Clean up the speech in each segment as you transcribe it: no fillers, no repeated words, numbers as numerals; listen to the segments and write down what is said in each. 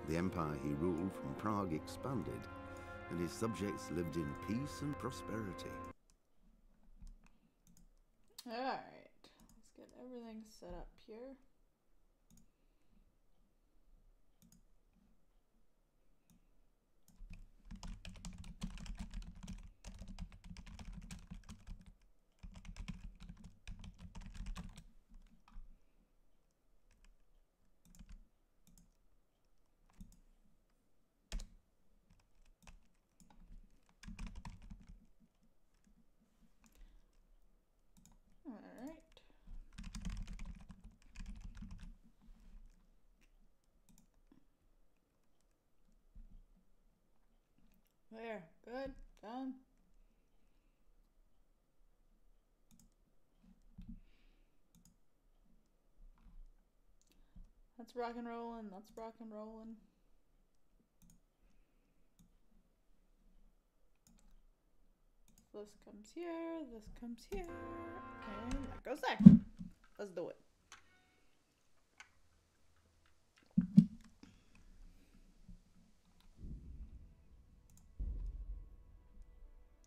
The empire he ruled from Prague expanded, and his subjects lived in peace and prosperity. Alright, let's get everything set up here. Alright. There, good, done. That's rock and rollin', that's rock and rollin'. This comes here, this comes here, and that goes there. Let's do it.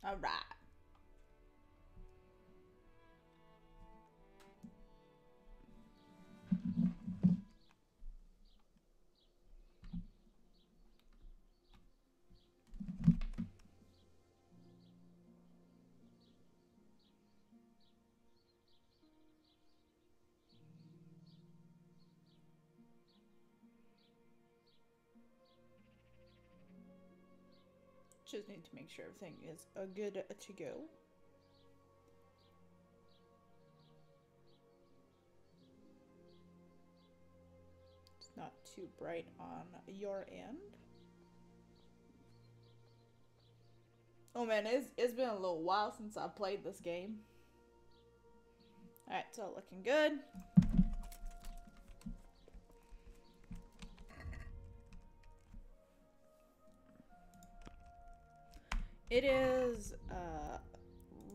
All right. Just need to make sure everything is good to go. It's not too bright on your end. Oh man, it's been a little while since I played this game. Alright, so looking good. It is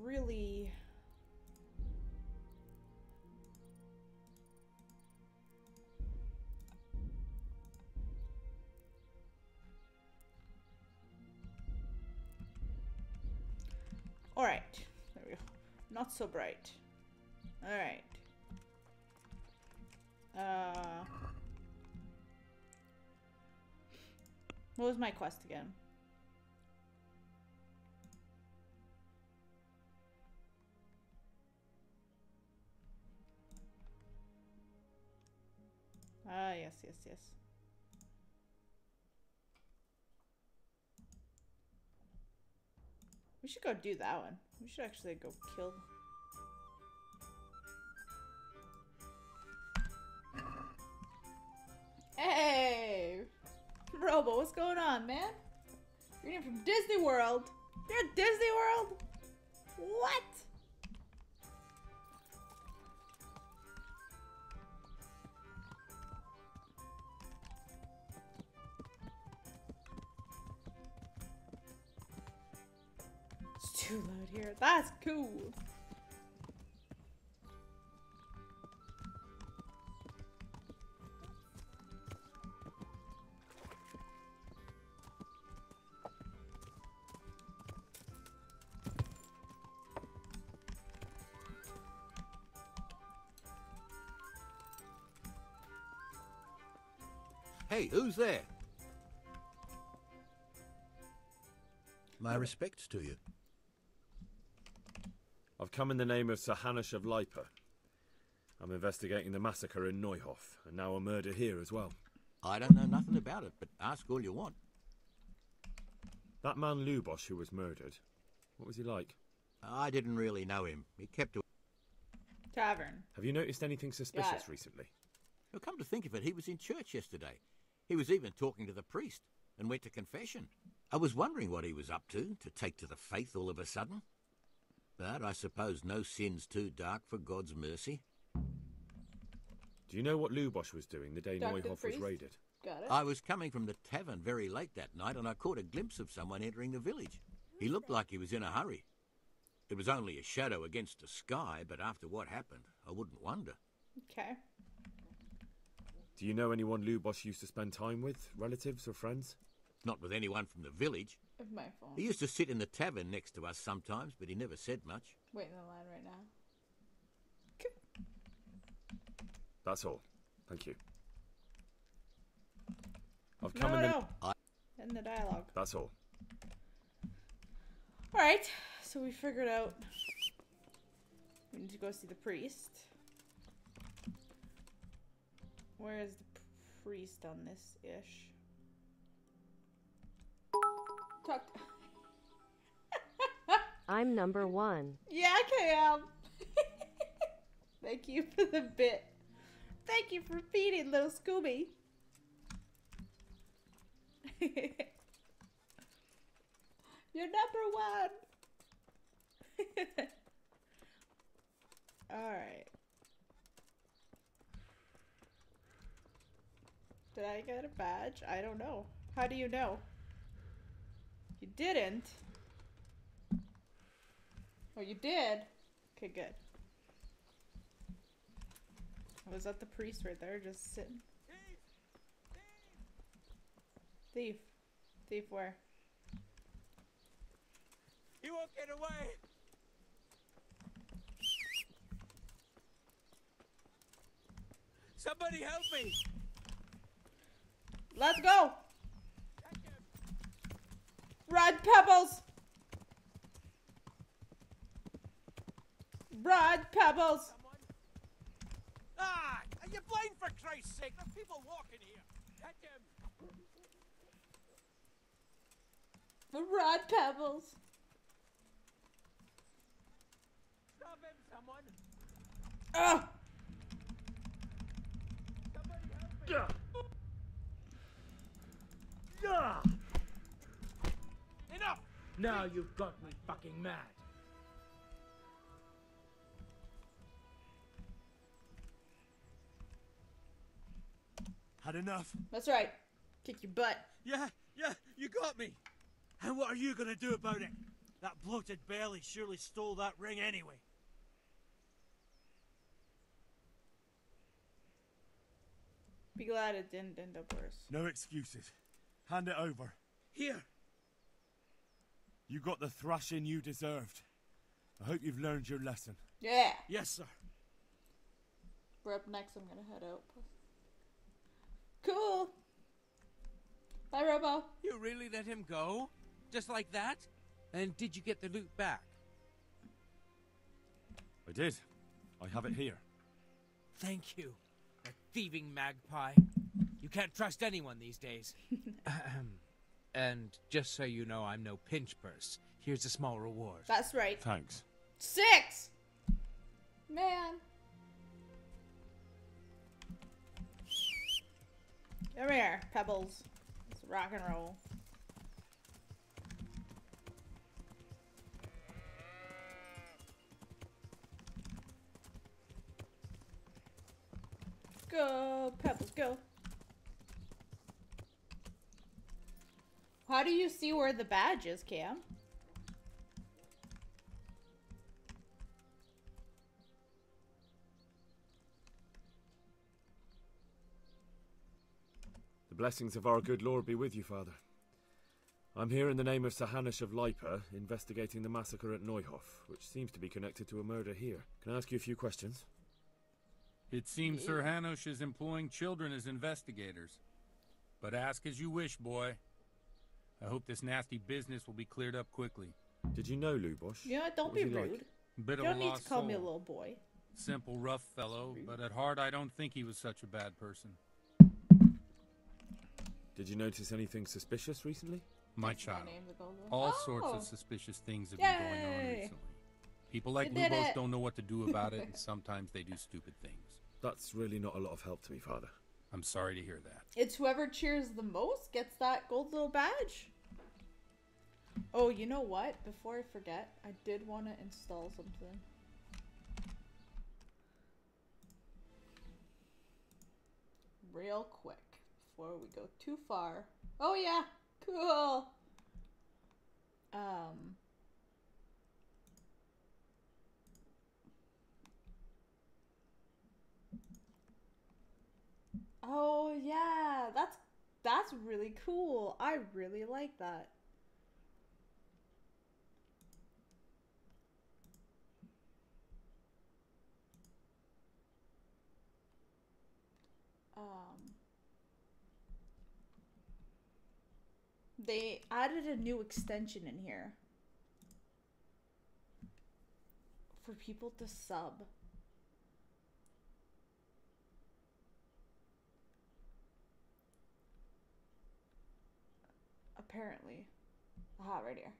really alright. There we go. Not so bright. Alright. What was my quest again? Ah, yes. We should go do that one. We should actually go kill. Hey! Robo, what's going on, man? You're in from Disney World. You're at Disney World? What? It's too loud here. That's cool. Hey, who's there? My respects to you. I've come in the name of Sir Hanush of Lipa. I'm investigating the massacre in Neuhof, and now a murder here as well. I don't know nothing about it, but ask all you want. That man Lubosh who was murdered, what was he like? I didn't really know him. He kept to... Tavern. Have you noticed anything suspicious recently? Well, come to think of it, he was in church yesterday. He was even talking to the priest and went to confession. I was wondering what he was up to take to the faith all of a sudden. But I suppose no sin's too dark for God's mercy. Do you know what Lubosh was doing the day Neuhof was raided? Got it. I was coming from the tavern very late that night and I caught a glimpse of someone entering the village. He looked like he was in a hurry. It was only a shadow against the sky, but after what happened, I wouldn't wonder. Okay. Do you know anyone Lubos used to spend time with? Relatives or friends? Not with anyone from the village. Of my phone. He used to sit in the tavern next to us sometimes, but he never said much. Wait in the line right now. That's all. Thank you. I've come in the... In the dialogue. That's all. Alright, so we figured out we need to go see the priest. Where is the priest on this ish? Talk. I'm number 1. Yeah, Cam. Thank you for the bit. Thank you for feeding little Scooby. You're number 1. Alright. Did I get a badge? I don't know. How do you know? You didn't. Oh, you did? Okay, good. Was that the priest right there just sitting? Thief. Thief where? You won't get away! Somebody help me! Let's go! Run, Pebbles! Run, Pebbles! Ah! Are you blind, for Christ's sake? There are people walking here! Catch him! Run, Pebbles! Stop him, someone! Ugh! Somebody help me! Enough! Now you've got me fucking mad. Had enough? That's right. Kick your butt. Yeah, you got me. And what are you gonna do about it? That bloated belly surely stole that ring anyway. Be glad it didn't end up worse. No excuses. Hand it over. Here. You got the thrashing you deserved. I hope you've learned your lesson. Yeah. Yes, sir. We're up next. I'm gonna head out. Cool. Bye, Robo. You really let him go? Just like that? And did you get the loot back? I did. I have it here. Thank you. A thieving magpie. You can't trust anyone these days. And just so you know, I'm no pinch purse. Here's a small reward. That's right. Thanks. 6! Man. Come here, Pebbles. Let's rock and roll. Go, Pebbles, go. How do you see where the badge is, Cam? The blessings of our good Lord be with you, Father. I'm here in the name of Sir Hanush of Lipa, investigating the massacre at Neuhof, which seems to be connected to a murder here. Can I ask you a few questions? It seems Sir Hanush is employing children as investigators. But ask as you wish, boy. I hope this nasty business will be cleared up quickly. Did you know Lubos? Yeah, don't What be was he rude. like? Bit You of don't a need to lost call me a soul. little boy. Simple, rough fellow, but at heart I don't think he was such a bad person. Did you notice anything suspicious recently? My That's child. name, the gold one. All sorts Oh! of suspicious things have been going on Yay! recently. People like You did Lubos it. don't know what to do about it, and sometimes they do stupid things. That's really not a lot of help to me, Father. I'm sorry to hear that. It's whoever cheers the most gets that gold little badge. Oh, you know what? Before I forget, I did want to install something. Real quick, before we go too far. Oh yeah, cool. Oh yeah, that's really cool. I really like that. They added a new extension in here for people to sub. Apparently. Aha, right here.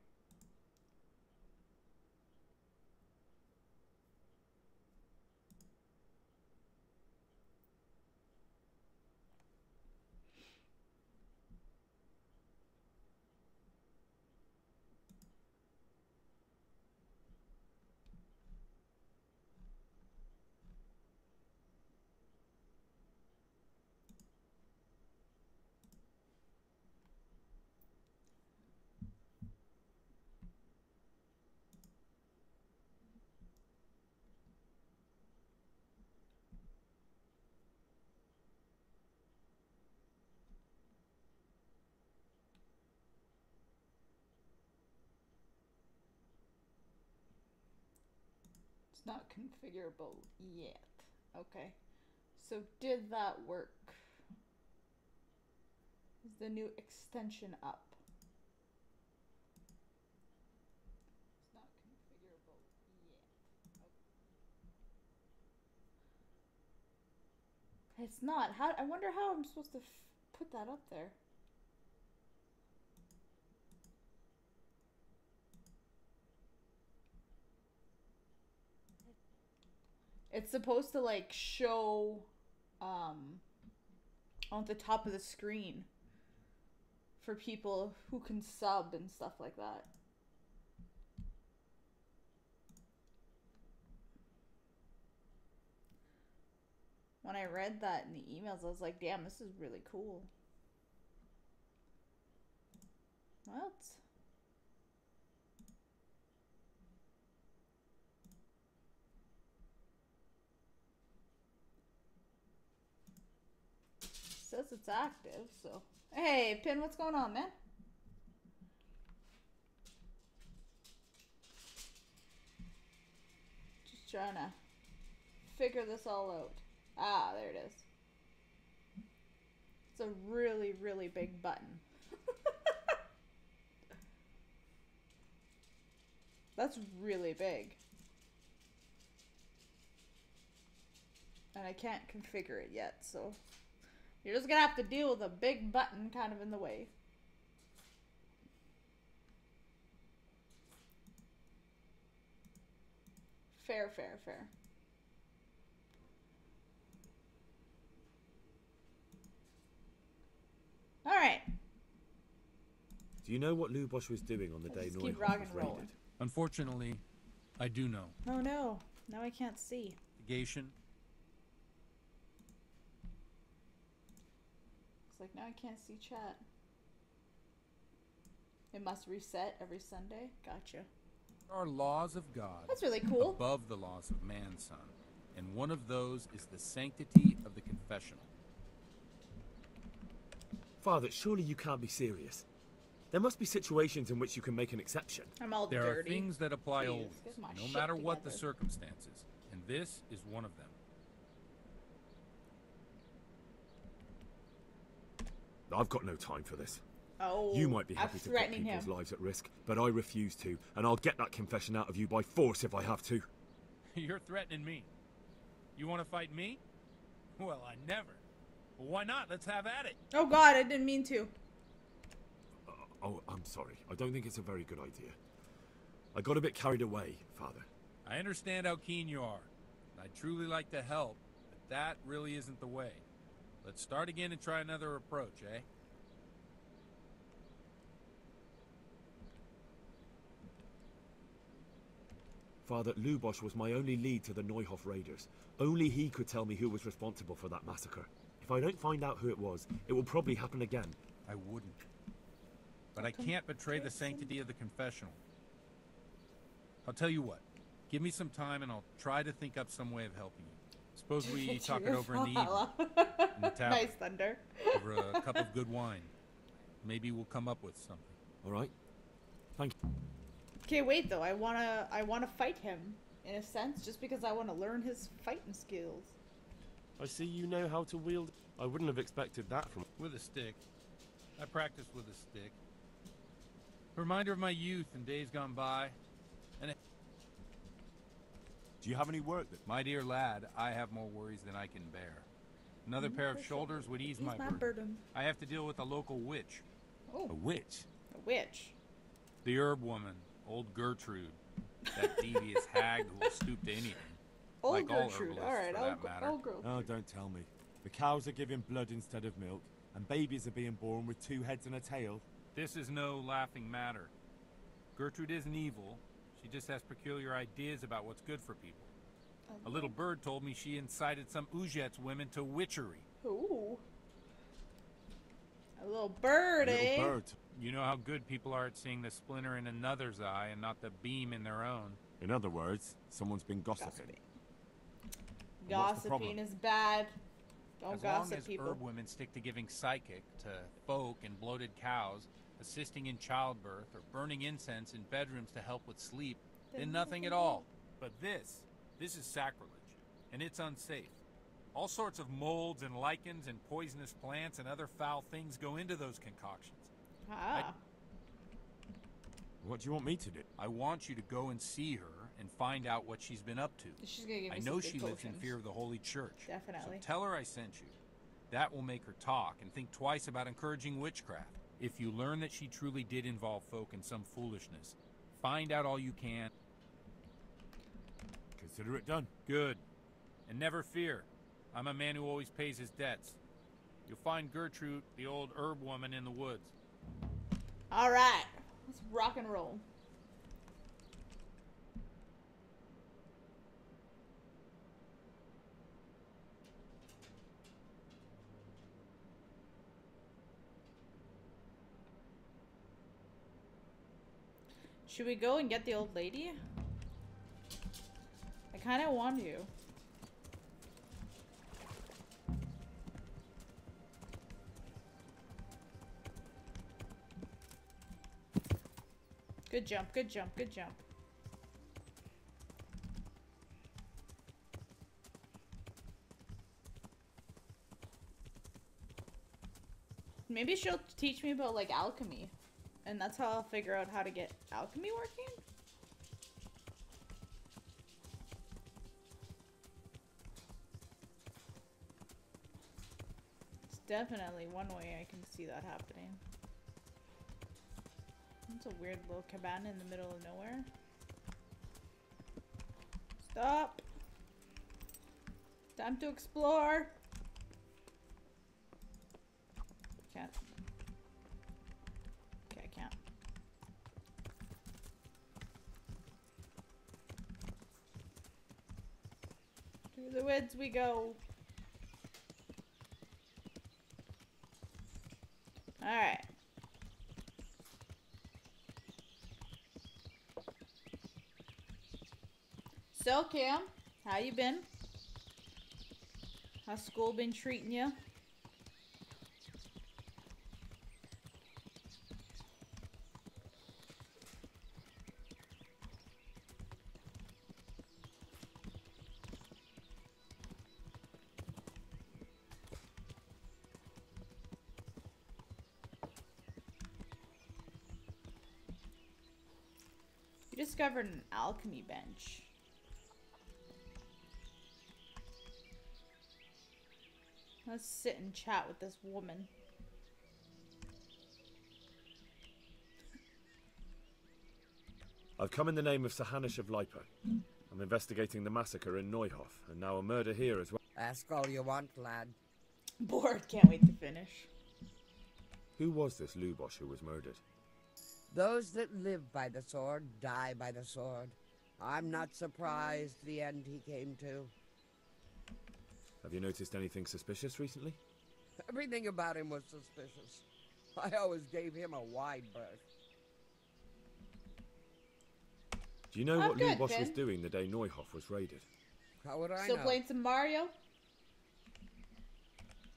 It's not configurable yet. Okay. So did that work? Is the new extension up? It's not configurable yet. Okay. It's not. How? I wonder how I'm supposed to put that up there. It's supposed to like show on the top of the screen for people who can sub and stuff like that. When I read that in the emails, I was like, damn, this is really cool. What? Says it's active, so. Hey, Pin, what's going on, man? Just trying to figure this all out. Ah, there it is. It's a really, really big button. That's really big. And I can't configure it yet, so you're just gonna have to deal with a big button kind of in the way. Fair, fair, fair. Alright. Do you know what Lubosh was doing on the day Neuhoff was raided? Unfortunately, I do know. Oh no. Now I can't see. Negation. It's like now I can't see chat. It must reset every Sunday. Gotcha. There are laws of God. That's really cool. Above the laws of man, son. And one of those is the sanctity of the confessional. Father, surely you can't be serious. There must be situations in which you can make an exception. I'm all there dirty. are things that apply Please, always, get my no shit matter what the together. circumstances. And this is one of them. I've got no time for this. Oh, You might be I'm happy to put threatening people's him. lives at risk, but I refuse to, and I'll get that confession out of you by force if I have to. You're threatening me. You want to fight me? Well, I never. Well, why not? Let's have at it. Oh god, I didn't mean to. Oh, I'm sorry. I don't think it's a very good idea. I got a bit carried away, Father. I understand how keen you are. I'd truly like to help, but that really isn't the way. Let's start again and try another approach, eh? Father, Lubosh was my only lead to the Neuhoff raiders. Only he could tell me who was responsible for that massacre. If I don't find out who it was, it will probably happen again. I wouldn't. But I can't betray the sanctity of the confessional. I'll tell you what. Give me some time and I'll try to think up some way of helping you. Suppose we talk it over in the evening. In the tavern. Nice thunder. Over a cup of good wine. Maybe we'll come up with something. All right. Thank you. Okay, wait though. I wanna fight him in a sense, just because I want to learn his fighting skills. I see you know how to wield. I wouldn't have expected that from. With a stick. I practice with a stick. A reminder of my youth and days gone by. And Do you have any work that... my dear lad, I have more worries than I can bear. Another pair of shoulders would ease my burden. I have to deal with a local witch. Oh. A witch? A witch. The herb woman, old Gertrude. That devious hag who will stoop to anything. Old like Gertrude. All Alright, old Gertrude. Oh, don't tell me. The cows are giving blood instead of milk, and babies are being born with 2 heads and a tail. This is no laughing matter. Gertrude isn't evil. She just has peculiar ideas about what's good for people. A little bird told me she incited some Ujet's women to witchery. Ooh. A little bird, eh? Little bird. You know how good people are at seeing the splinter in another's eye and not the beam in their own. In other words, someone's been gossiping. Gossiping is bad. Don't as gossip, long as people. herb women stick to giving psychic to folk and bloated cows, assisting in childbirth, or burning incense in bedrooms to help with sleep, then nothing at all. But this is sacrilege, and it's unsafe. All sorts of molds and lichens and poisonous plants and other foul things go into those concoctions. Ah. What do you want me to do? I want you to go and see her and find out what she's been up to. She's gonna give me I some know good she lives in potions. fear of the Holy Church. Definitely. So tell her I sent you. That will make her talk and think twice about encouraging witchcraft. If you learn that she truly did involve folk in some foolishness, find out all you can. Consider it done. Good. And never fear. I'm a man who always pays his debts. You'll find Gertrude, the old herb woman, in the woods. Alright. Let's rock and roll. Should we go and get the old lady? I kind of want to. Good jump, good jump, good jump. Maybe she'll teach me about, like, alchemy. And that's how I'll figure out how to get alchemy working? It's definitely one way I can see that happening. It's a weird little cabana in the middle of nowhere. Stop! Time to explore! Can't. Okay, I can't. Through the woods we go. Alright. So, Cam, how you been? How's school been treating you? You discovered an alchemy bench. Let's sit and chat with this woman. I've come in the name of Sahanish of Lipa. I'm investigating the massacre in Neuhof, and now a murder here as well. Ask all you want, lad. Bored, can't wait to finish. Who was this Lubosh who was murdered? Those that live by the sword die by the sword. I'm not surprised the end he came to. Have you noticed anything suspicious recently? Everything about him was suspicious. I always gave him a wide berth. Do you know what good, Lubosh was Finn. doing the day Neuhof was raided? How would I Still know? playing some Mario?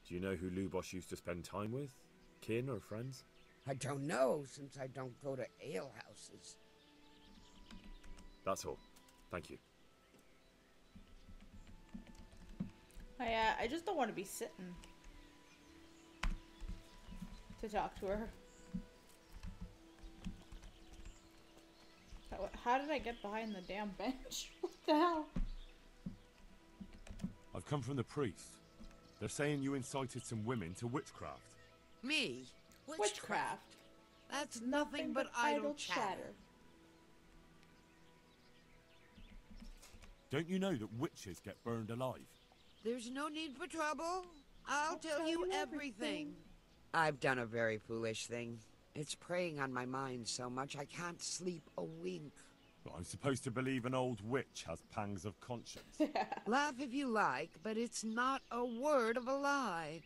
Do you know who Lubos used to spend time with? Kin or friends? I don't know, since I don't go to alehouses. That's all. Thank you. I just don't want to be sitting to talk to her. How did I get behind the damn bench? What the hell? I've come from the priest. They're saying you incited some women to witchcraft. Me? Witchcraft. That's nothing but idle chatter. Don't you know that witches get burned alive? There's no need for trouble. I'll tell you everything. I've done a very foolish thing. It's preying on my mind so much I can't sleep a wink. But I'm supposed to believe an old witch has pangs of conscience. Laugh if you like, but it's not a word of a lie.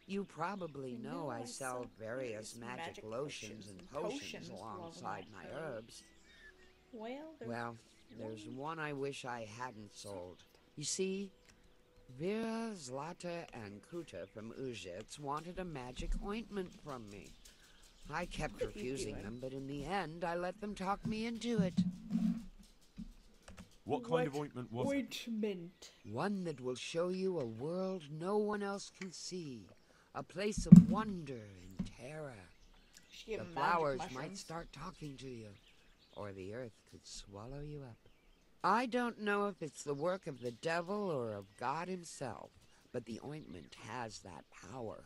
You probably know I sell various magic lotions and potions alongside my herbs. Well, there's one I wish I hadn't sold. You see, Vera, Zlata, and Kuta from Uzhitz wanted a magic ointment from me. I kept refusing them, but in the end, I let them talk me into it. What kind of ointment was it? Ointment. One that will show you a world no one else can see. A place of wonder and terror. The flowers might start talking to you, or the earth could swallow you up. I don't know if it's the work of the devil or of God himself, but the ointment has that power.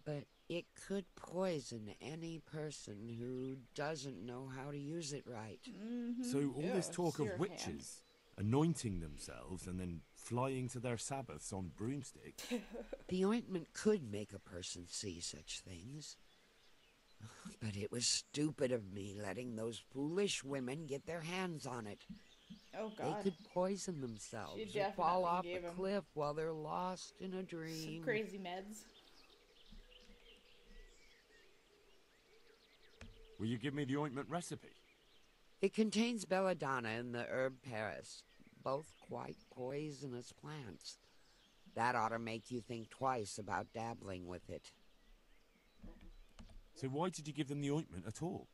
But it could poison any person who doesn't know how to use it right. So all this talk of witches anointing themselves and then flying to their Sabbaths on broomsticks. The ointment could make a person see such things. But it was stupid of me letting those foolish women get their hands on it. Oh, God. They could poison themselves or fall off a cliff while they're lost in a dream. Some crazy meds. Will you give me the ointment recipe? It contains belladonna and the herb Paris, both quite poisonous plants. That ought to make you think twice about dabbling with it. So why did you give them the ointment at all?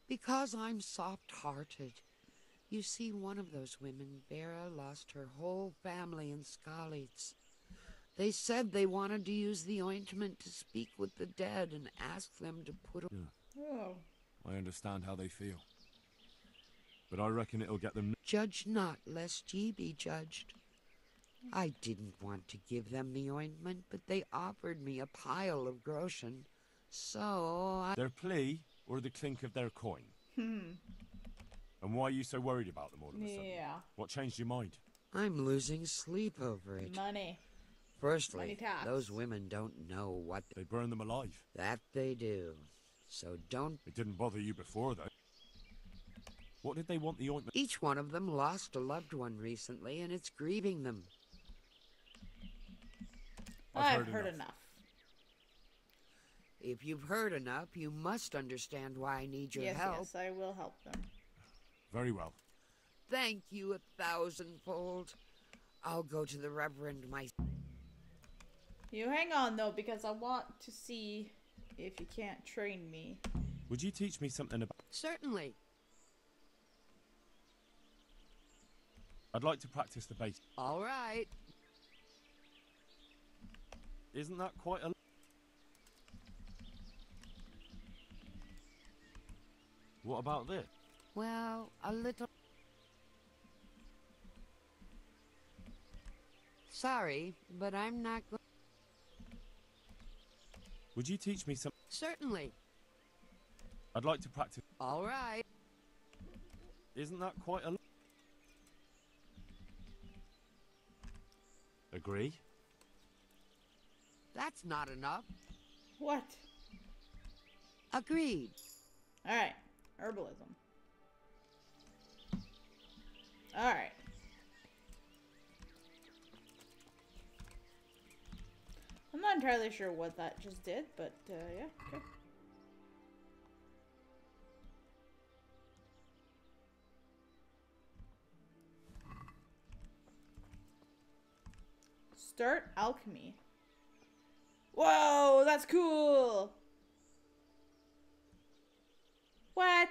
Because I'm soft-hearted. You see, one of those women, Vera, lost her whole family in Skalitz. They said they wanted to use the ointment to speak with the dead and ask them to put... Oh. I understand how they feel. But I reckon it'll get them... Judge not, lest ye be judged. I didn't want to give them the ointment, but they offered me a pile of groschen. So I... Their plea or the clink of their coin? And why are you so worried about them all of a sudden? Yeah. What changed your mind? I'm losing sleep over it. Money. Firstly, those women don't know what... They burn them alive. That they do. So don't... It didn't bother you before, though. What did they want the ointment? Each one of them lost a loved one recently, and it's grieving them. I've heard enough. If you've heard enough, you must understand why I need your help. Yes, I will help them. Very well. Thank you 1,000-fold. I'll go to the Reverend myself. You hang on, though, because I want to see if you can't train me. Would you teach me something about... Certainly. I'd like to practice the bass. All right. Isn't that quite a... What about this? Well, a little... Sorry, but I'm not going... Would you teach me some... Certainly. I'd like to practice... All right. Isn't that quite a... Agree? That's not enough. What? Agreed. Alright. Herbalism. Alright. I'm not entirely sure what that just did, but yeah, okay. Start alchemy. Whoa, that's cool. What?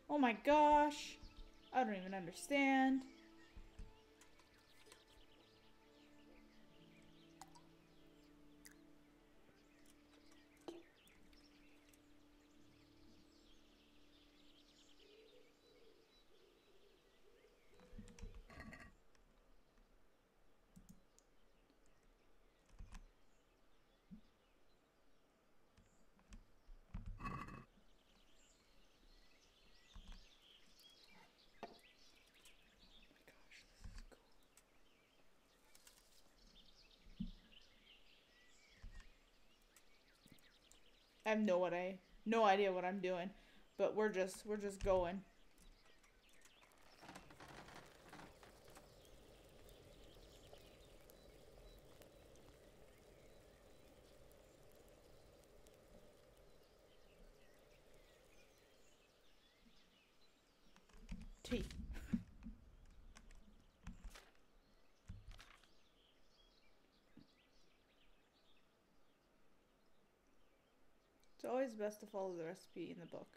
Oh my gosh. I don't even understand. I have no idea what I'm doing, but we're just going. Teeth. It's always best to follow the recipe in the book.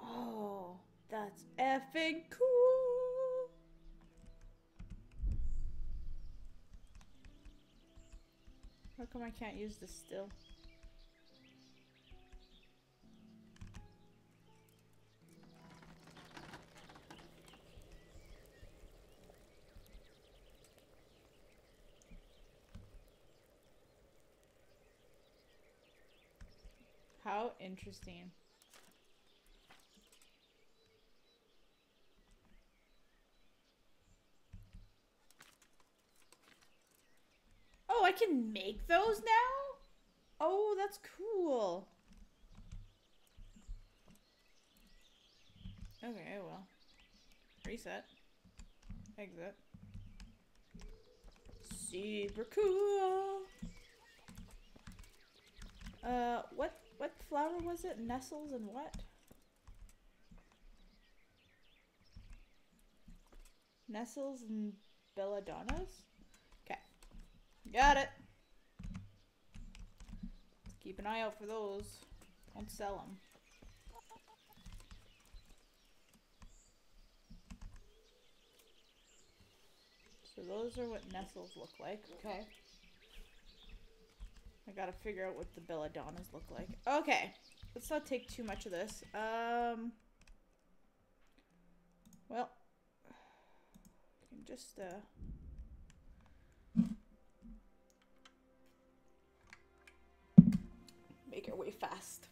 Oh, that's effing cool. How come I can't use this still? How interesting. Oh, I can make those now? Oh, that's cool. Okay, well. Reset. Exit. Super cool. What flower was it? Nestles and what? Nestles and belladonnas? Okay. Got it. Keep an eye out for those. Don't sell them. So those are what nestles look like. Okay. I gotta figure out what the belladonnas look like. Okay. Let's not take too much of this. Well. I can just, make our way fast.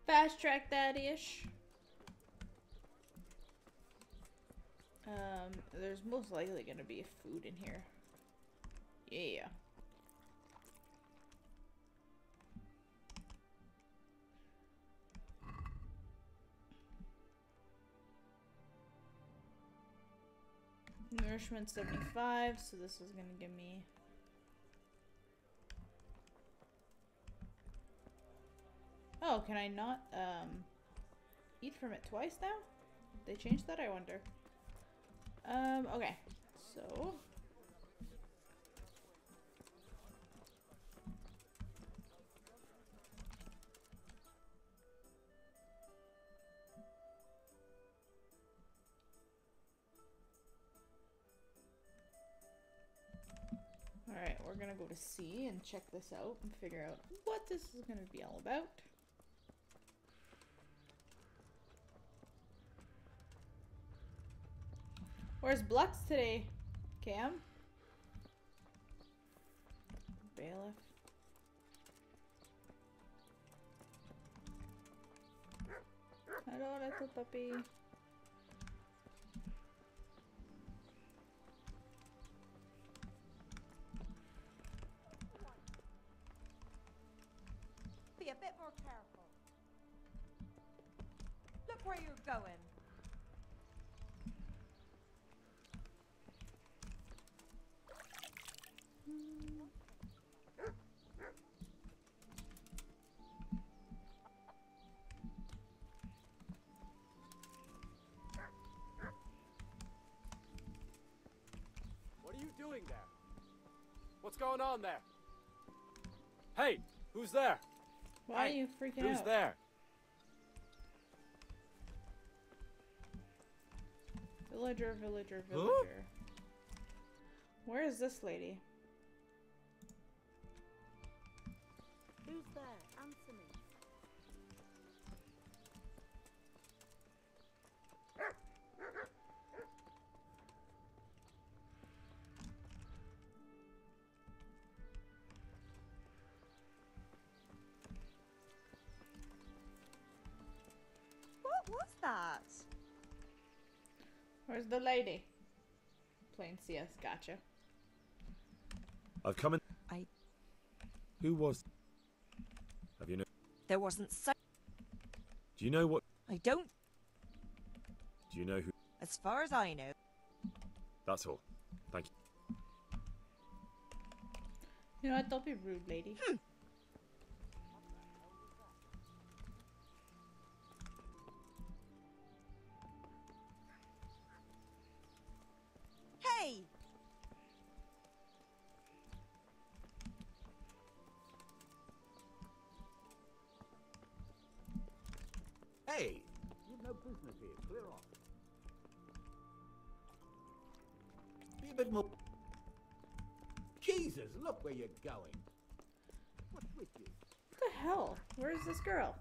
Fast track that ish. There's most likely gonna be food in here. Yeah. Nourishment 75, so this is gonna give me oh, can I not eat from it twice now? They changed that, I wonder. Okay. So alright, we're gonna go to C and check this out and figure out what this is gonna be all about. Where's Blux today, Cam? Bailiff. Hello, little puppy. where you're going. What are you doing there? What's going on there? Hey, who's there? Why hey, are you freaking who's out? there? Villager, villager, villager. Huh? Where is this lady? Who's there? Answer me. What was that? Where's the lady? Playing CS, gotcha. I've come in. Who was? Have you know? There wasn't so. Do you know what? I don't. Do you know who? As far as I know. That's all. Thank you. You know what? Don't be rude, lady. Hey! Hey, you've no business here. Clear off. Be a bit more. Jesus, look where you're going. What's with you? What the hell? Where is this girl?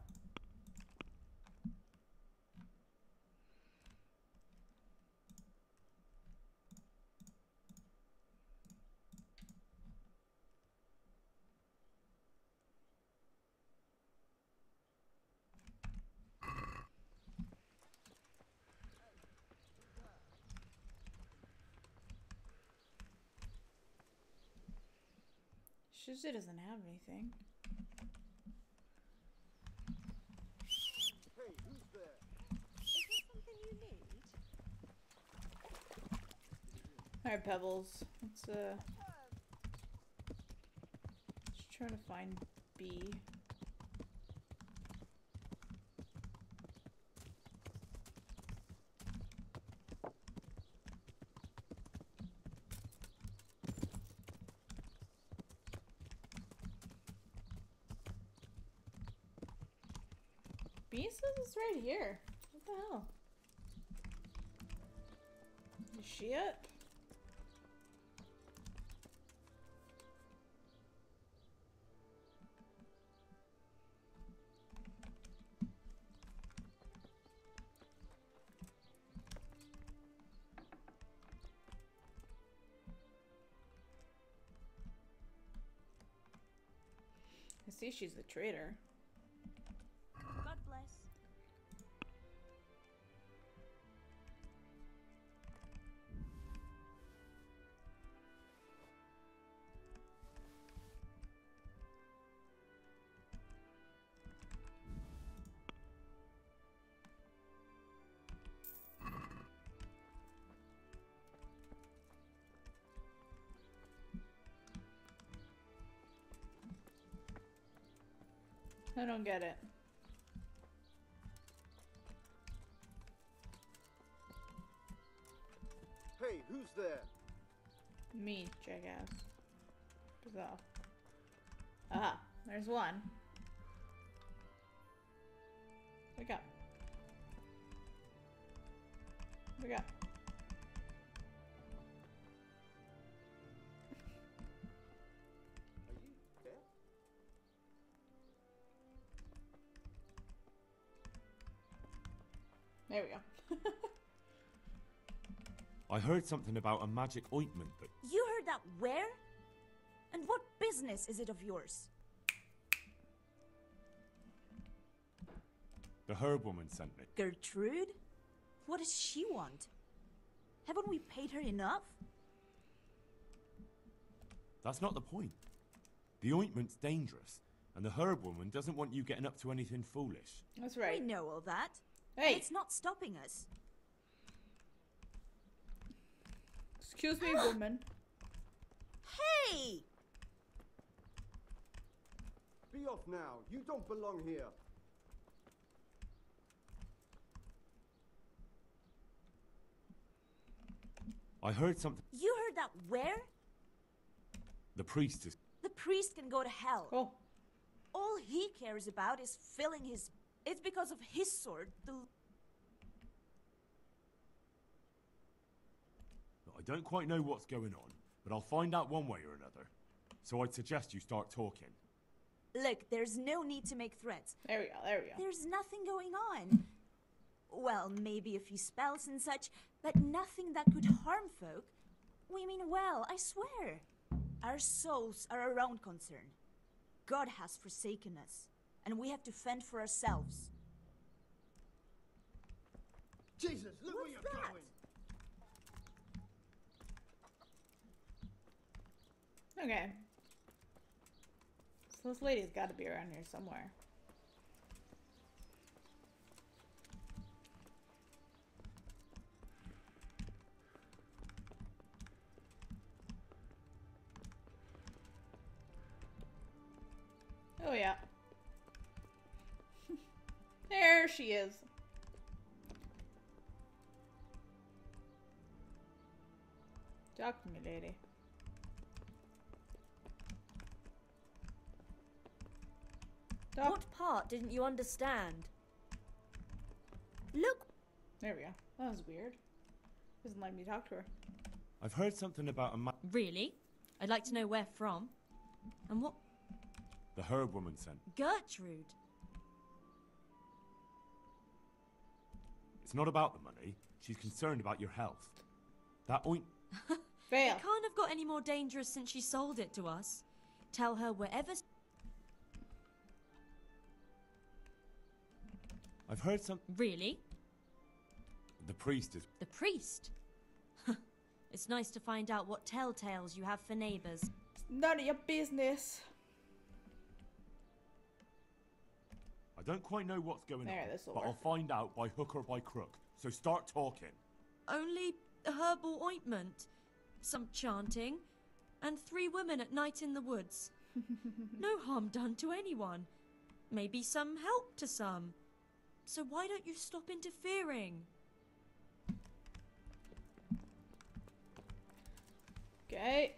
She doesn't have anything. Hey, who's there? Is there something you need? Alright, Pebbles. Let's just trying to find B. B says it's right here. What the hell? Is she it? I see she's the traitor. God bless. I don't get it. Hey, who's there? Me, jackass. Dissolve. Ah, there's one. Wake up. Wake up. Are you deaf? There we go. I heard something about a magic ointment, but You heard that where? And what business is it of yours? the herb woman sent me. Gertrude? What does she want? Haven't we paid her enough? That's not the point. The ointment's dangerous, and the herb woman doesn't want you getting up to anything foolish. That's right. We know all that. Hey! It's not stopping us. Excuse me, woman. Hey! Be off now. You don't belong here. I heard something. You heard that where? The priest is... The priest can go to hell. Oh. All he cares about is filling his... It's because of his sword, I don't quite know what's going on, but I'll find out one way or another. So I'd suggest you start talking. Look, there's no need to make threats. There we go, there we go. There's nothing going on. Well, maybe a few spells and such, but nothing that could harm folk. We mean well, I swear. Our souls are our own concern. God has forsaken us, and we have to fend for ourselves. Jesus, look where you're going! Okay. So this lady's got to be around here somewhere. Oh yeah. There she is. Talk to me, lady. Talk. What part didn't you understand? Look! There we go. That was weird. Doesn't let me talk to her. I've heard something about a Really? I'd like to know where from. And what? The herb woman sent. Gertrude. It's not about the money. She's concerned about your health. That oint... Fail. It can't have got any more dangerous since she sold it to us. Tell her wherever... I've heard something... Really? The priest is... The priest? It's nice to find out what telltales you have for neighbours. It's none of your business. I don't quite know what's going There, on, this'll but work. I'll find out by hook or by crook. So start talking. Only a herbal ointment, some chanting, and 3 women at night in the woods. No harm done to anyone. Maybe some help to some. So why don't you stop interfering? Okay.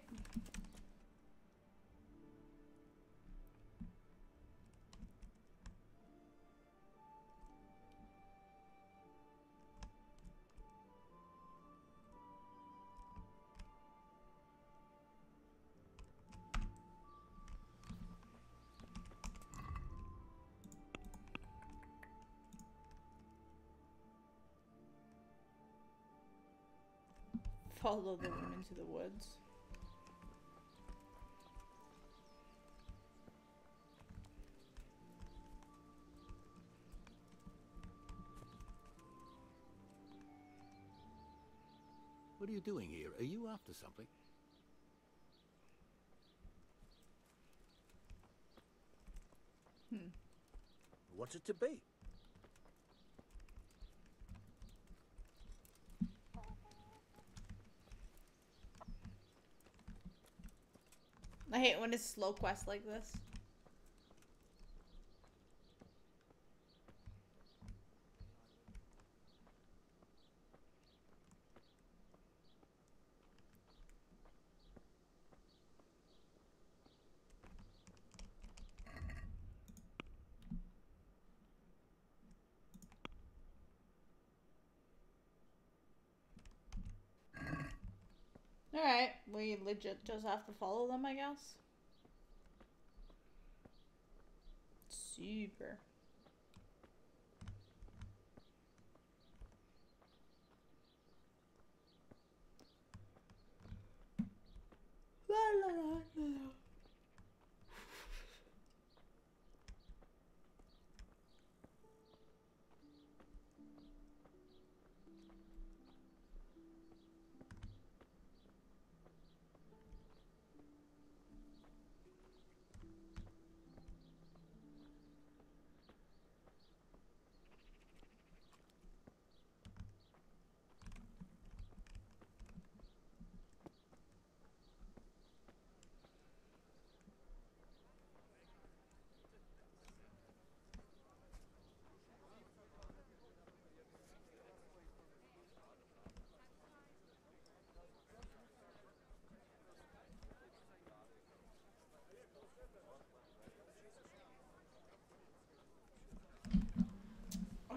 Follow the woman into the woods. What are you doing here? Are you after something? What's it to be? I hate when it's slow quest like this. Alright, we legit just have to follow them, I guess. Super. La la la la.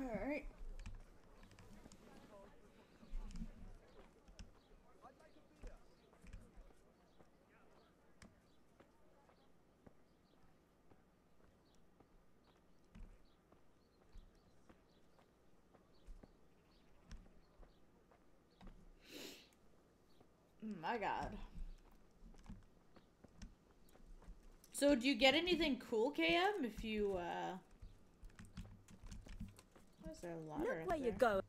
Alright. My God. So do you get anything cool, KM, if you, why is there a ladder Look up where there? you go.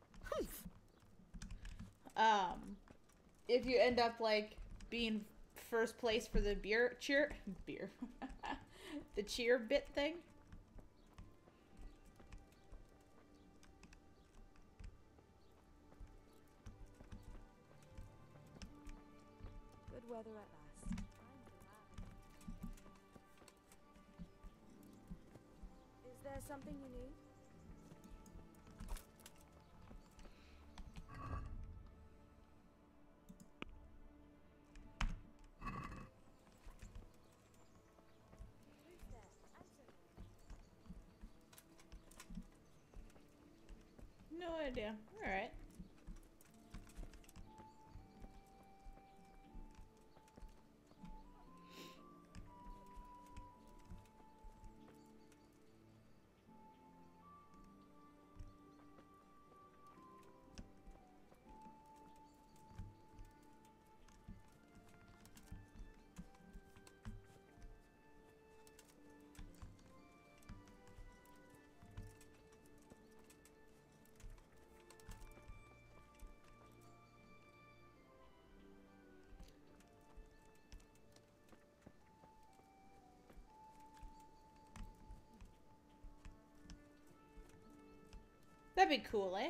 If you end up, like, being first place for the beer, the cheer bit thing? Good weather at last. Is there something you need? No idea. Alright. That'd be cool, eh?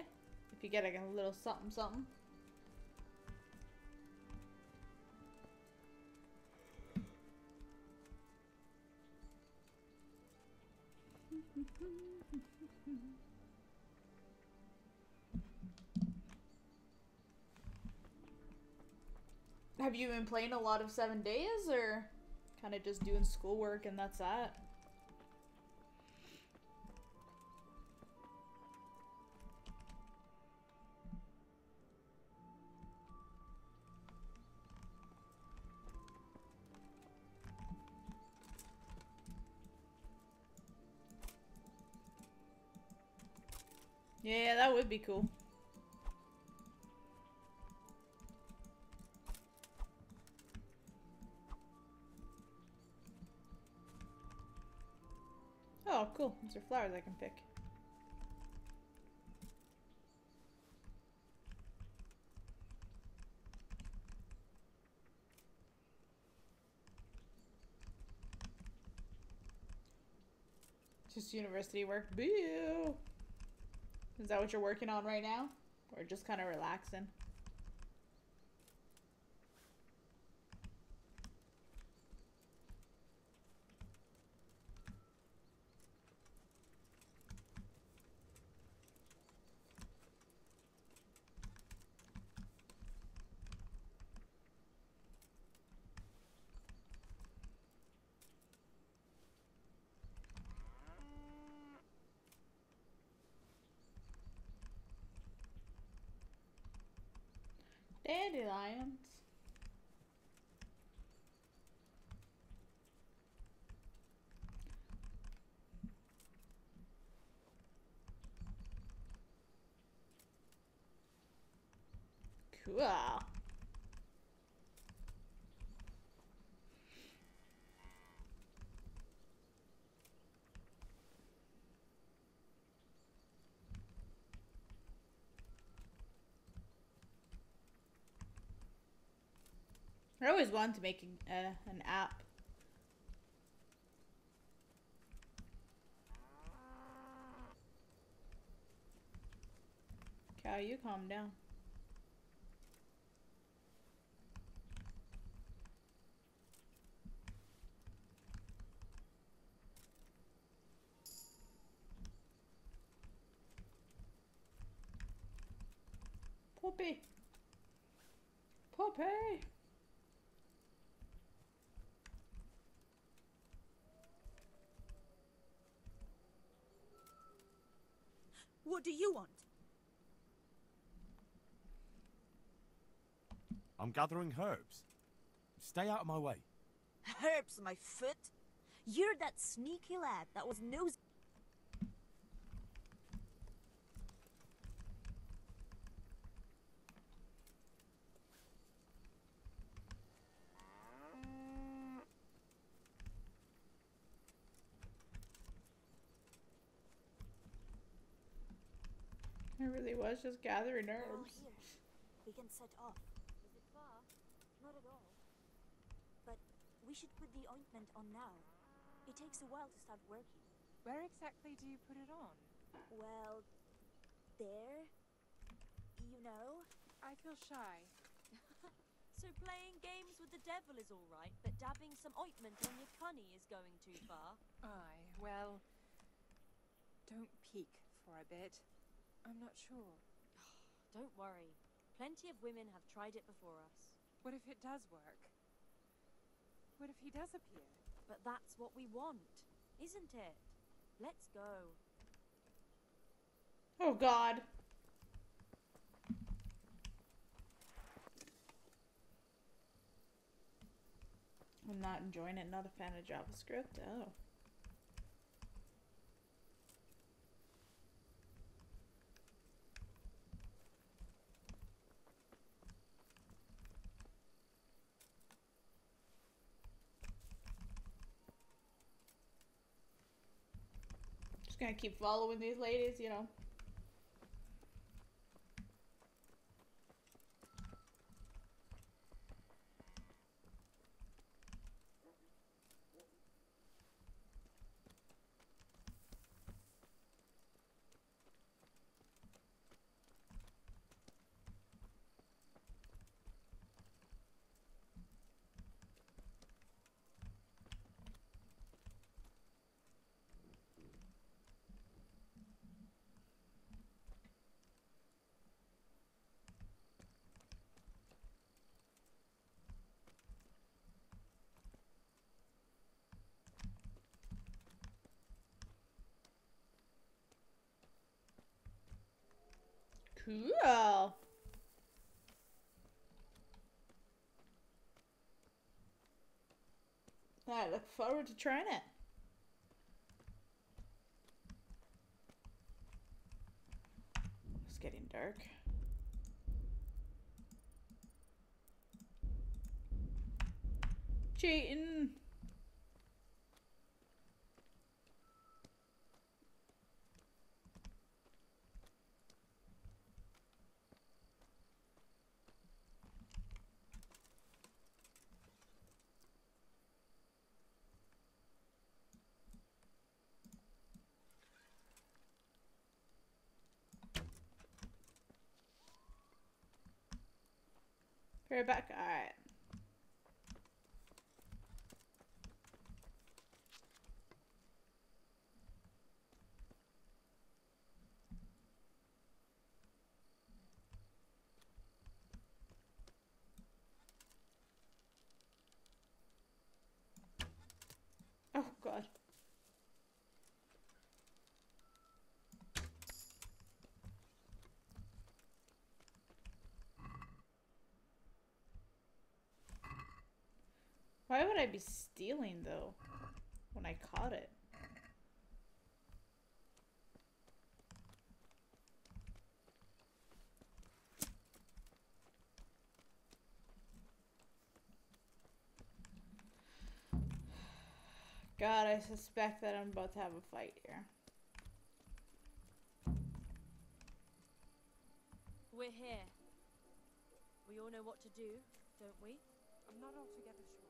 If you get like a little something something. Have you been playing a lot of 7 Days, or kind of just doing schoolwork and that's that? Yeah, that would be cool. Oh, cool. These are flowers I can pick. Just university work. Boo! Is that what you're working on right now? Or just kind of relaxing? Dandelions. Cool. I always wanted to make an app. Cow, you calm down. Poppy. Poppy. What do you want? I'm gathering herbs. Stay out of my way. Herbs, my foot? You're that sneaky lad that was nosy. I really was just gathering herbs. Here. We can set off. Is it far? Not at all. But we should put the ointment on now. It takes a while to start working. Where exactly do you put it on? Well, there. You know. I feel shy. So playing games with the devil is all right, but dabbing some ointment on your cunny is going too far. Aye, well, don't peek for a bit. I'm not sure. Don't worry. Plenty of women have tried it before us. What if it does work? What if he does appear? But that's what we want, isn't it? Let's go. Oh God. I'm not enjoying it, not a fan of JavaScript. Oh. Just gonna keep following these ladies, you know. Cool. I look forward to trying it. It's getting dark. Cheating. Right back. All right. Oh God. Why would I be stealing though when I caught it? God, I suspect that I'm about to have a fight here. We're here. We all know what to do, don't we? I'm not altogether sure.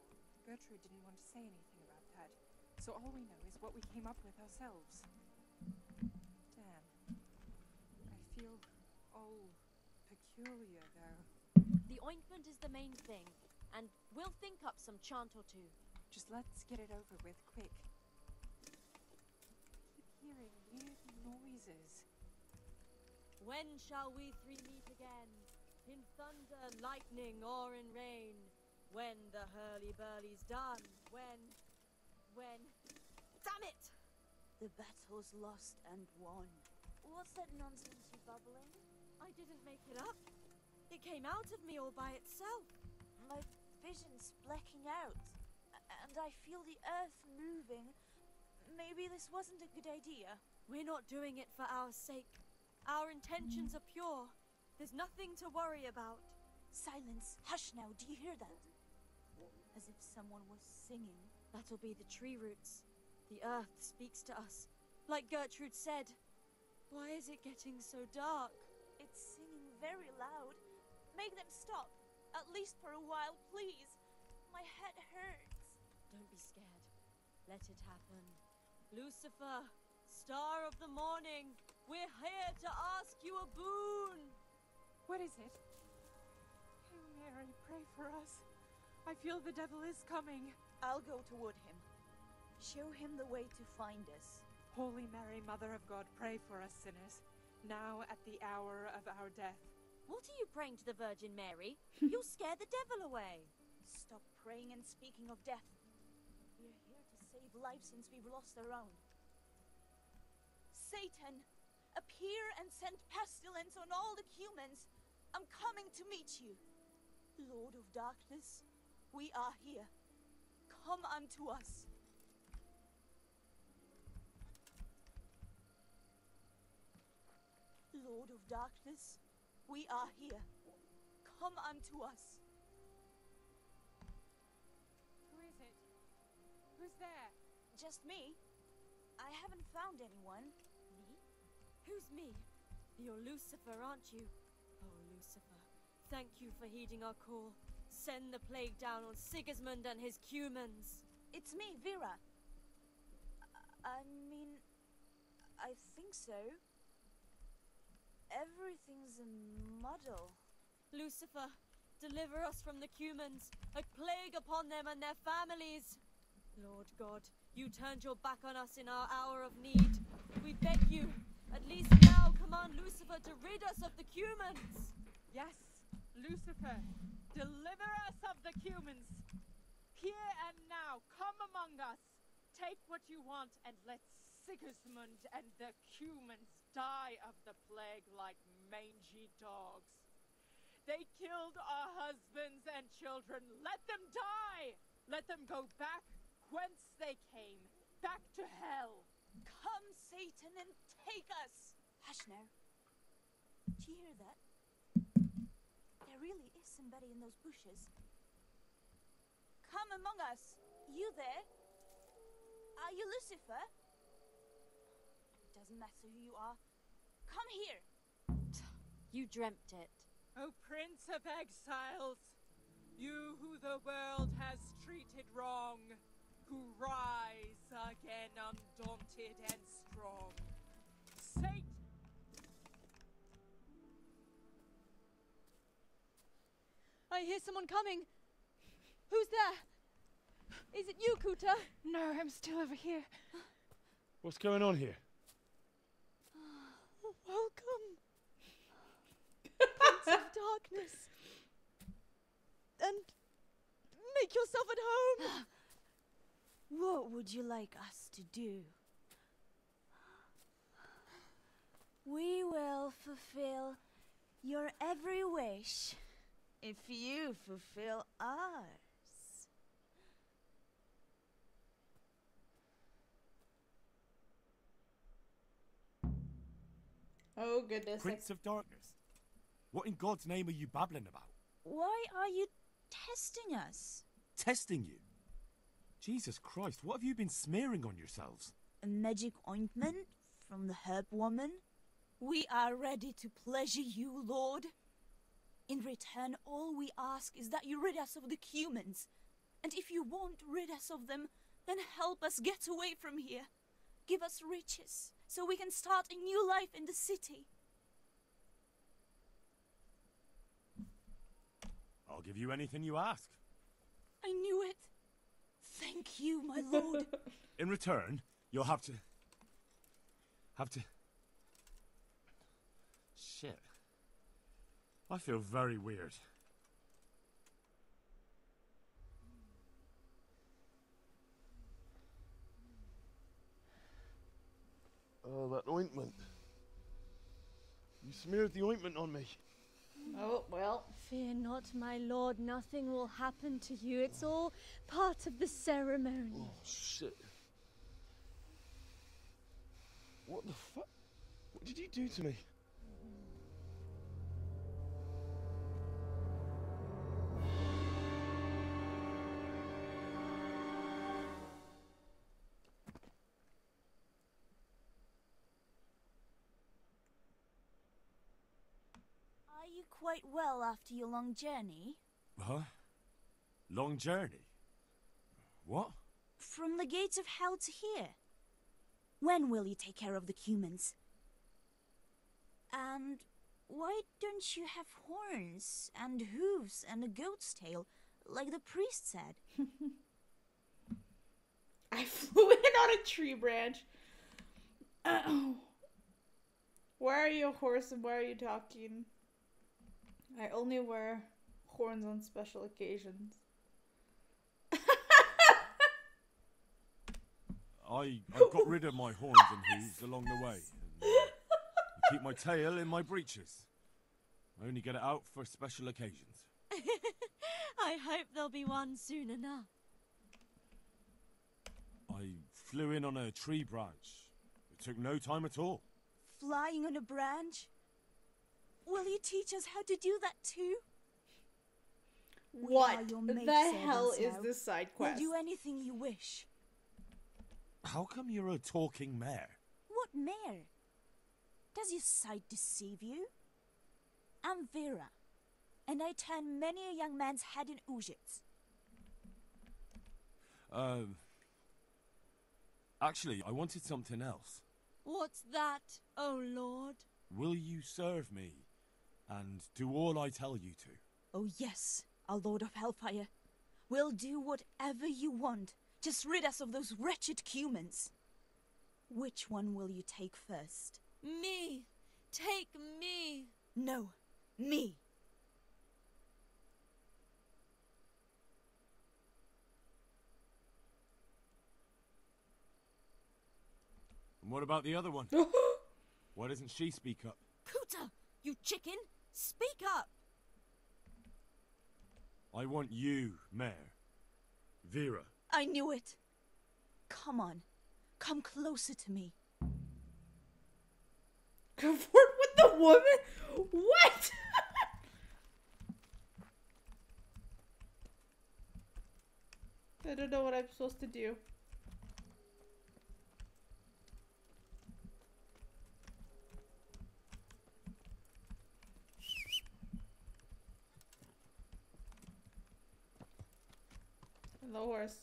Gertrude didn't want to say anything about that, so all we know is what we came up with ourselves. Damn. I feel all peculiar, though. The ointment is the main thing, and we'll think up some chant or two. Just let's get it over with, quick. I keep hearing weird noises. When shall we three meet again? In thunder, lightning, or in rain? When the hurly-burly's done? When... Damn it! The battle's lost and won. What's that nonsense you're bubbling? I didn't make it up. It came out of me all by itself. My vision's blacking out, and I feel the earth moving. Maybe this wasn't a good idea. We're not doing it for our sake. Our intentions are pure. There's nothing to worry about. Silence. Hush now. Do you hear that? As if someone was singing. That'll be the tree roots. The earth speaks to us. Like Gertrude said. Why is it getting so dark? It's singing very loud. Make them stop. At least for a while, please. My head hurts. Don't be scared. Let it happen. Lucifer, star of the morning, we're here to ask you a boon. What is it? Hail Mary, pray for us. I feel the devil is coming. I'll go toward him. Show him the way to find us. Holy Mary, Mother of God, pray for us sinners, now at the hour of our death. What are you praying to the Virgin Mary? You'll scare the devil away. Stop praying and speaking of death. We're here to save lives since we've lost our own. Satan, appear and send pestilence on all the humans. I'm coming to meet you. Lord of darkness, we are here. Come unto us. Lord of darkness, we are here. Come unto us. Who is it? Who's there? Just me. I haven't found anyone. Me? Who's me? You're Lucifer, aren't you? Oh, Lucifer, thank you for heeding our call. Send the plague down on Sigismund and his cumans. It's me, Vera. I mean, I think so. Everything's a muddle. Lucifer, deliver us from the cumans, a plague upon them and their families. Lord God, you turned your back on us in our hour of need. We beg you, at least now command Lucifer to rid us of the cumans. Yes, Lucifer, deliver us of the cumans. Here and now, come among us. Take what you want and let Sigismund and the cumans die of the plague like mangy dogs. They killed our husbands and children. Let them die! Let them go back whence they came, back to hell. Come, Satan, and take us! Hush now. Do you hear that? There really is somebody in those bushes. Come among us. You there? Are you Lucifer? Doesn't matter who you are. Come here. You dreamt it. O Prince of Exiles, you who the world has treated wrong, who rise again undaunted and strong. Satan! I hear someone coming. Who's there? Is it you, Kuta? No, I'm still over here. What's going on here? Welcome, Prince of Darkness. And make yourself at home. What would you like us to do? We will fulfill your every wish if you fulfill ours. Oh, goodness. Prince of Darkness? What in God's name are you babbling about? Why are you testing us? Testing you? Jesus Christ, what have you been smearing on yourselves? A magic ointment from the herb woman? We are ready to pleasure you, Lord. In return, all we ask is that you rid us of the cumans. And if you won't rid us of them, then help us get away from here. Give us riches, so we can start a new life in the city. I'll give you anything you ask. I knew it. Thank you, my lord. In return, you'll have to... Shit. I feel very weird. Oh, that ointment. You smeared the ointment on me. Oh, well. Fear not, my lord. Nothing will happen to you. It's all part of the ceremony. Oh, shit. What the fuck? What did you do to me? Are you quite well after your long journey? Huh? Long journey? What? From the gates of hell to here. When will you take care of the humans? And why don't you have horns and hooves and a goat's tail, like the priest said? I flew in on a tree branch. Why are you a horse and why are you talking? I only wear horns on special occasions. I got rid of my horns and hooves along the way. And, I keep my tail in my breeches. I only get it out for special occasions. I hope there'll be one soon enough. I flew in on a tree branch. It took no time at all. Flying on a branch? Will you teach us how to do that too? What the hell is this side quest? We'll do anything you wish. How come you're a talking mare? What mare? Does your sight deceive you? I'm Vera, and I turn many a young man's head in Ujits. Actually, I wanted something else. What's that, oh Lord? Will you serve me and do all I tell you to? Oh yes, our Lord of Hellfire. We'll do whatever you want. Just rid us of those wretched humans. Which one will you take first? Me! Take me! No, me! And what about the other one? Why doesn't she speak up? Kuta! You chicken! Speak up! I want you, Mare. Vera. I knew it. Come on. Come closer to me. Convert with the woman? What? I don't know what I'm supposed to do. The horse.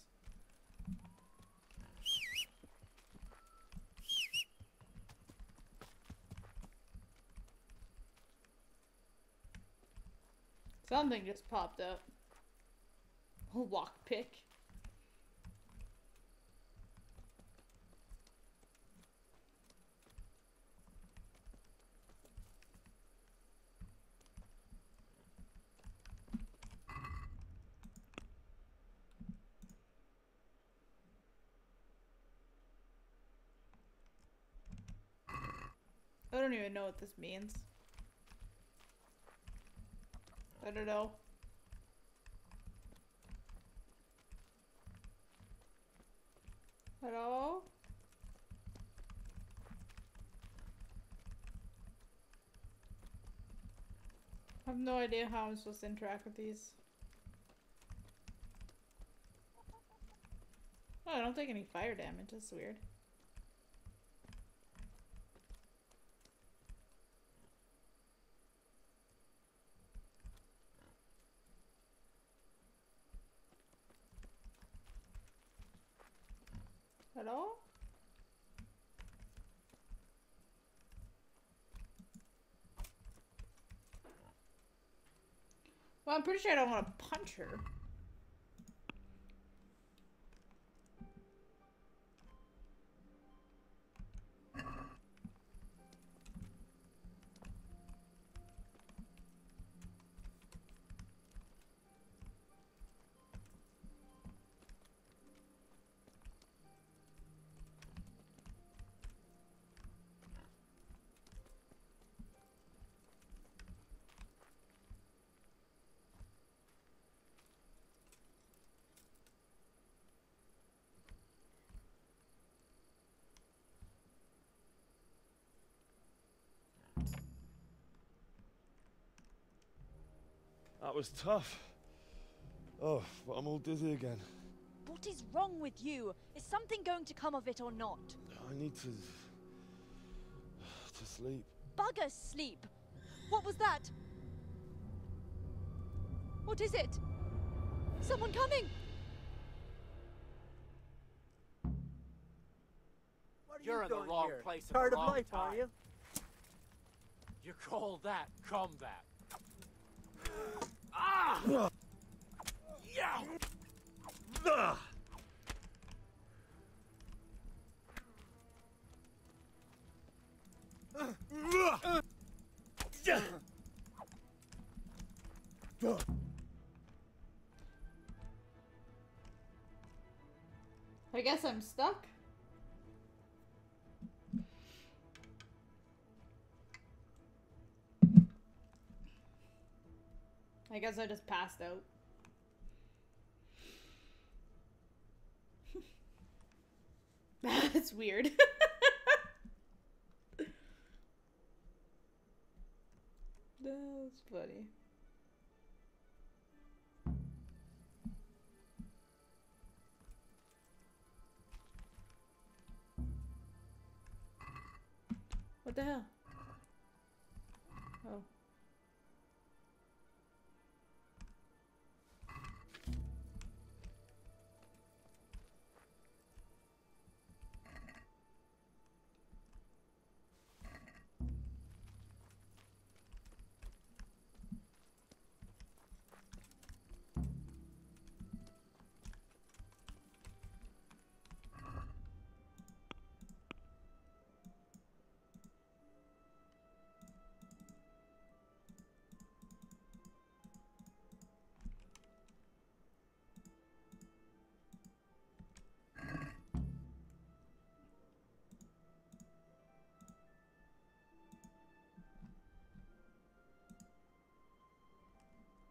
Something just popped up. A lockpick. I don't even know what this means. I don't know. Hello? I have no idea how I'm supposed to interact with these. Oh, I don't take any fire damage. That's weird. Hello? Well, I'm pretty sure I don't want to punch her. That was tough. Oh, but I'm all dizzy again. What is wrong with you? Is something going to come of it or not? I need to sleep. Bugger sleep! What was that? What is it? Someone coming! You're in the wrong place at Tired the of wrong life, time. are you? You call that combat? Ah! Yeah! I guess I'm stuck. I guess I just passed out. That's weird. That's funny. What the hell? Oh.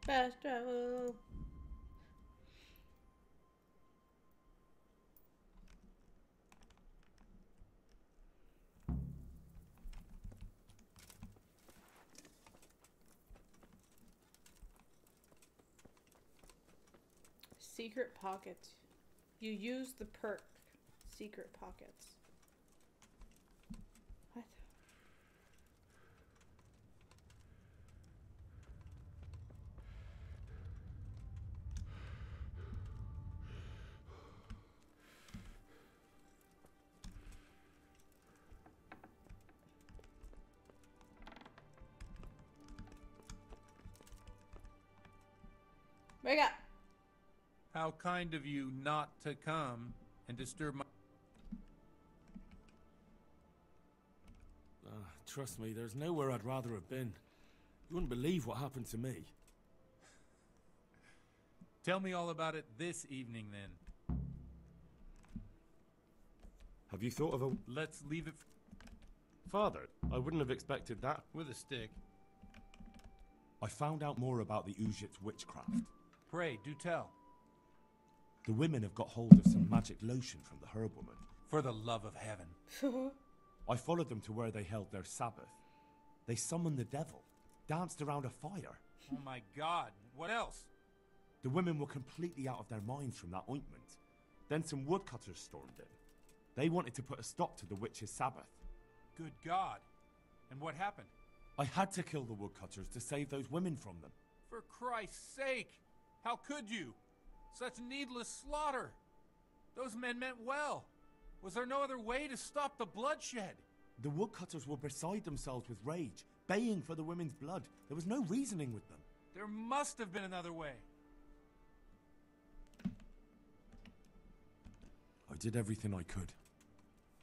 Fast travel. Secret pocket. You use the perk secret pockets. What? Wake up. How kind of you not to come and disturb my... Trust me, there's nowhere I'd rather have been. You wouldn't believe what happened to me. Tell me all about it this evening, then. Have you thought of a... Let's leave it... Father, I wouldn't have expected that. With a stick. I found out more about the Ujit's witchcraft. Pray, do tell. The women have got hold of some magic lotion from the herb woman. For the love of heaven. I followed them to where they held their Sabbath. They summoned the devil, danced around a fire. Oh my God, what else? The women were completely out of their minds from that ointment. Then some woodcutters stormed in. They wanted to put a stop to the witch's Sabbath. Good God. And what happened? I had to kill the woodcutters to save those women from them. For Christ's sake! How could you? Such needless slaughter! Those men meant well. Was there no other way to stop the bloodshed? The woodcutters were beside themselves with rage, baying for the women's blood. There was no reasoning with them. There must have been another way. I did everything I could.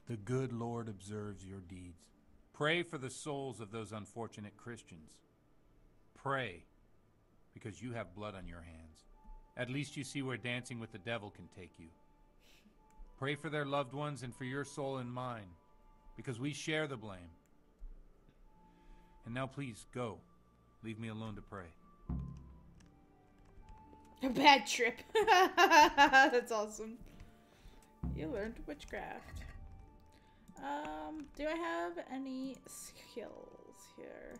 The good Lord observes your deeds. Pray for the souls of those unfortunate Christians. Pray, because you have blood on your hands. At least you see where dancing with the devil can take you. Pray for their loved ones and for your soul and mine, because we share the blame. And now please, go. Leave me alone to pray. A bad trip. That's awesome. You learned witchcraft. Do I have any skills here?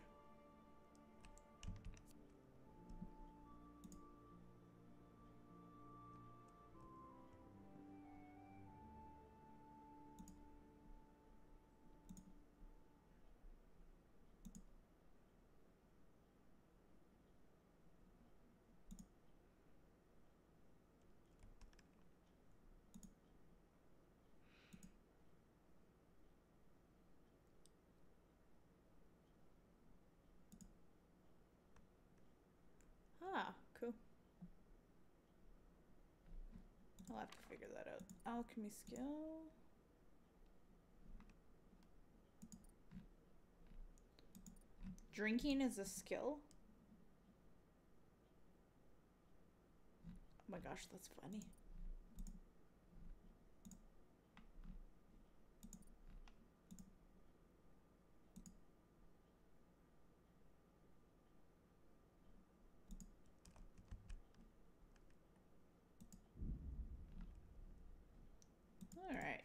Cool. I'll have to figure that out. Alchemy skill. Drinking is a skill? Oh my gosh, that's funny. All right.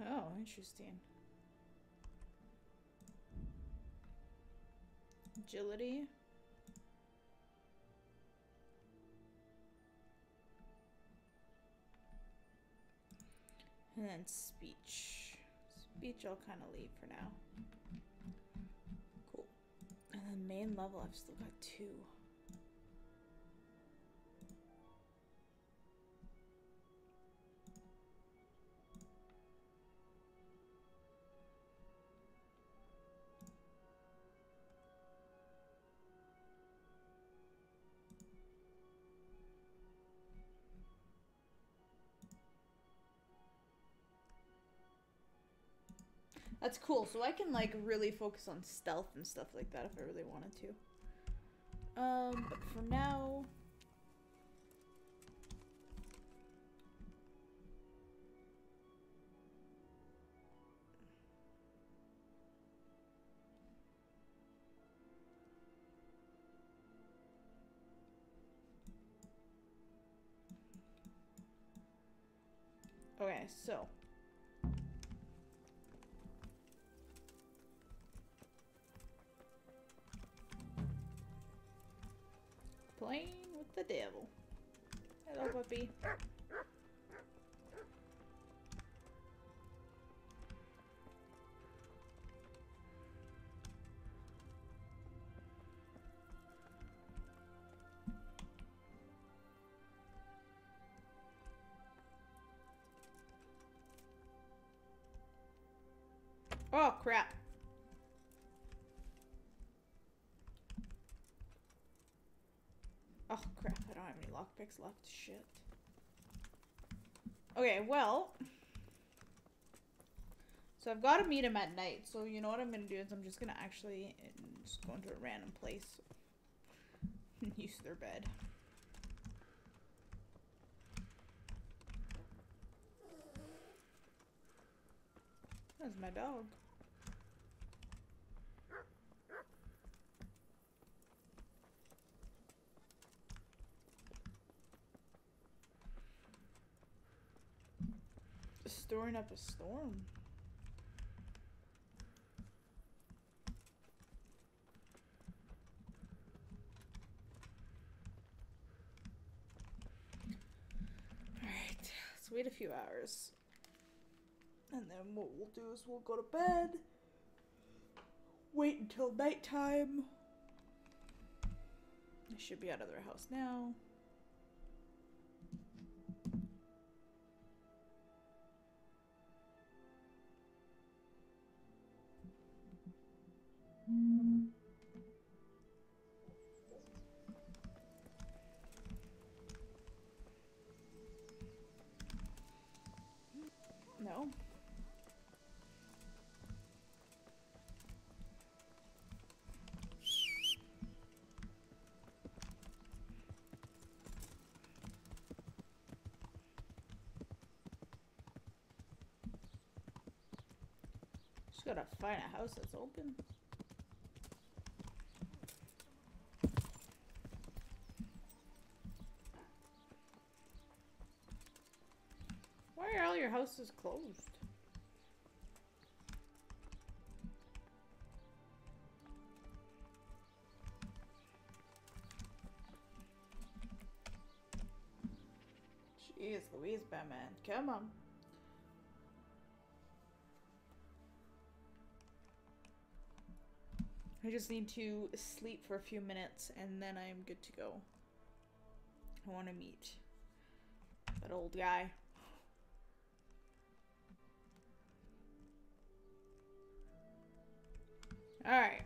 Oh, interesting. Agility. And then speech. Speech I'll kind of leave for now. Cool. And then main level, I've still got 2. That's cool. So I can like really focus on stealth and stuff like that if I really wanted to. But for now, okay, so playing with the devil. Hello, puppy. Oh, crap. Oh, crap. I don't have any lockpicks left. Shit. Okay, well. So I've got to meet him at night. So you know what I'm going to do is I'm just going to actually just go into a random place. Use their bed. That's my dog. Storing up a storm. Alright, let's wait a few hours. And then what we'll do is we'll go to bed. Wait until nighttime. I should be out of their house now. No. Just gotta find a house that's open. Why are all your houses closed? Jeez Louise, Batman. Come on. I just need to sleep for a few minutes and then I'm good to go. I want to meet that old guy. Alright.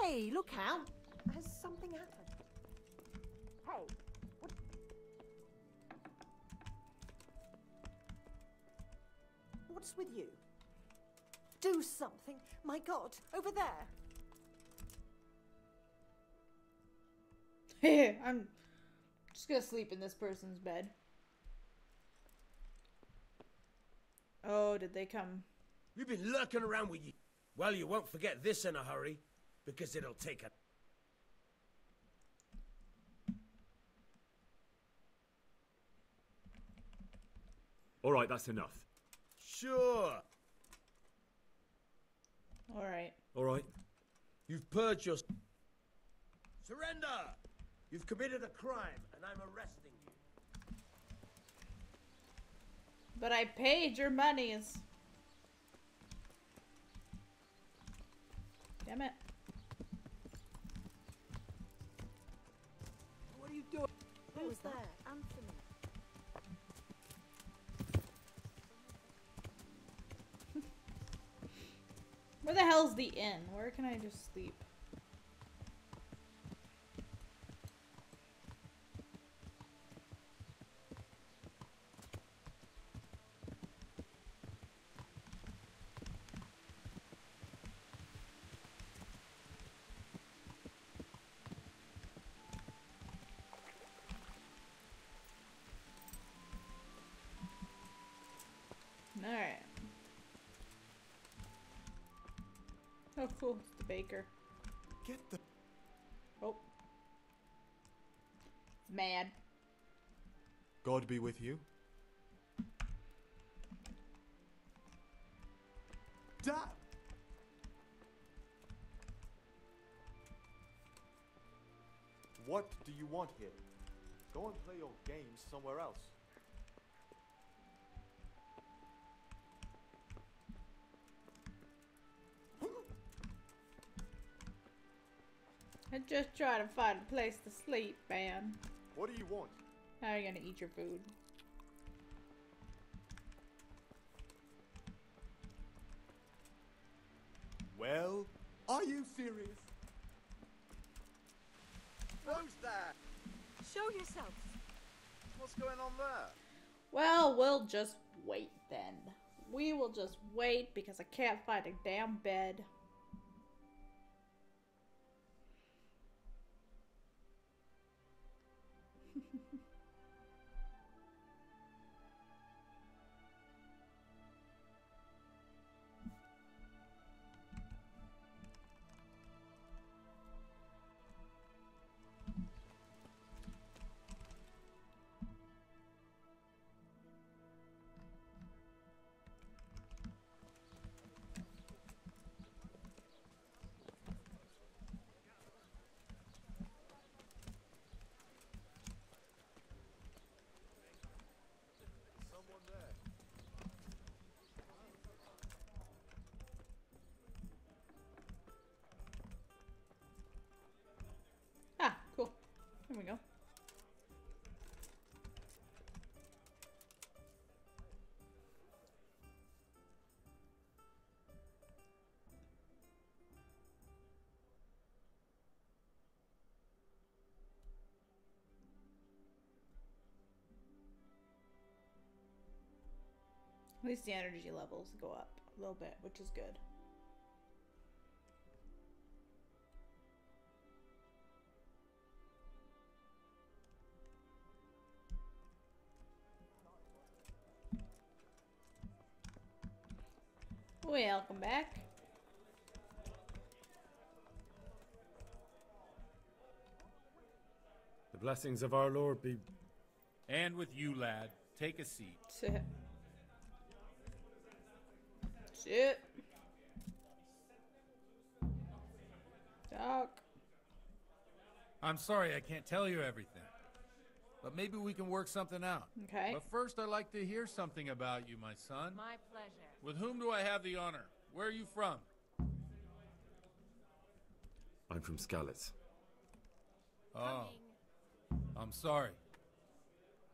Hey, look out! Has something happened? Hey, what's with you? Do something! My God, over there! I'm just gonna sleep in this person's bed. Oh, did they come? You've been lurking around with you. Well, you won't forget this in a hurry, because it'll take a... All right, that's enough. Sure. All right. All right. You've purged your... Surrender! You've committed a crime, and I'm arresting you. But I paid your monies. Damn it. What are you doing? Who's there? Anthony. Where the hell's the inn? Where can I just sleep? Alright. Oh, cool. It's the baker. Get the... Oh. It's mad. God be with you. Dad! What do you want here? Go and play your games somewhere else. I just try to find a place to sleep, man. What do you want? How are you gonna eat your food? Well, are you serious? Who's that? Show yourself. What's going on there? Well, we'll just wait then. We will just wait because I can't find a damn bed. Ah, cool. There we go. At least the energy levels go up a little bit, which is good. Welcome back. The blessings of our Lord be... And with you, lad. Take a seat. Sit. Sit. Doc. I'm sorry I can't tell you everything. But but maybe we can work something out. Okay. But first, I'd like to hear something about you, my son. My pleasure. With whom do I have the honor? Where are you from? I'm from Skalitz. Oh, I'm sorry.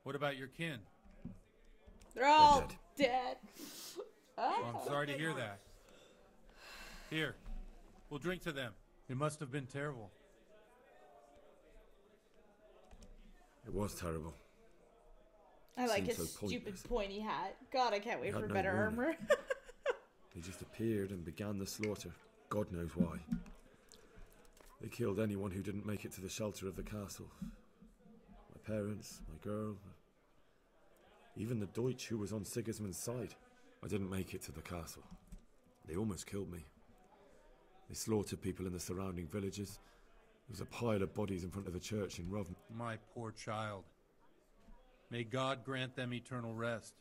What about your kin? They're all dead. Well, I'm sorry to hear that. Here, we'll drink to them. It must have been terrible. It was terrible. I like Seemed his so stupid pointless. pointy hat. God, I can't wait Had for no better warning. armor. They just appeared and began the slaughter. God knows why. They killed anyone who didn't make it to the shelter of the castle. My parents, my girl, even the Deutsch who was on Sigismund's side. I didn't make it to the castle. They almost killed me. They slaughtered people in the surrounding villages. There was a pile of bodies in front of the church in Rovn. My poor child. May God grant them eternal rest.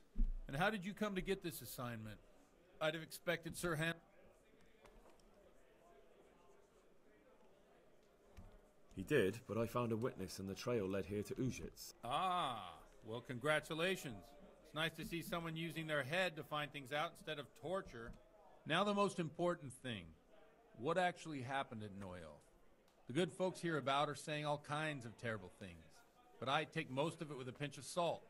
And how did you come to get this assignment? I'd have expected Sir Han... He did, but I found a witness and the trail led here to Ujitz. Ah, well, congratulations. It's nice to see someone using their head to find things out instead of torture. Now the most important thing. What actually happened at Neuhof? The good folks hereabout are saying all kinds of terrible things, but I take most of it with a pinch of salt.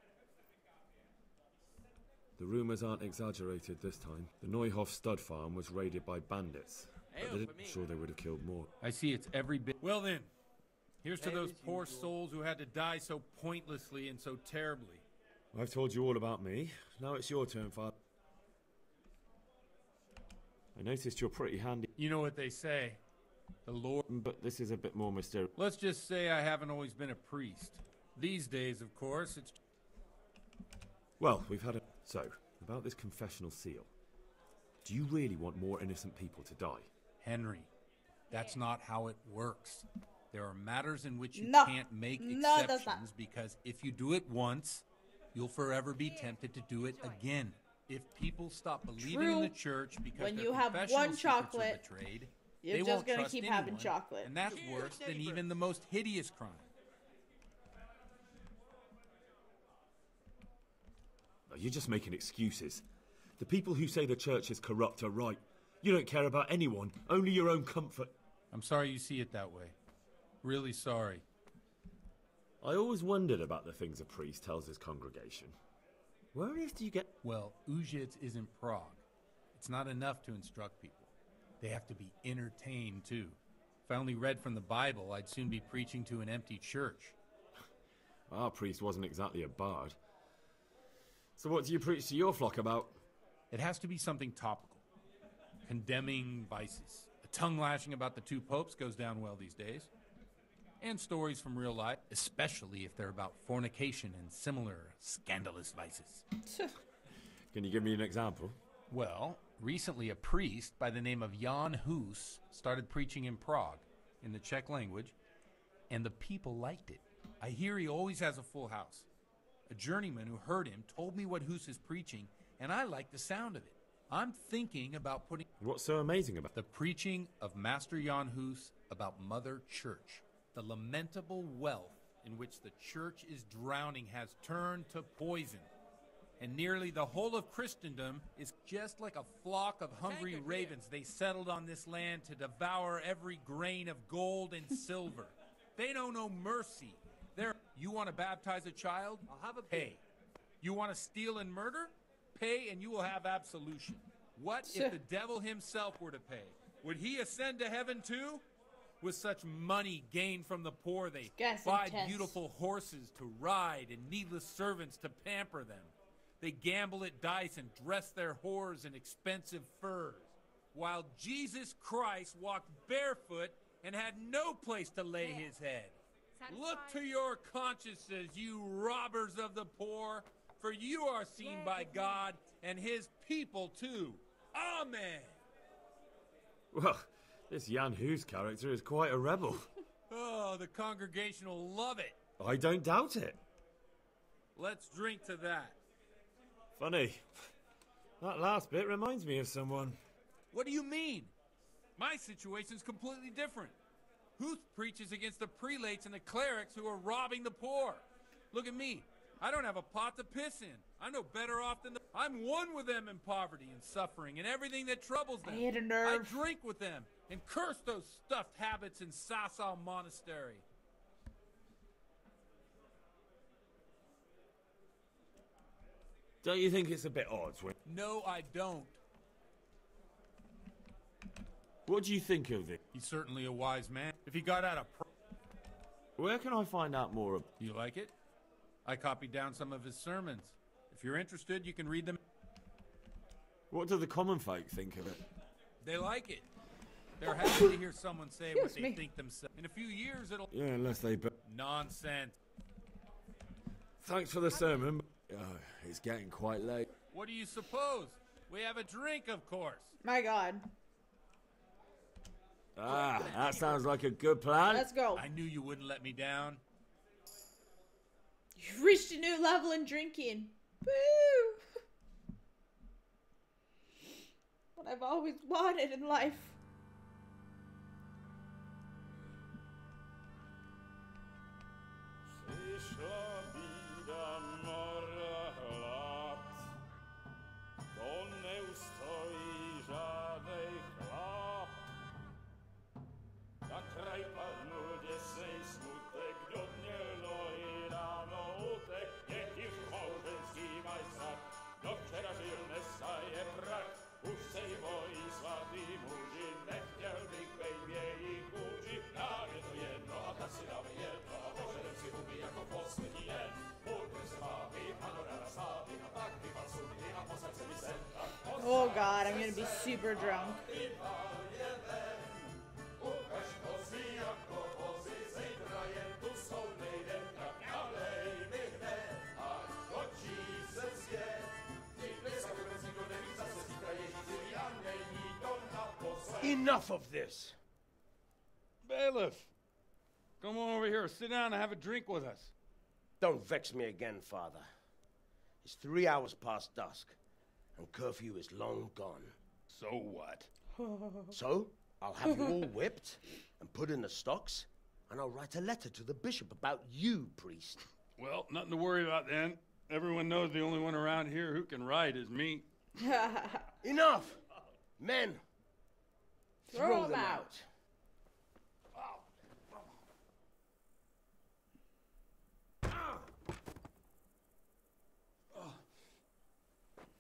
The rumors aren't exaggerated this time. The Neuhof stud farm was raided by bandits. But I'm sure they would have killed more. I see it's every bit... Well then, here's to those poor souls who had to die so pointlessly and so terribly. I've told you all about me. Now it's your turn, Father. I noticed you're pretty handy. You know what they say. The Lord... But this is a bit more mysterious. Let's just say I haven't always been a priest. These days, of course, it's... Well, we've had a... So, about this confessional seal. Do you really want more innocent people to die? Henry, that's not how it works. There are matters in which you No. can't make No, that's exceptions because if you do it once, you'll forever be tempted to do it again. If people stop believing in the church because When their you have confessional one secrets chocolate, are betrayed, you're they just won't gonna trust keep anyone, having chocolate. and that's worse than even the most hideous crime. You're just making excuses. The people who say the church is corrupt are right. You don't care about anyone, only your own comfort. I'm sorry you see it that way. Really sorry. I always wondered about the things a priest tells his congregation. Where on earth do you get... Well, Ujitz isn't Prague. It's not enough to instruct people. They have to be entertained, too. If I only read from the Bible, I'd soon be preaching to an empty church. Our priest wasn't exactly a bard. So what do you preach to your flock about? It has to be something topical. Condemning vices. A tongue lashing about the two popes goes down well these days. And stories from real life, especially if they're about fornication and similar scandalous vices. Can you give me an example? Well, recently a priest by the name of Jan Hus started preaching in Prague, in the Czech language, and the people liked it. I hear he always has a full house. A journeyman who heard him told me what Hus is preaching, and I like the sound of it. I'm thinking about putting... What's so amazing about the preaching of Master Jan Hus about Mother Church. The lamentable wealth in which the church is drowning has turned to poison. And nearly the whole of Christendom is just like a flock of hungry ravens. They settled on this land to devour every grain of gold and silver. They know no mercy. You want to baptize a child? I'll have a pay. You want to steal and murder? Pay and you will have absolution. What if the devil himself were to pay? Would he ascend to heaven too? With such money gained from the poor, they buy beautiful horses to ride and needless servants to pamper them. They gamble at dice and dress their whores in expensive furs, while Jesus Christ walked barefoot and had no place to lay his head. Look to your consciences, you robbers of the poor, for you are seen by God and his people too. Amen. Well, this Jan Hus character is quite a rebel. Oh, the congregation will love it. I don't doubt it. Let's drink to that. Funny. That last bit reminds me of someone. What do you mean? My situation's completely different. Huth preaches against the prelates and the clerics who are robbing the poor. Look at me. I don't have a pot to piss in. I'm no better off than I'm one with them in poverty and suffering and everything that troubles them. I hit a nerve. I drink with them and curse those stuffed habits in Sasau Monastery. Don't you think it's a bit odd, Swin? No, I don't. What do you think of it? He's certainly a wise man. If he got out of... Where can I find out more? You like it? I copied down some of his sermons. If you're interested, you can read them. What do the common folk think of it? They like it. They're happy to hear someone say what they think themselves. In a few years, it'll... Yeah, unless they... Nonsense. Thanks for the sermon. It's getting quite late. What do you suppose? We have a drink, of course. My God. Ah, that sounds like a good plan. Let's go. I knew you wouldn't let me down. You've reached a new level in drinking. Woo! What I've always wanted in life. Oh God, I'm gonna be super drunk. Enough of this! Bailiff! Come on over here, sit down and have a drink with us. Don't vex me again, Father. It's 3 hours past dusk, and curfew is long gone. So what? So, I'll have you all whipped and put in the stocks, and I'll write a letter to the bishop about you, priest. Well, nothing to worry about then. Everyone knows the only one around here who can ride is me. Enough! Men! Throw them out.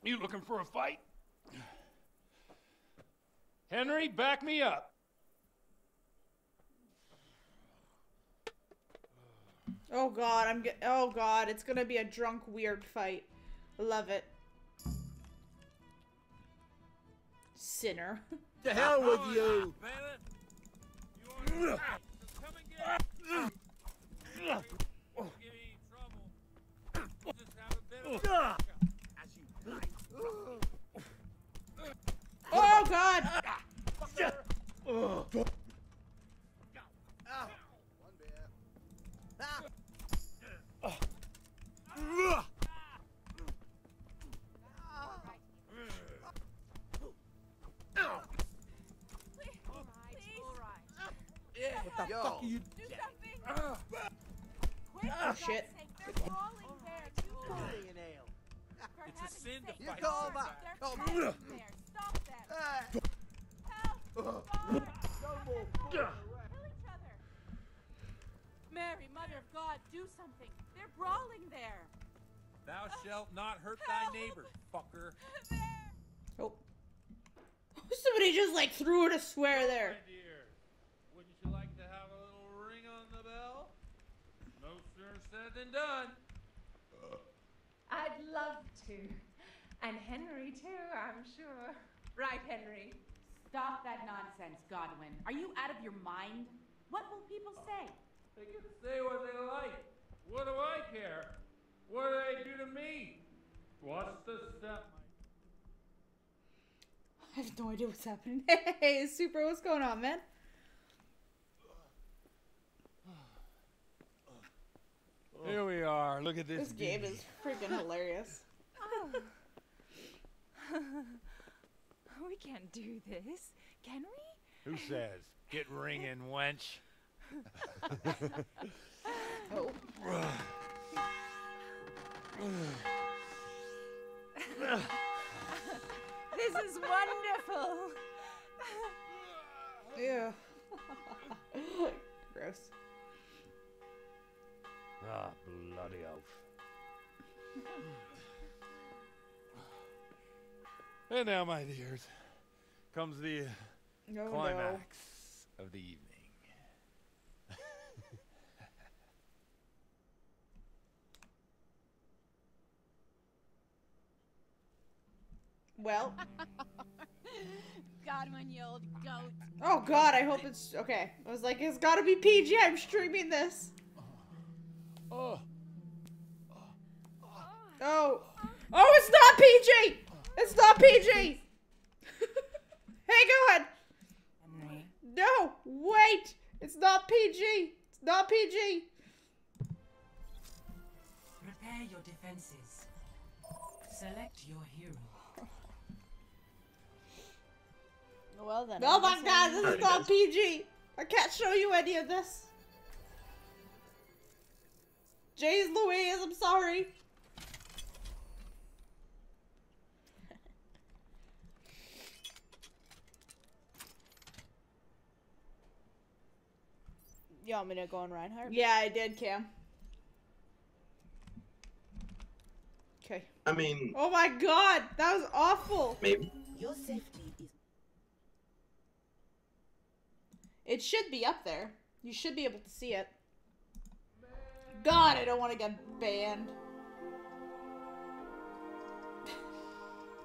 You looking for a fight? Henry, back me up. Oh God, oh God, it's gonna be a drunk weird fight. I love it. Sinner. To hell with you! Oh God! What the fuck are you Do something! Quick, Oh shit. they're crawling there. Do something. It's a sin to fight. They're crawling there. Stop them. Help! Kill each other. Mary, Mother of God, do something. They're brawling there. Thou shalt not hurt thy neighbor, fucker. Oh. Somebody just like threw in a swear there. My dear, wouldn't you like to have a little ring on the bell? No sooner said than done. I'd love to. And Henry too, I'm sure. Right, Henry? Stop that nonsense, Godwin. Are you out of your mind? What will people say? They can say what they like. What do I care? What do they do to me? What's the step? I have no idea what's happening. Hey, Super, what's going on, man? Here we are. Look at this. This game is freaking hilarious. We can't do this, can we? Who says? Get ringing, wench. Oh. This is wonderful. Yeah. Gross. Ah, bloody oath. And now, my dears, comes the climax of the evening. Well. Godwin, you old goat. Oh god, I hope it's okay. I was like, it's gotta be PG. I'm streaming this. Oh. Oh. Oh, it's not PG! It's not PG! Hang on! No! Wait! It's not PG! It's not PG! Prepare your defenses. Select your hero. Well then. Oh my god, this is not PG! I can't show you any of this. Jay's Louise, I'm sorry. You want me to go on Reinhardt? Yeah, I did, Cam. Okay. I mean... Oh my god, that was awful. Maybe. Your safety is... It should be up there. You should be able to see it. God, I don't want to get banned.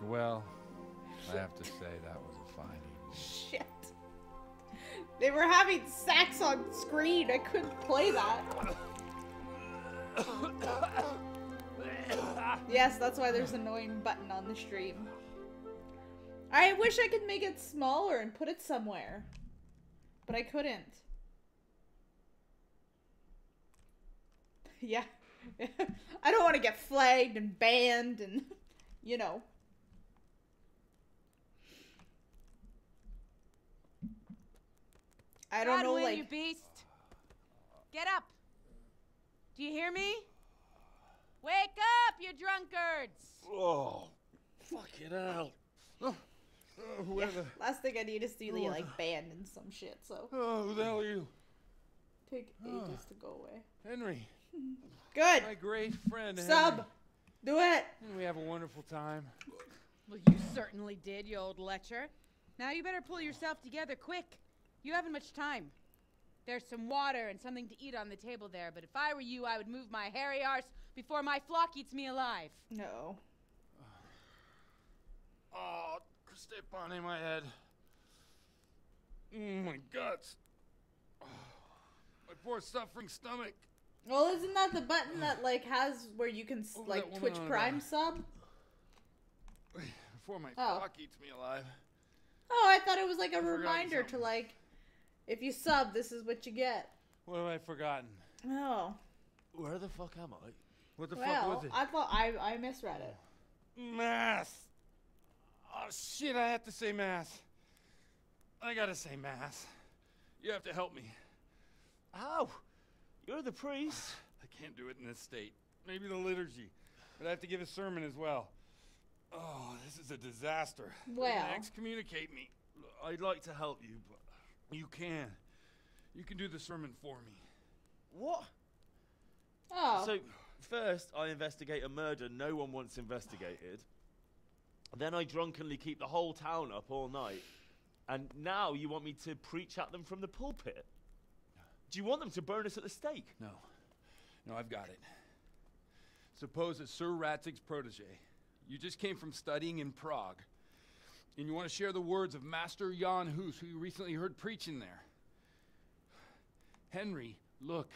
Well, I have to say that was a fine evening. Shit. They were having sex on screen. I couldn't play that. Yes, that's why there's an annoying button on the stream. I wish I could make it smaller and put it somewhere. But I couldn't. Yeah. I don't want to get flagged and banned and, you know. I don't know, like... you beast. Get up. Do you hear me? Wake up, you drunkards. Oh, fuck it out. Yeah, last thing I need is to be like banned and some shit, so. Oh, who the hell are you? Take ages to go away. Henry. Good. My great friend, Sub. Henry. Do it. And we have a wonderful time. Well, you certainly did, you old lecher. Now you better pull yourself together quick. You haven't much time. There's some water and something to eat on the table there, but if I were you, I would move my hairy arse before my flock eats me alive. No. Oh, step on in my head. My guts. Oh, my poor suffering stomach. Well, isn't that the button that like has where you can like Twitch Prime sub? Before my flock eats me alive. Oh, I thought it was like a reminder to like, if you sub, this is what you get. What have I forgotten? Oh. Where the fuck am I? What the fuck Well, was it? I thought I misread it. Mass. Oh shit, I have to say mass. I gotta say mass. You have to help me. How? You're the priest. I can't do it in this state. Maybe the liturgy. But I have to give a sermon as well. Oh, this is a disaster. Well. They're gonna excommunicate me. I'd like to help you, but you can. You can do the sermon for me. What? Oh. So, first I investigate a murder no one wants investigated. Then I drunkenly keep the whole town up all night. And now you want me to preach at them from the pulpit? Do you want them to burn us at the stake? No. No, I've got it. Suppose that Sir Ratzig's protege. You just came from studying in Prague. And you want to share the words of Master Jan Hus, who you recently heard preaching there. Henry, look.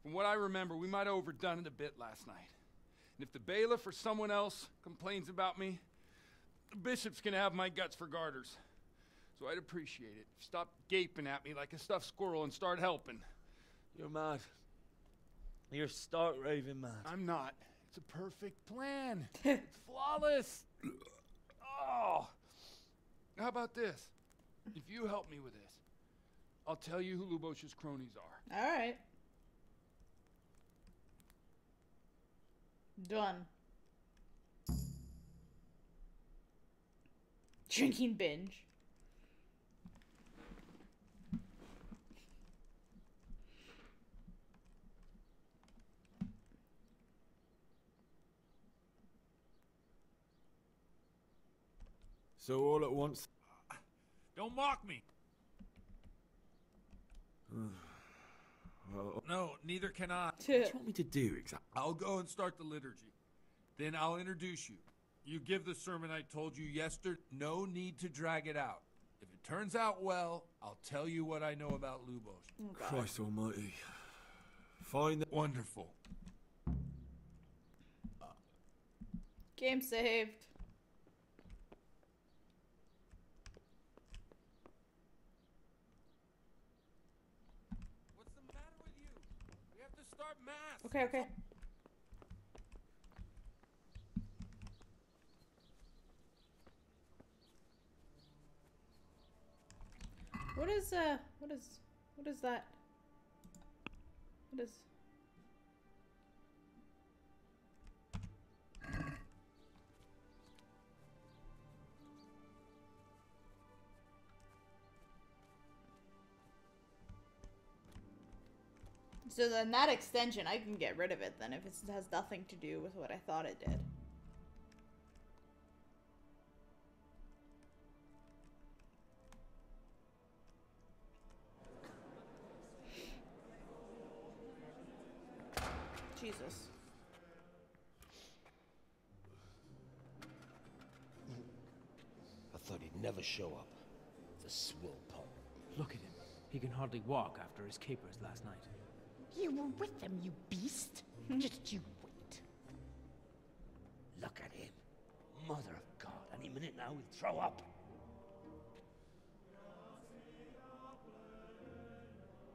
From what I remember, we might have overdone it a bit last night. And if the bailiff or someone else complains about me, the bishop's gonna have my guts for garters. So I'd appreciate it. Stop gaping at me like a stuffed squirrel and start helping. You're mad. You're stark raving mad. I'm not. It's a perfect plan. It's flawless. Oh. How about this? If you help me with this, I'll tell you who Lubosh's cronies are. All right. Done. Drinking binge. So all at once... Don't mock me. Well, No, neither can I. what do you want me to do exactly? I'll go and start the liturgy. Then I'll introduce you. You give the sermon I told you yesterday. No need to drag it out. If it turns out well, I'll tell you what I know about Lubos. Oh, God. Christ almighty. Find that... Wonderful. Game saved. What's the matter with you? We have to start mass. Okay, okay. What is that? What is... So then that extension, I can get rid of it then if it has nothing to do with what I thought it did. Jesus. I thought he'd never show up. The swill punk. Look at him. He can hardly walk after his capers last night. You were with them, you beast. Just you wait. Look at him. Mother of God. Any minute now he'll throw up.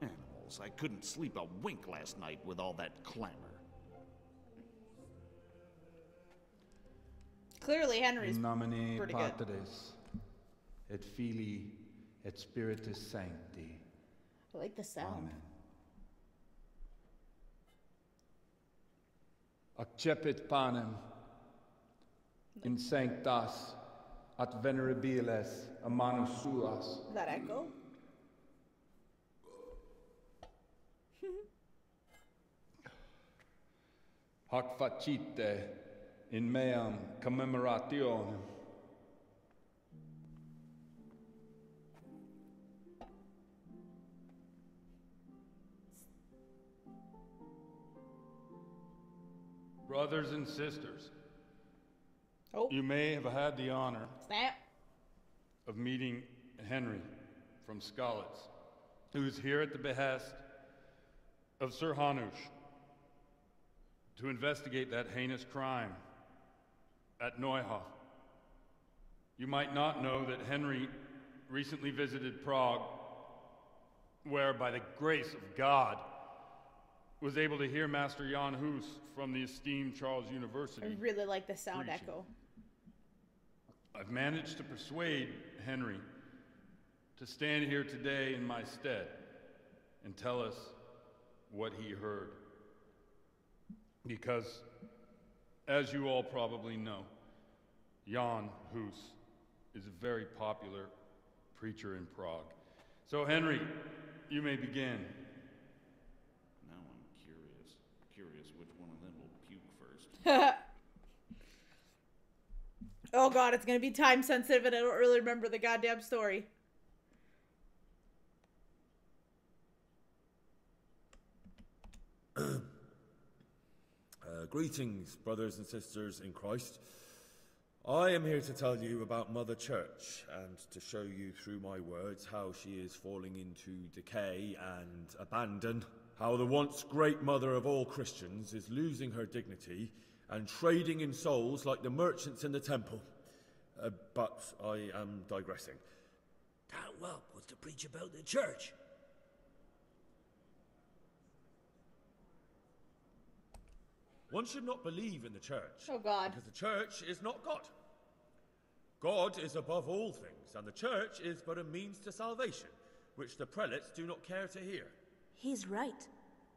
Animals. I couldn't sleep a wink last night with all that clamor. Clearly Henry's In nomine pretty good. Patris, et Filii, et Spiritus Sancti. I like the sound. Amen. Accepit panem in sanctas at venerabiles a manus suas. Is that echo? Hac facite in meam commemorationem. Brothers and sisters, oh. You may have had the honor Snap. of meeting Henry from Skalitz, who is here at the behest of Sir Hanush to investigate that heinous crime at Neuhof. You might not know that Henry recently visited Prague, where, by the grace of God, was able to hear Master Jan Hus from the esteemed Charles University. I really like the sound preaching. echo. I've managed to persuade Henry to stand here today in my stead and tell us what he heard. Because, as you all probably know, Jan Hus is a very popular preacher in Prague. So, Henry, you may begin. Now I'm curious which one of them will puke first. Oh god, it's gonna be time sensitive and I don't really remember the goddamn story. Greetings, brothers and sisters in Christ. I am here to tell you about Mother Church and to show you through my words how she is falling into decay and abandon, how the once great mother of all Christians is losing her dignity and trading in souls like the merchants in the temple. But I am digressing. That whelp wants to preach about the church. One should not believe in the church. Oh God. Because the church is not God. God is above all things, and the church is but a means to salvation, which the prelates do not care to hear. He's right.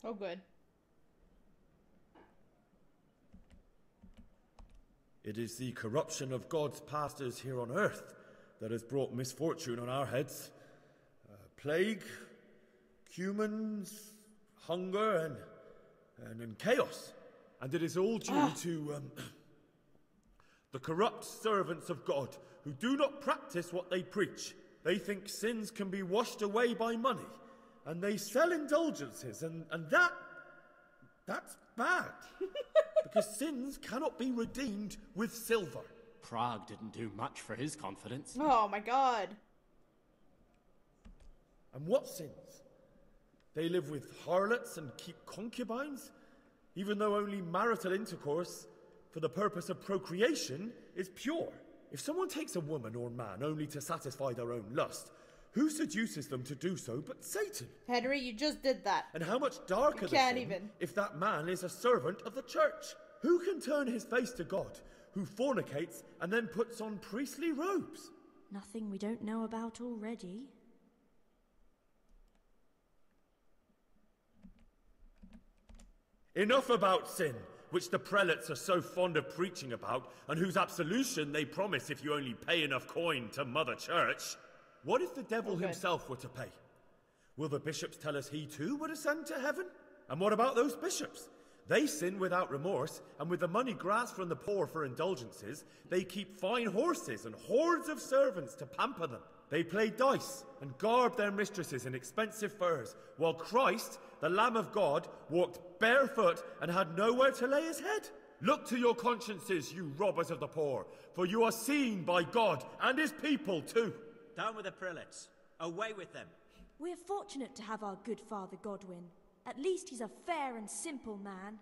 Oh good. It is the corruption of God's pastors here on earth that has brought misfortune on our heads. Plague, humans, hunger, and chaos. And it is all due to the corrupt servants of God who do not practice what they preach. They think sins can be washed away by money, and they sell indulgences, and that's bad. Because sins cannot be redeemed with silver. Prague didn't do much for his confidence. Oh my god. And what sins? They live with harlots and keep concubines, even though only marital intercourse for the purpose of procreation is pure. If someone takes a woman or man only to satisfy their own lust, who seduces them to do so but Satan? Henry, you just did that. And how much darker the can't sin even. if that man is a servant of the church? Who can turn his face to God, who fornicates and then puts on priestly robes? Nothing we don't know about already. Enough about sin, which the prelates are so fond of preaching about, and whose absolution they promise if you only pay enough coin to Mother Church. What if the devil himself were to pay? Will the bishops tell us he too would ascend to heaven? And what about those bishops? They sin without remorse, and with the money grasped from the poor for indulgences, they keep fine horses and hordes of servants to pamper them. They play dice and garb their mistresses in expensive furs, while Christ, the Lamb of God, walked barefoot and had nowhere to lay his head. Look to your consciences, you robbers of the poor, for you are seen by God and his people too. Down with the prelates. Away with them. We're fortunate to have our good Father Godwin. At least he's a fair and simple man.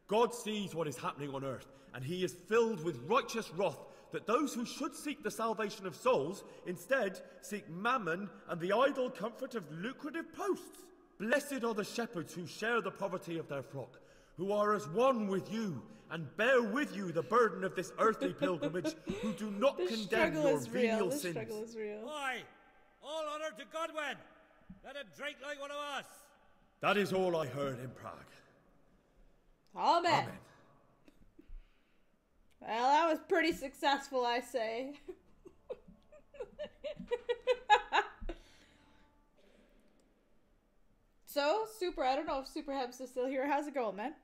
God sees what is happening on earth, and he is filled with righteous wrath that those who should seek the salvation of souls instead seek mammon and the idle comfort of lucrative posts. Blessed are the shepherds who share the poverty of their flock, who are as one with you and bear with you the burden of this earthly pilgrimage, who do not condemn your venial sins. The struggle is real. Why? All honor to Godwin. Let him drink like one of us. That is all I heard in Prague. Amen. Amen. Well, that was pretty successful, I say. So, Super, I don't know if Super Hems is still here. How's it going, man?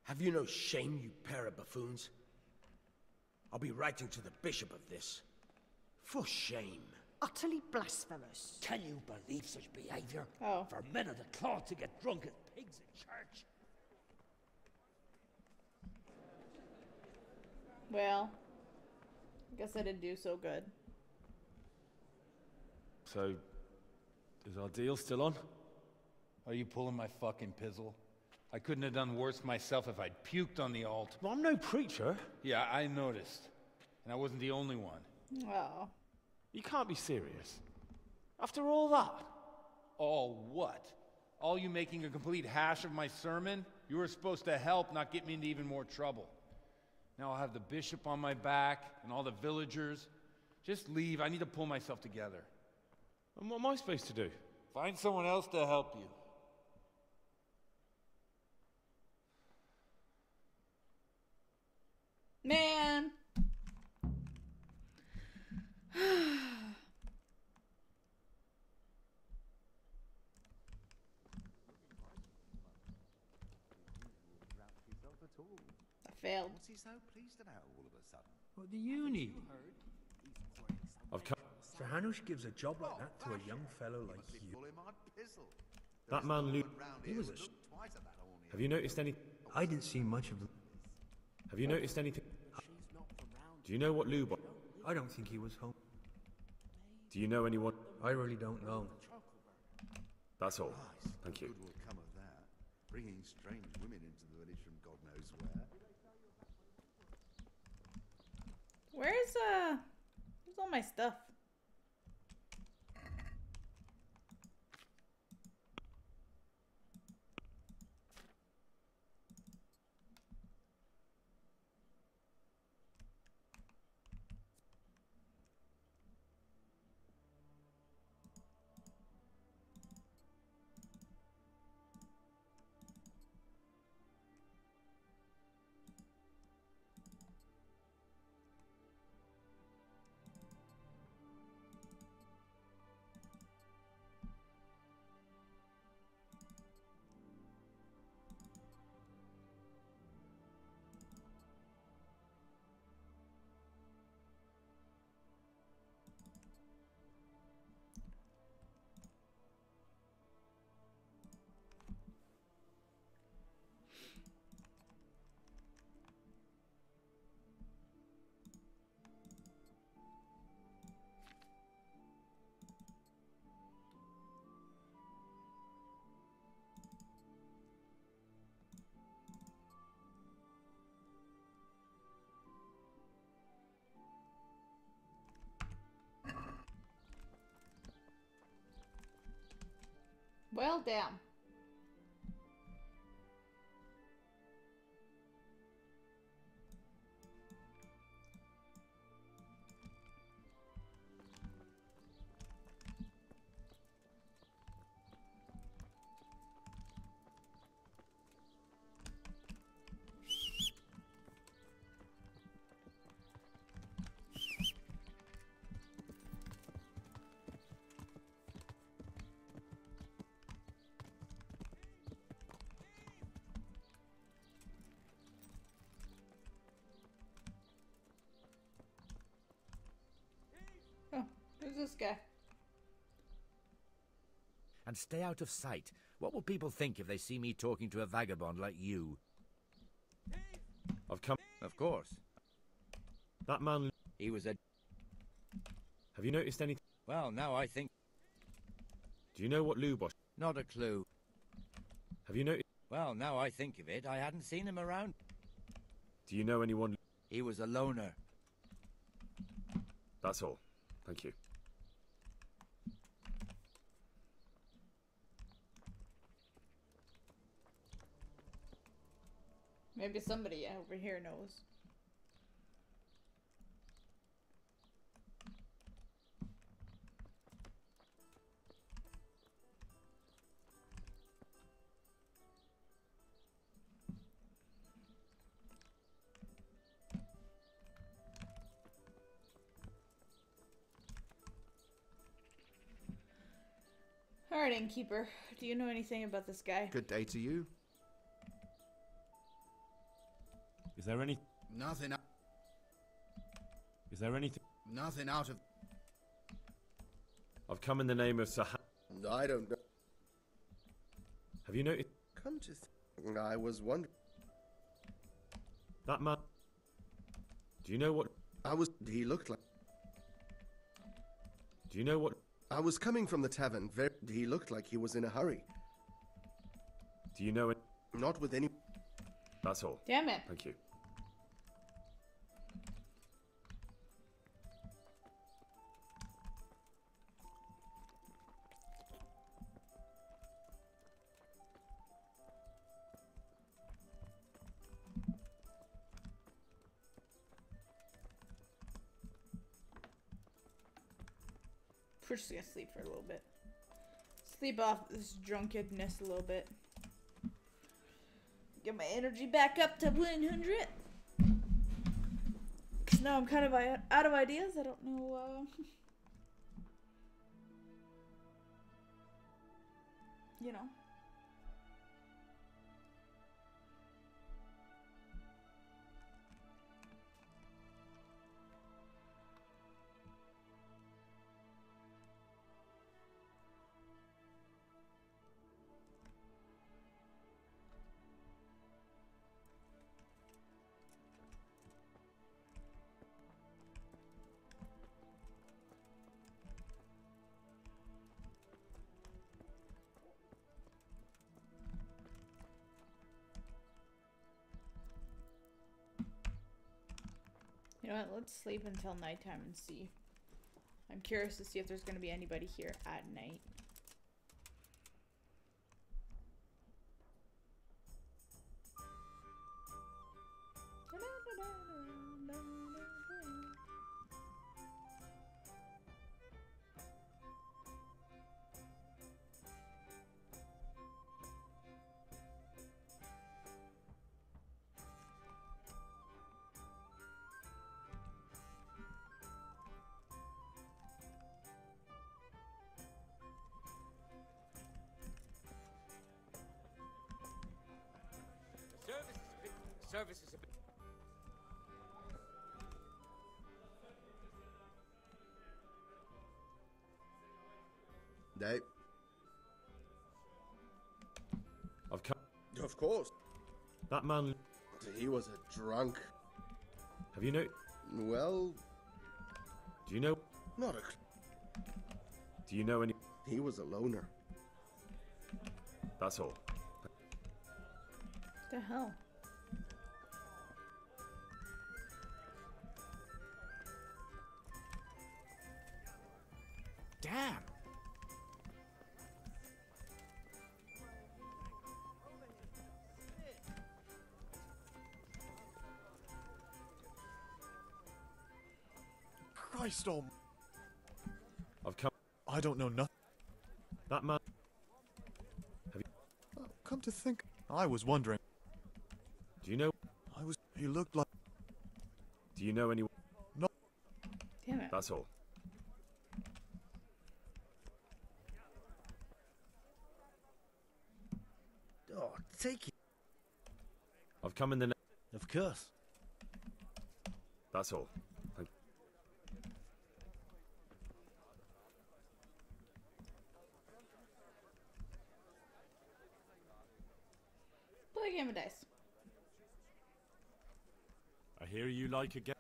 Have you no shame, you pair of buffoons? I'll be writing to the bishop of this. For shame. Utterly blasphemous. Can you believe such behaviour? Oh. For men of the cloth to get drunk as pigs in church? Well, I guess I didn't do so good. So, is our deal still on? Are you pulling my fucking pizzle? I couldn't have done worse myself if I'd puked on the altar. Well, I'm no preacher. Yeah, I noticed. And I wasn't the only one. Oh. You can't be serious. After all that? All what? All you making a complete hash of my sermon? You were supposed to help, not get me into even more trouble. Now I'll have the bishop on my back and all the villagers. Just leave. I need to pull myself together. And what am I supposed to do? Find someone else to help you. Man. I failed. What's he so pleased about all of a sudden? What do you need? I've come. Sir Hanush gives a job like that to a young fellow like you. That man, Luke. He was a. Have you noticed any? I didn't see much of him. Have you noticed anything? Do you know what Lou? I don't think he was home. Do you know anyone? I really don't know. That's all. Thank you. Good will come of that. Bringing strange women into the village from God knows where. Where's all my stuff? Well, damn. Oh, who's this guy? And stay out of sight. What will people think if they see me talking to a vagabond like you? I've come. Of course. That man. He was a... Have you noticed anything? Well, now I think... Do you know what Lubos? Not a clue. Have you noticed? Well, now I think of it, I hadn't seen him around. Do you know anyone? He was a loner. That's all. Thank you. Maybe somebody over here knows. Alright, innkeeper. Do you know anything about this guy? Good day to you. Is there any? Nothing. Is there anything? Nothing out of. I've come in the name of Saha. I don't know. Have you noticed? Come to think, I was wondering. That man. Do you know what? He looked like. Do you know what? I was coming from the tavern. He looked like he was in a hurry. Do you know it? Not with any. That's all. Damn it. Thank you. We're just gonna sleep for a little bit. Sleep off this drunkenness a little bit. Get my energy back up to 100. Cause now I'm kind of out of ideas. I don't know. You know. You know what? Let's sleep until nighttime and see. I'm curious to see if there's going to be anybody here at night. Service is a bit. Dave. I've come. Of course. That man. He was a drunk. Have you know? Well. Do you know? Not a. Do you know any? He was a loner. That's all. What the hell? Damn! Christ, oh. I've come. I don't know nothing. That man. Have you? Oh, come to think, I was wondering. Do you know? He looked like. Do you know anyone? No. Damn it. That's all. Oh, take it. I've come in the. Of course. That's all. Thank you. Play a game of dice. I hear you like a game.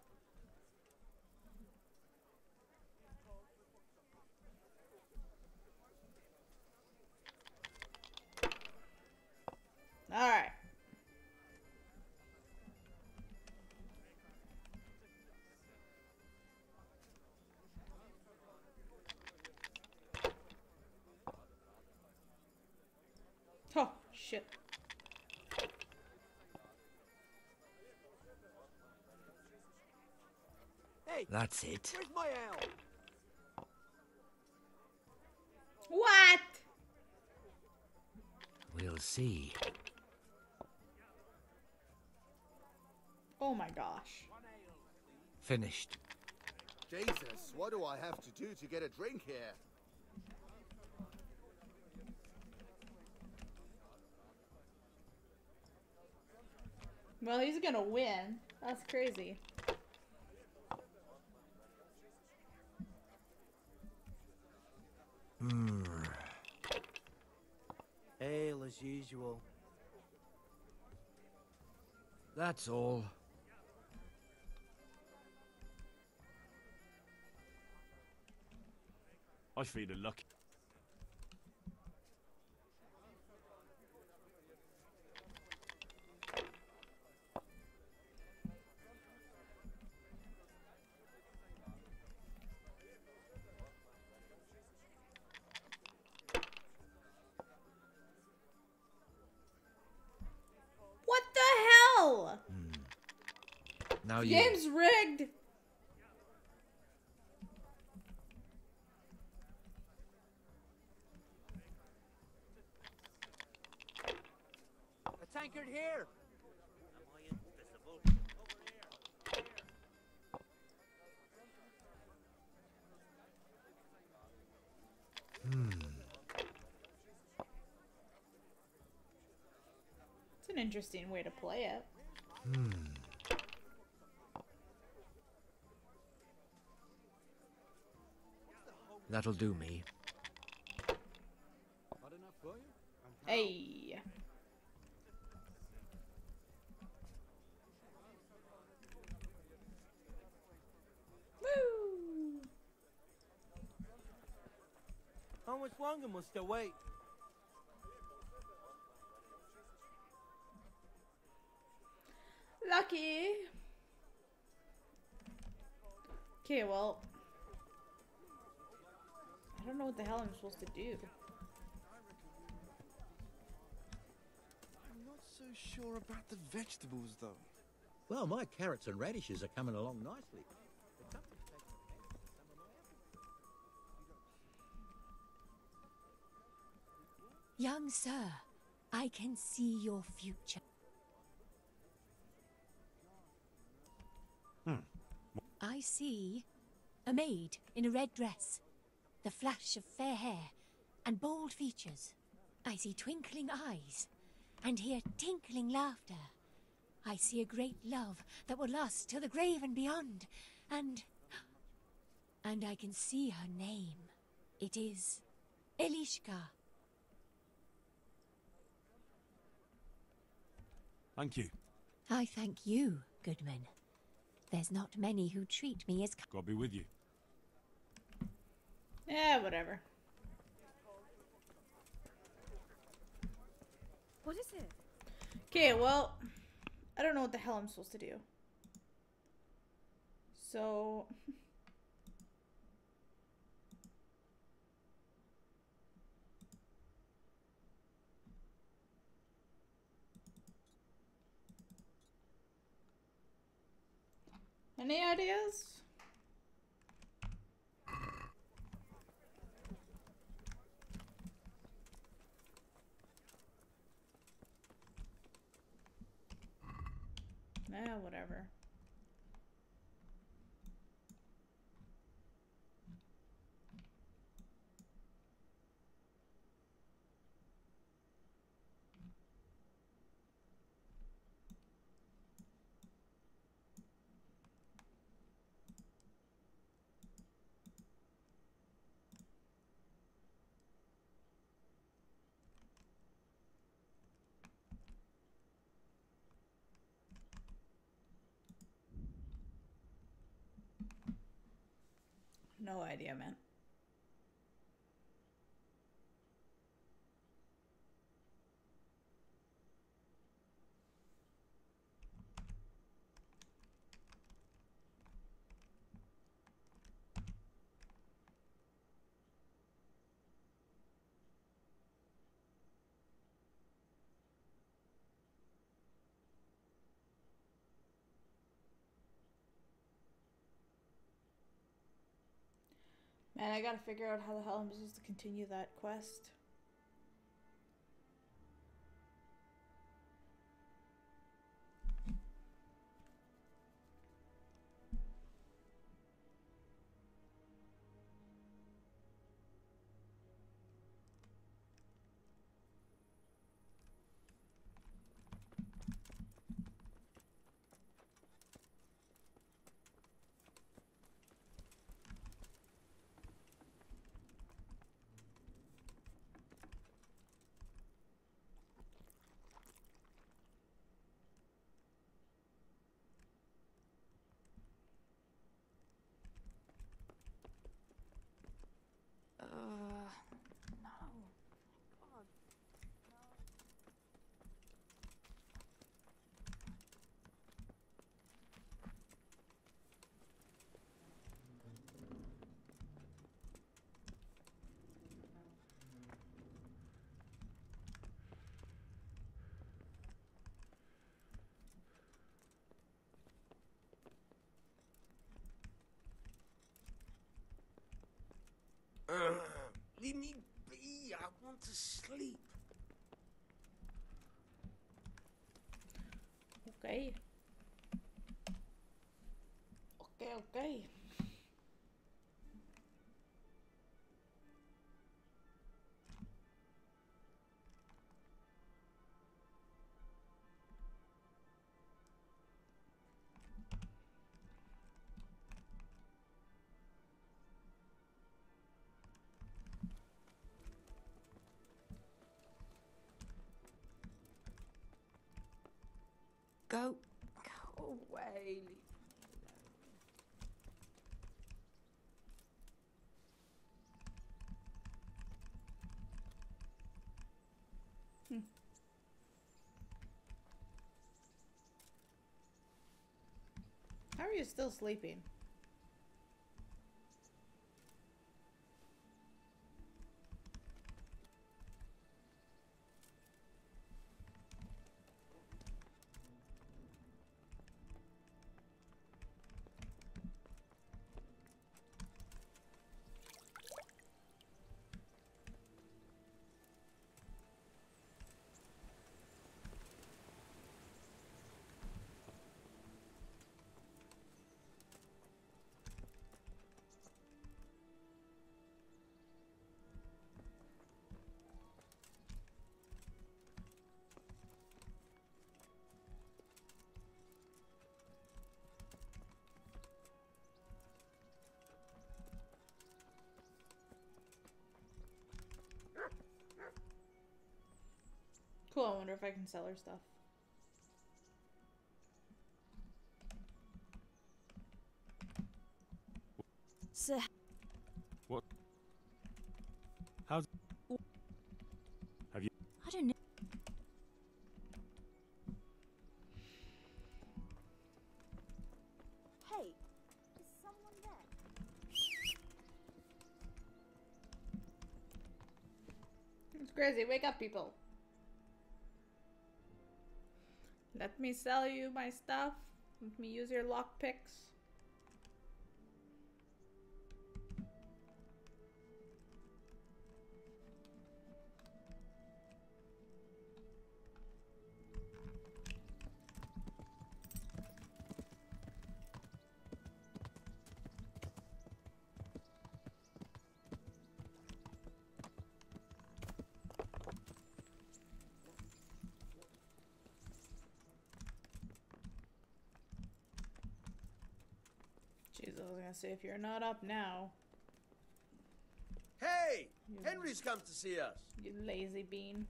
All right. Oh, shit. Hey, That's it. where's my ale? What? We'll see. Oh my gosh. Finished. Jesus, what do I have to do to get a drink here? Well, he's gonna win. That's crazy. Ale as usual. That's all. I feel lucky. What the hell? Now The you. game's rigged. A tankard here. It's an interesting way to play it. That'll do me. Not enough for you? Hey. Woo! How much longer must I wait? Lucky. Okay, well. I don't know what the hell I'm supposed to do. I'm not so sure about the vegetables, though. Well, my carrots and radishes are coming along nicely. Young sir, I can see your future. I see a maid in a red dress, the flash of fair hair and bold features. I see twinkling eyes and hear tinkling laughter. I see a great love that will last till the grave and beyond. And I can see her name. It is Elishka. Thank you. I thank you, Goodman. There's not many who treat me as... God be with you. Yeah, whatever. What is it? Okay, well, I don't know what the hell I'm supposed to do. So... Any ideas? Whatever. No idea, man. Man, I gotta figure out how the hell I'm supposed to continue that quest. Leave me be. I want to sleep. Okay. Okay. Go away. How are you still sleeping? Cool, I wonder if I can sell her stuff. So, What? How's... Have you... I don't know. Hey, is someone there? It's crazy. Wake up, people. Let me sell you my stuff. Let me use your lockpicks. Jeez, I was gonna say, if you're not up now, Hey! Henry's come to see us. you lazy bean.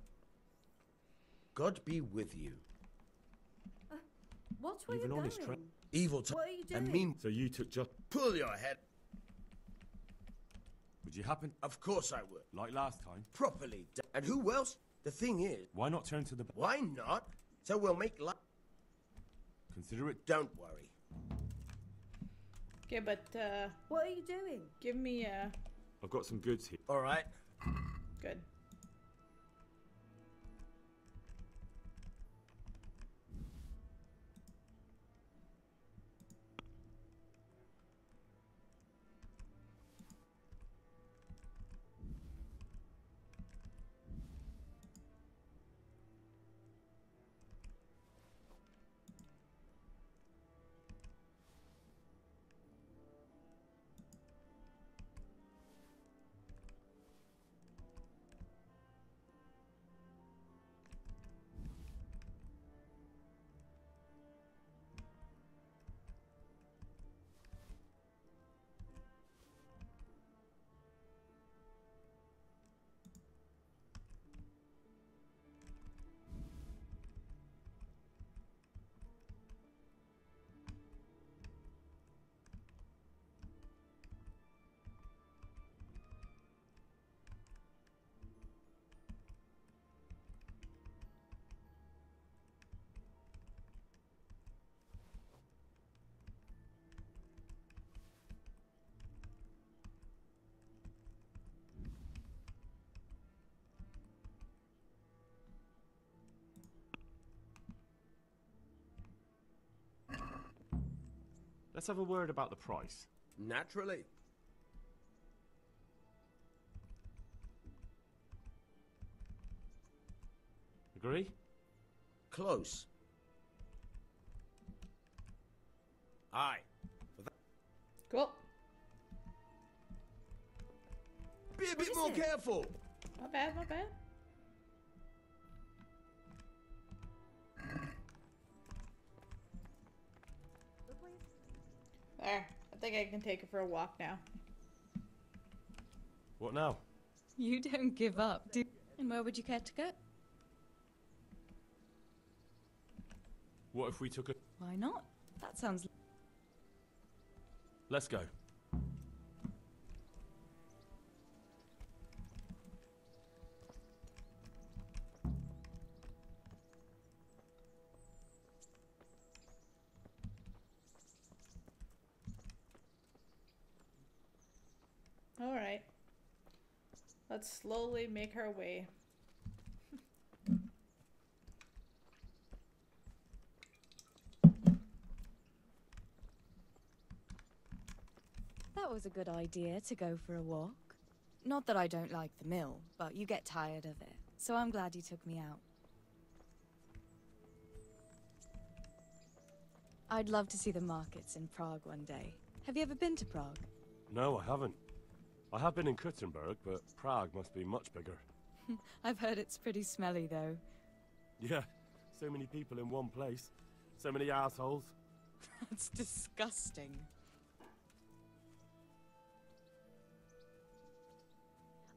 God be with you. Watch where You've you're an honest going. Evil What are you and doing? mean. So you took just... Pull your head. Would you happen? Of course I would. Like last time? Properly done. And who else? The thing is... Why not turn to the... Why not? So we'll make Consider it... Don't worry. Okay, but, What are you doing? give me, I've got some goods here. All right. good. Let's have a word about the price. Naturally. Agree? Close. Aye. Cool. Be a bit more careful. Not bad, not bad. There. I think I can take her for a walk now. What now? You don't give up, do. And where would you care to go? What if we took a... Why not? That sounds. Let's go. All right. Let's slowly make our way. That was a good idea to go for a walk. Not that I don't like the mill, but you get tired of it. So I'm glad you took me out. I'd love to see the markets in Prague one day. Have you ever been to Prague? No, I haven't. I have been in Kuttenberg, but Prague must be much bigger. I've heard it's pretty smelly, though. Yeah, so many people in one place. So many assholes. That's disgusting.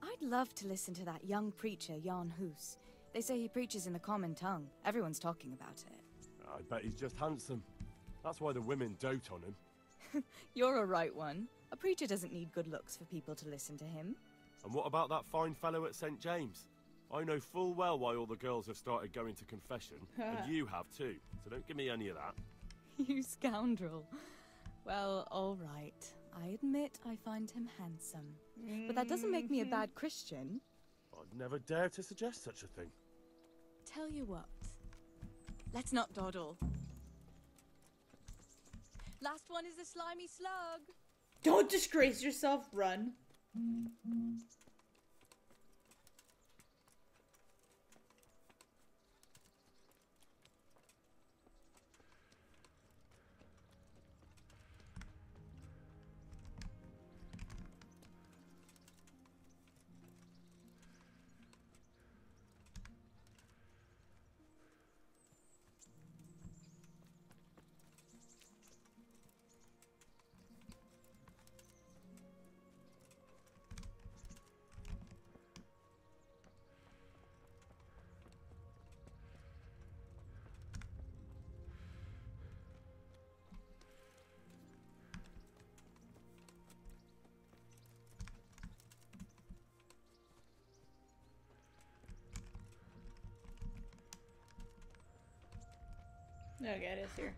I'd love to listen to that young preacher, Jan Hus. They say he preaches in the common tongue. Everyone's talking about it. I bet he's just handsome. That's why the women dote on him. You're a right one. A preacher doesn't need good looks for people to listen to him. And what about that fine fellow at St. James? I know full well why all the girls have started going to confession, and you have too, so don't give me any of that. You scoundrel. Well, all right. I admit I find him handsome. But that doesn't make me a bad Christian. I'd never dare to suggest such a thing. Tell you what. Let's not dawdle. Last one is the slimy slug. Don't disgrace yourself, run. Okay, it is here.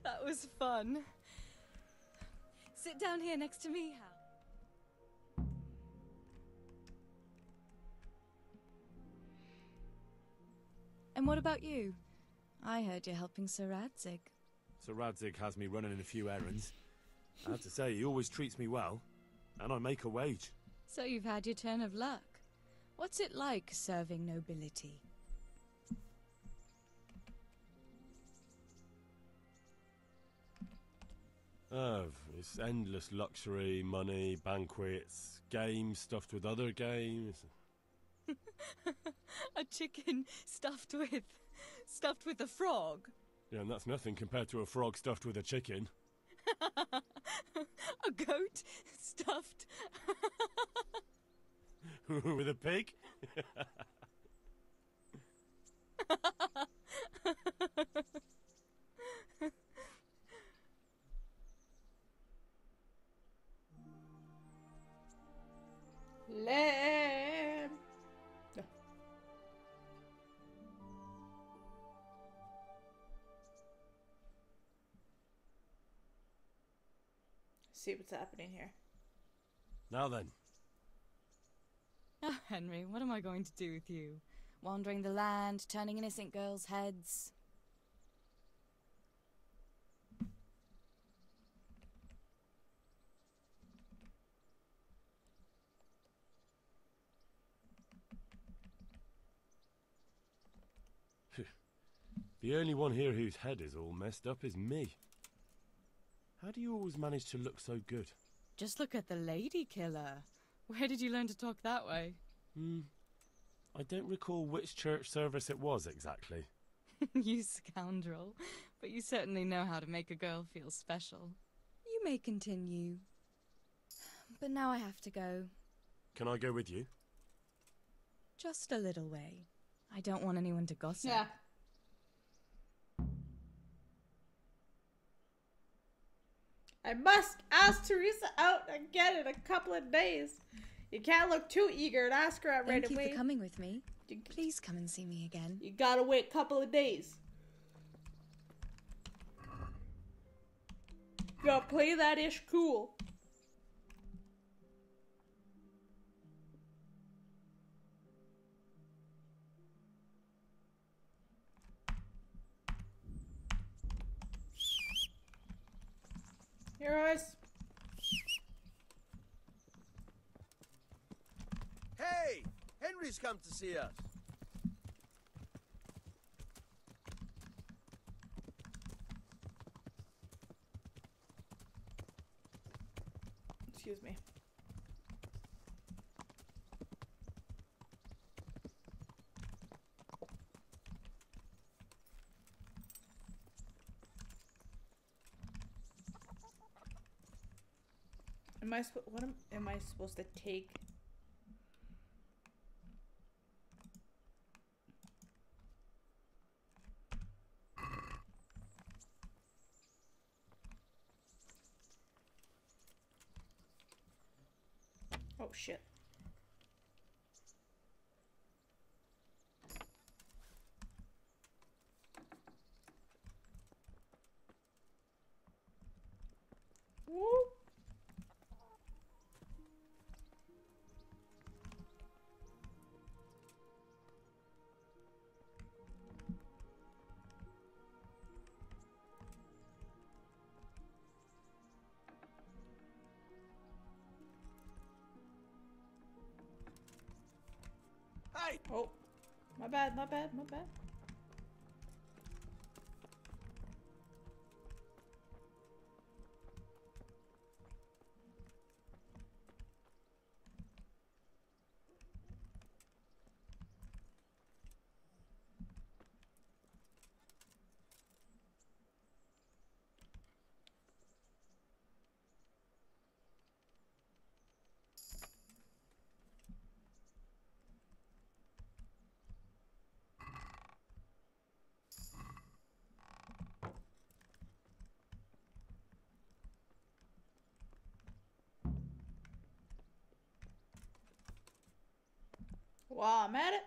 That was fun. Sit down here next to me, Hal. And what about you? I heard you're helping Sir Radzig. Sir Radzig has me running a few errands. I have to say, he always treats me well, and I make a wage. So you've had your turn of luck. What's it like serving nobility? Oh, it's endless luxury, money, banquets, games stuffed with other games. A chicken stuffed with a frog. Yeah, and that's nothing compared to a frog stuffed with a chicken. A goat stuffed with a pig? Lamb. No. See what's happening here. Now then. Oh, Henry, what am I going to do with you? Wandering the land, turning innocent girls' heads. The only one here whose head is all messed up is me. How do you always manage to look so good? Just look at the lady killer. Where did you learn to talk that way? I don't recall which church service it was exactly. You scoundrel. But you certainly know how to make a girl feel special. You may continue. But now I have to go. Can I go with you? Just a little way. I don't want anyone to gossip. Yeah. I must ask Teresa out again in a couple of days. You can't look too eager and ask her out right away. Thank you for coming with me. Please come and see me again. You gotta wait a couple of days. You gotta play that ish cool. Here, guys. Hey! Henry's come to see us. Excuse me. What am I supposed to take? Oh shit. Woo. Hey! Oh, my bad, my bad, my bad. While I'm at it,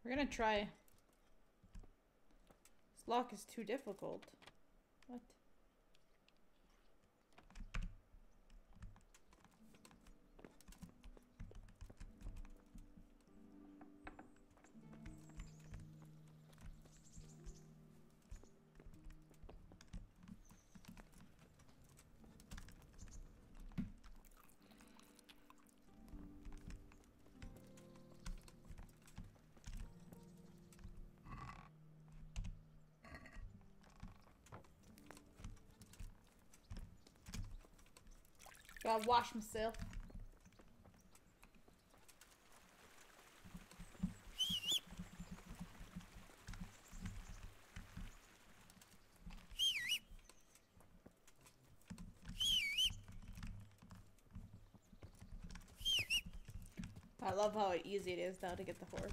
We're gonna try. This lock is too difficult. What? Gotta wash myself. I love how easy it is now to get the horse.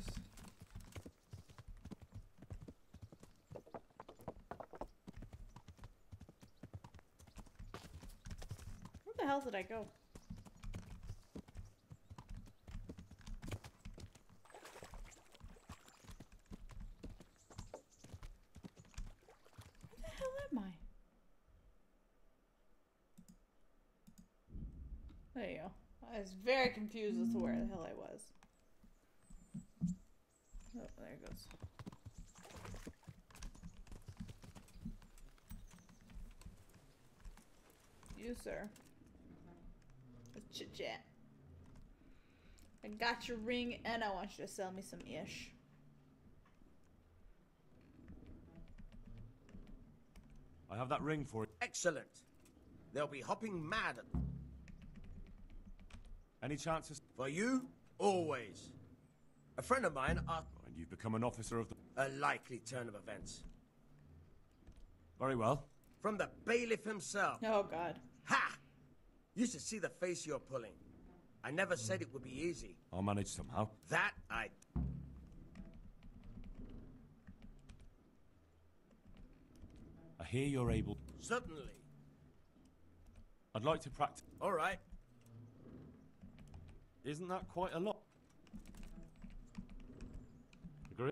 Where the hell did I go? Where the hell am I? There you go. I was very confused as to where the hell I was. Oh, there it goes. You, sir. Let's chit chat. I got your ring and I want you to sell me some ish. I have that ring for it. Excellent. They'll be hopping mad at them. Any chances? For you, always. A friend of mine asked... And you've become an officer of the... A likely turn of events. Very well. From the bailiff himself. Oh, God. Ha! You should see the face you're pulling. I never said it would be easy. I'll manage somehow. That I... I hear you're able... Certainly. I'd like to practice... All right. Isn't that quite a lot? Agree?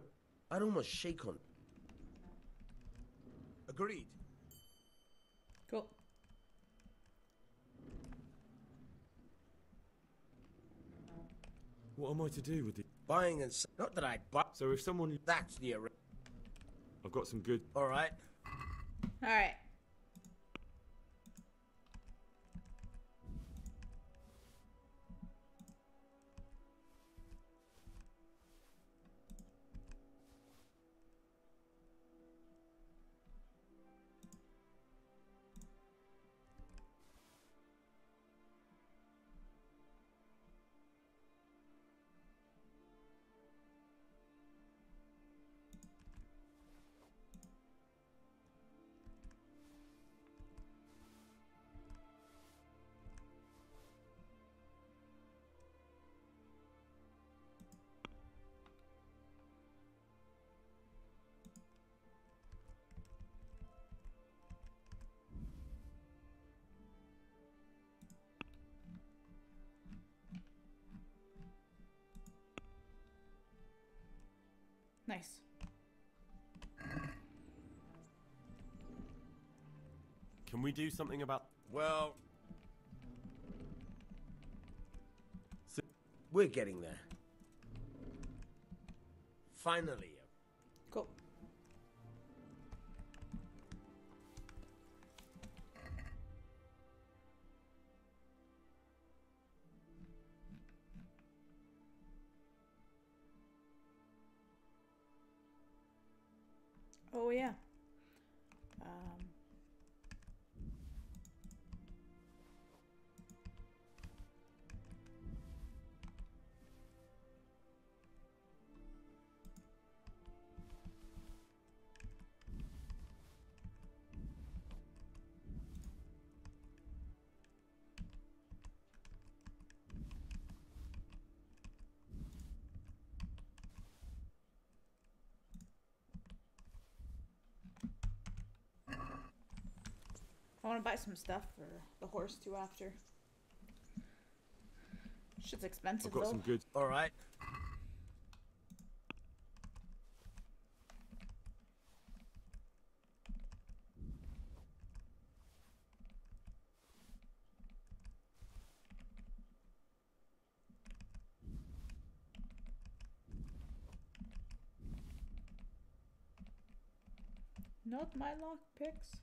I'd almost shake on. Agreed. Cool. What am I to do with the... Buying and... Not that I'd buy... So if someone... That's the arrangement. I've got some good... All right. All right. Nice. Can we do something about... Well... We're getting there. Finally. Cool. Oh yeah. I want to buy some stuff for the horse too after. Shit's expensive I've got though. some good... All right. Not my lockpicks.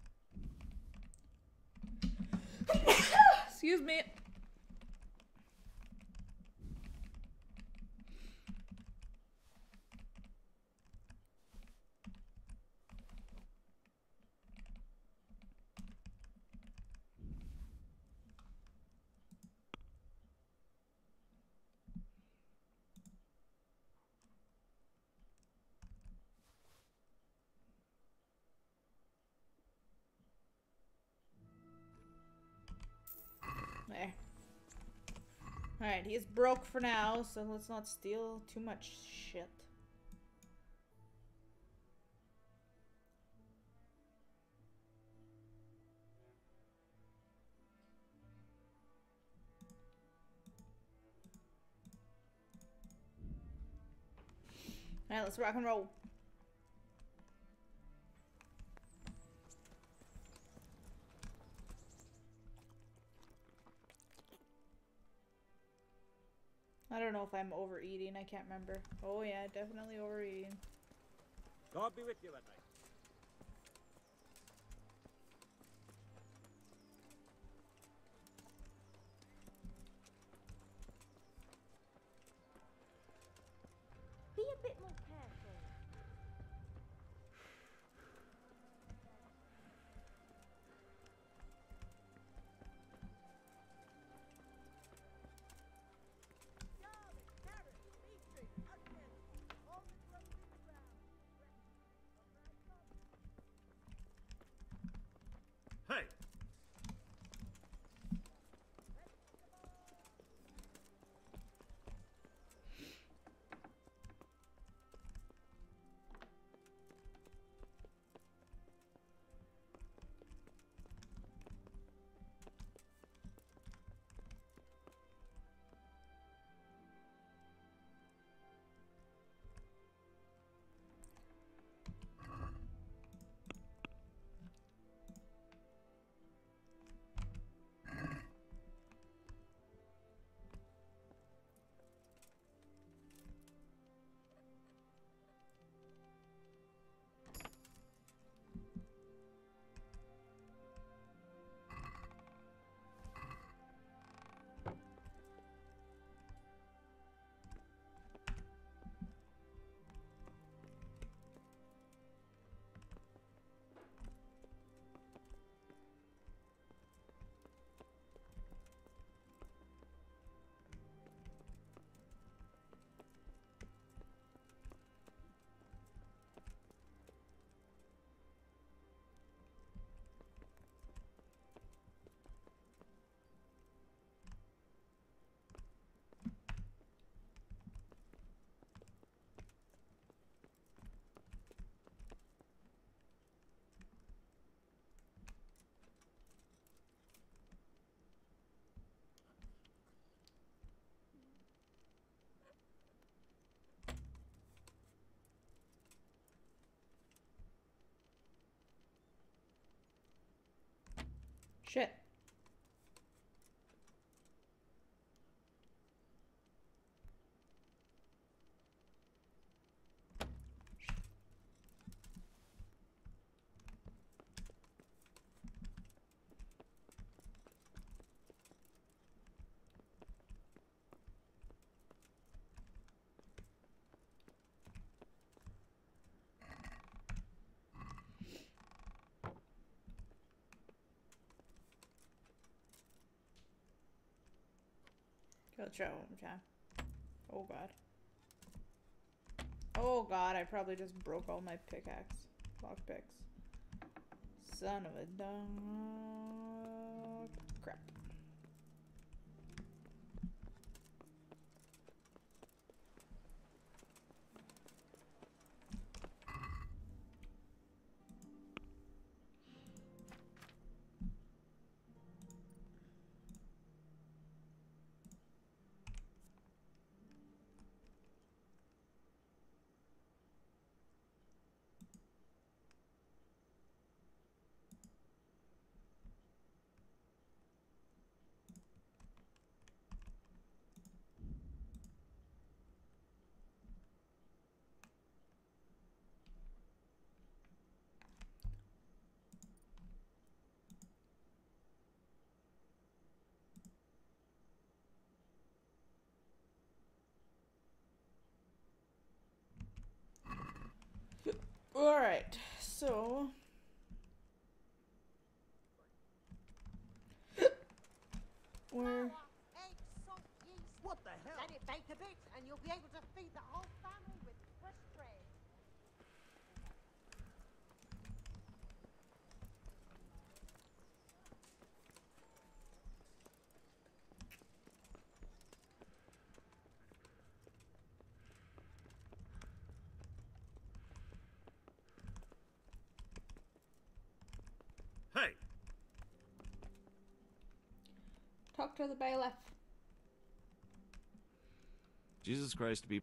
Excuse me. There. Alright, he's broke for now, so let's not steal too much shit. Alright, let's rock and roll. I don't know if I'm overeating, I can't remember. Oh yeah, definitely overeating. God be with you at night. Be a bit more careful. Hey! Shit. Go try one more time. Oh god. Oh god, I probably just broke all my pickaxe. Lockpicks. Son of a dog. Crap. Alright, so... Where... What the hell? Let it bake a bit, and you'll be able to feed the whole family with fresh bread. Hey! Talk to the bailiff. Jesus Christ be...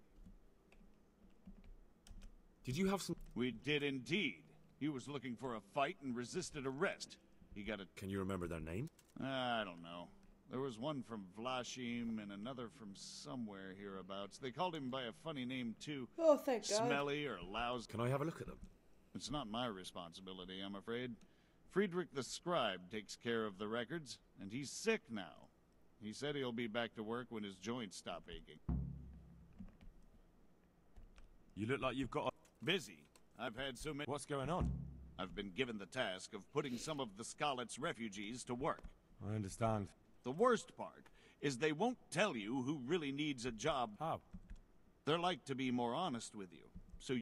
Did you have some... We did indeed. He was looking for a fight and resisted arrest. He got a... Can you remember their name? I don't know. There was one from Vlashim and another from somewhere hereabouts. They called him by a funny name, too. Oh, thank God. Smelly or lousy. Can I have a look at them? It's not my responsibility, I'm afraid. Friedrich the Scribe takes care of the records, and he's sick now. He said he'll be back to work when his joints stop aching. You look like you've got a... Busy. I've had so many... What's going on? I've been given the task of putting some of the Scarlet's refugees to work. I understand. The worst part is they won't tell you who really needs a job. How? They're like to be more honest with you. So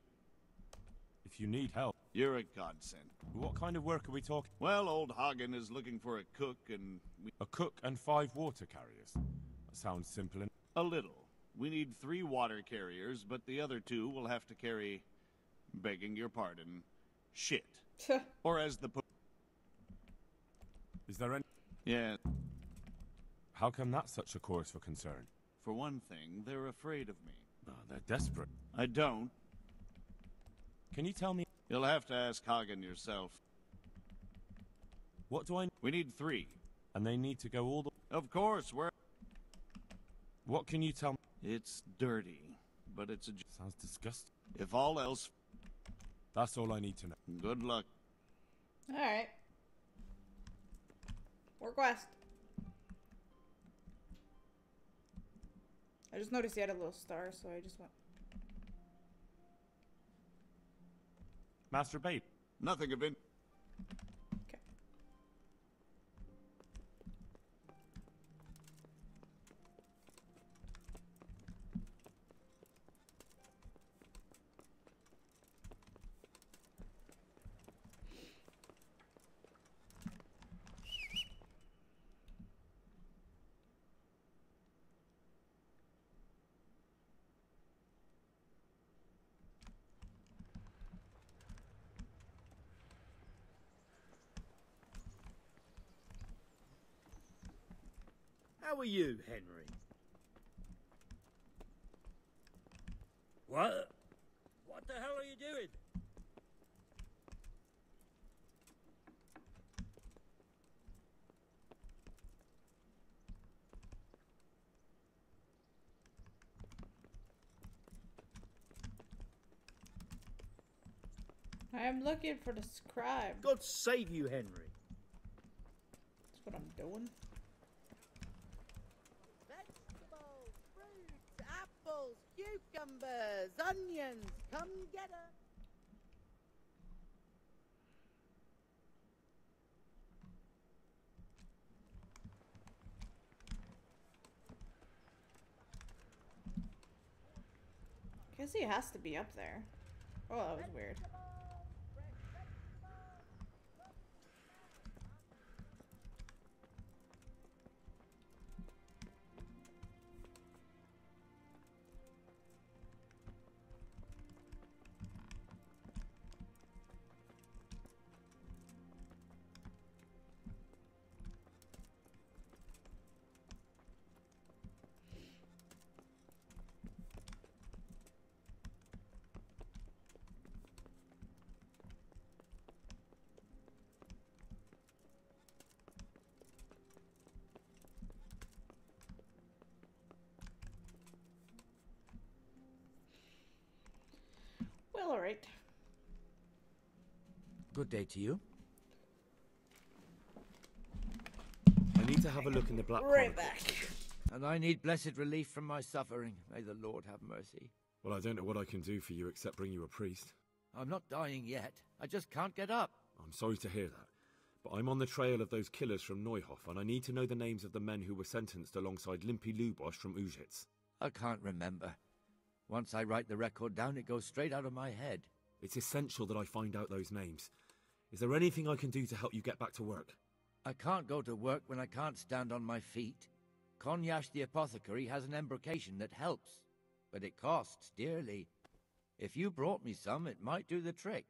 if you need help... You're a godsend. What kind of work are we talking? Well, old Hagen is looking for a cook and... A cook and 5 water carriers? That sounds simple enough. A little. We need 3 water carriers, but the other 2 will have to carry, begging your pardon, shit. Or as the... Is there any... Yeah. How come that's such a cause for concern? For one thing, they're afraid of me. Oh, they're desperate. I don't. Can you tell me... You'll have to ask Hagen yourself. What do I... We need 3. And they need to go all the... Of course, we're... What can you tell me? It's dirty, but it's a... Sounds disgusting. If all else... That's all I need to know. Good luck. Alright. Work west. I just noticed he had a little star, so I just went... Masturbate. Nothing of it. Okay. How are you, Henry? What? What the hell are you doing? I am looking for the scribe. God save you, Henry. That's what I'm doing. Vegetables, fruits, apples, cucumbers, onions. Come get 'em. Guess he has to be up there. Oh, that was weird. Well, alright. Good day to you. I need to have a look in the Black Right Chronicle. back. And I need blessed relief from my suffering. May the Lord have mercy. Well, I don't know what I can do for you except bring you a priest. I'm not dying yet. I just can't get up. I'm sorry to hear that, but I'm on the trail of those killers from Neuhof, and I need to know the names of the men who were sentenced alongside Limpy Lubosch from Ujitz. I can't remember. Once I write the record down, it goes straight out of my head. It's essential that I find out those names. Is there anything I can do to help you get back to work? I can't go to work when I can't stand on my feet. Konyash the apothecary has an embrocation that helps, but it costs dearly. If you brought me some, it might do the trick.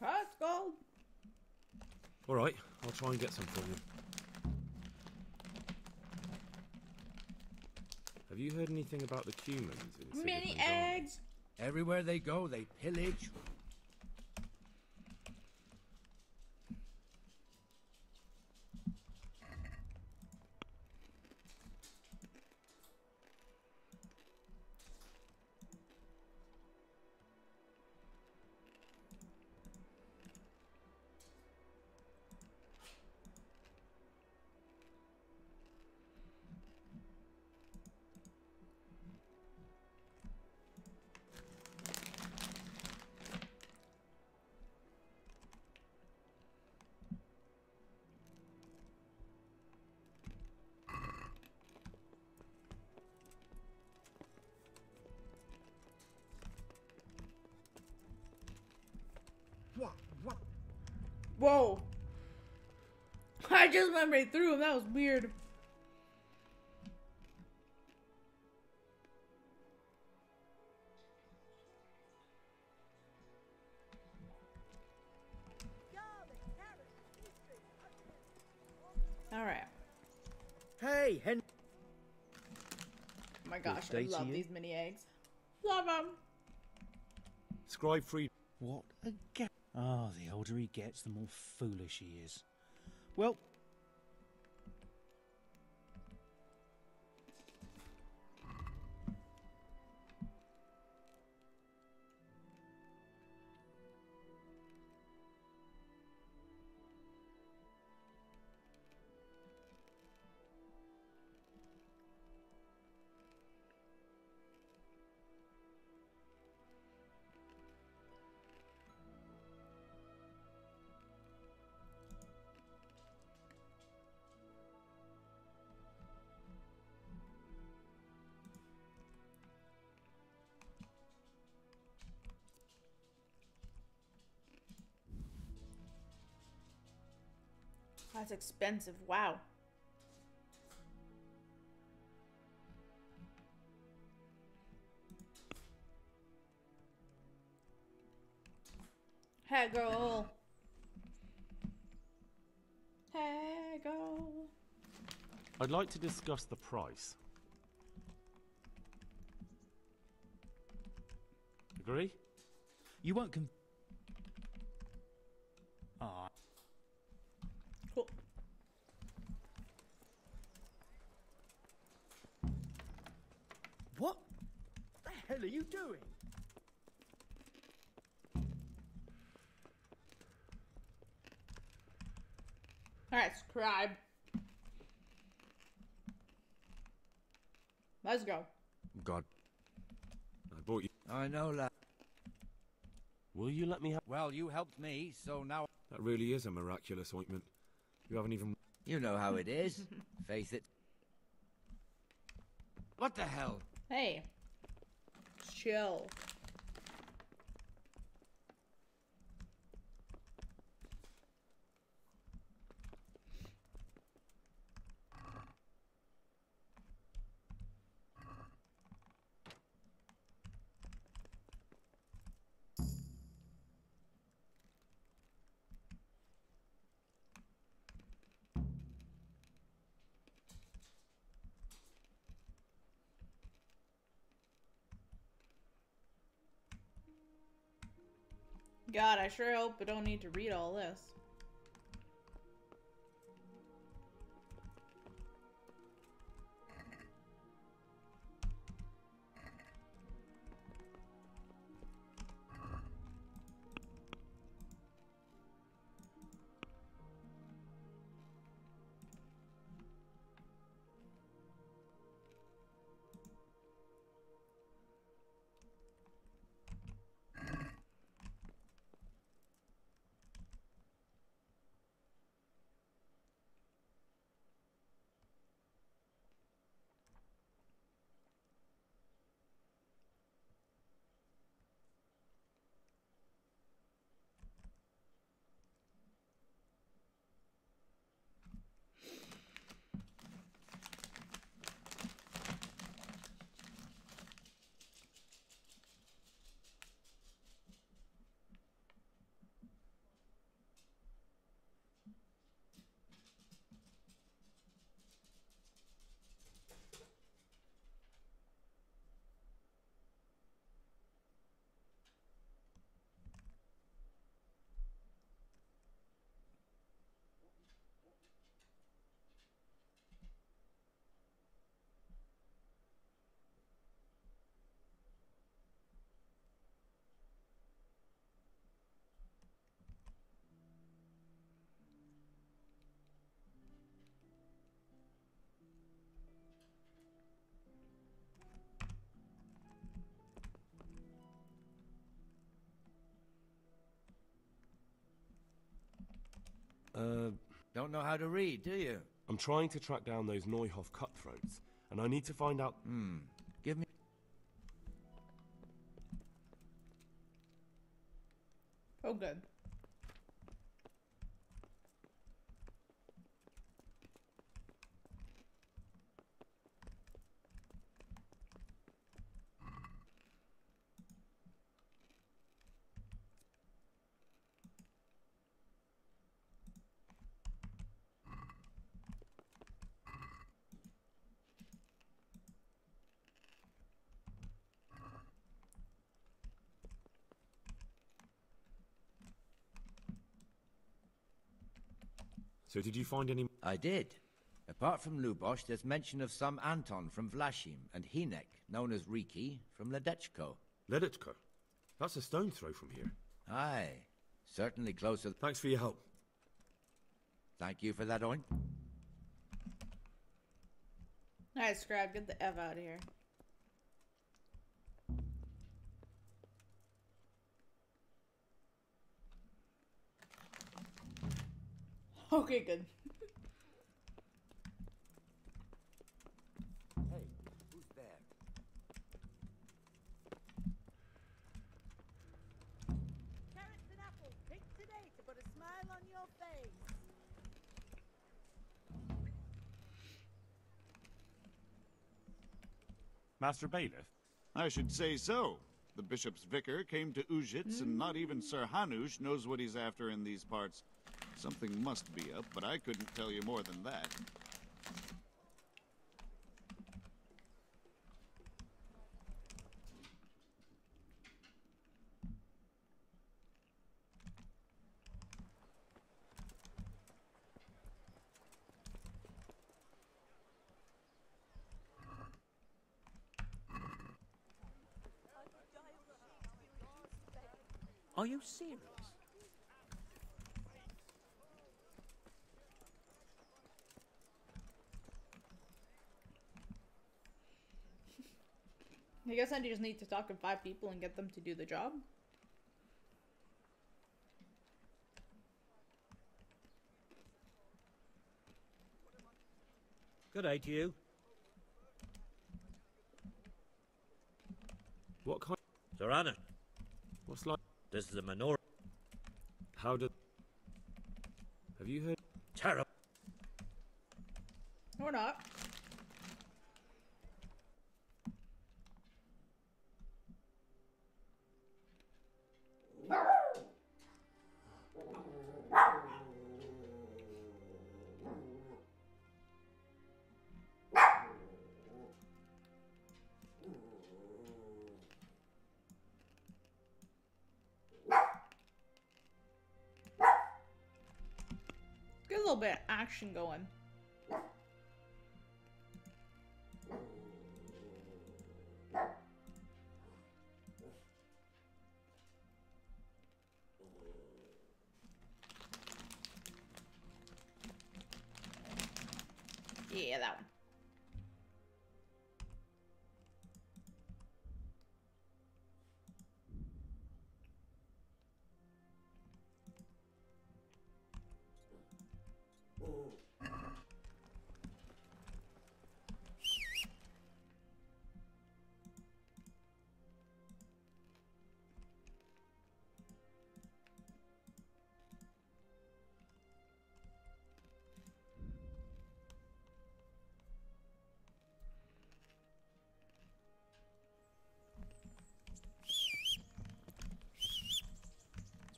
Let's go. All right, I'll try and get some for you. Have you heard anything about the Cumans in Mini Sigismund's army? eggs. Everywhere they go, they pillage. Whoa. I just went right through him. That was weird. All right. Hey, Hen. Oh my gosh, I day to love you. these mini eggs. Love them. Scribe Fried. What a gap. Ah, the older he gets, the more foolish he is. Well, That's expensive. Wow. Haggle. Haggle. I'd like to discuss the price. Agree? You won't Aw. Cool. What the hell are you doing? Alright, scribe. Let's go. God. I bought you. I know, lad. Will you let me have... Well, you helped me, so now... That really is a miraculous ointment. You haven't even... You know how it is. Face it. What the hell? Hey. Chill. God, I sure hope I don't need to read all this. Don't know how to read, do you? I'm trying to track down those Neuhoff cutthroats, and I need to find out... Give me... Oh, good. So did you find any... I did. Apart from Lubosh, there's mention of some Anton from Vlashim and Hinek, known as Riki, from Ledechko. Ledechko? That's a stone's throw from here. Aye. Certainly closer. Thanks for your help. Thank you for that oint. Alright, Scribe, get the F out of here. Okay, good. Hey, who's there? Carrots and apples, picked today to put a smile on your face. Master Bailiff? I should say so. The bishop's vicar came to Ujits, and not even Sir Hanush knows what he's after in these parts. Something must be up, but I couldn't tell you more than that. Are you serious? I guess I just need to talk to 5 people and get them to do the job. Good day to you. What kind? Sir Anna. What's like? This is a minority. How did? Have you heard? Terrible. Or not. Get a little bit of action going. Yeah, that one.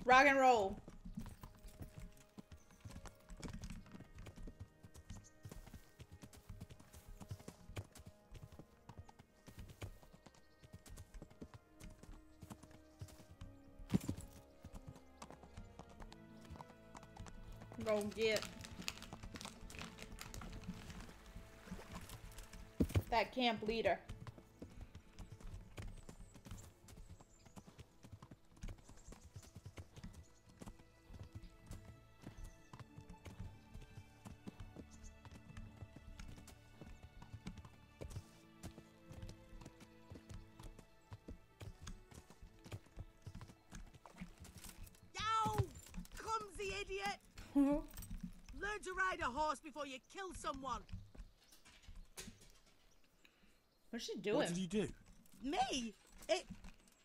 Rock and roll. Go get that camp leader. Idiot! Learn to ride a horse before you kill someone. What's she doing? What did you do? Me?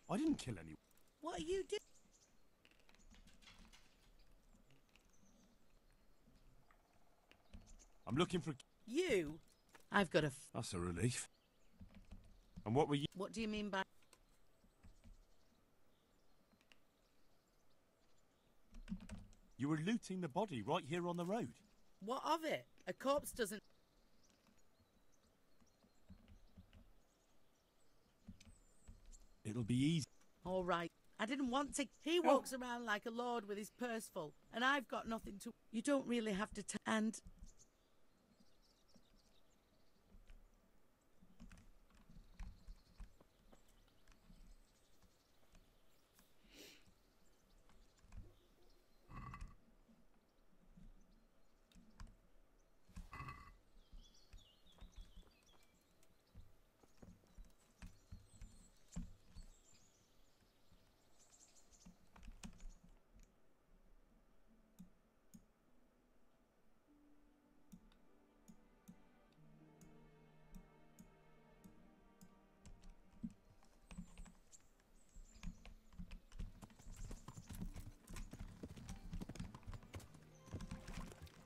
I didn't kill anyone. What are you doing? I'm looking for. You? I've got a. That's a relief. And what were you? What do you mean by? You were looting the body right here on the road. What of it? A corpse doesn't. It'll be easy. All right. I didn't want to. He walks around like a lord with his purse full, and I've got nothing to. You don't really have to. And.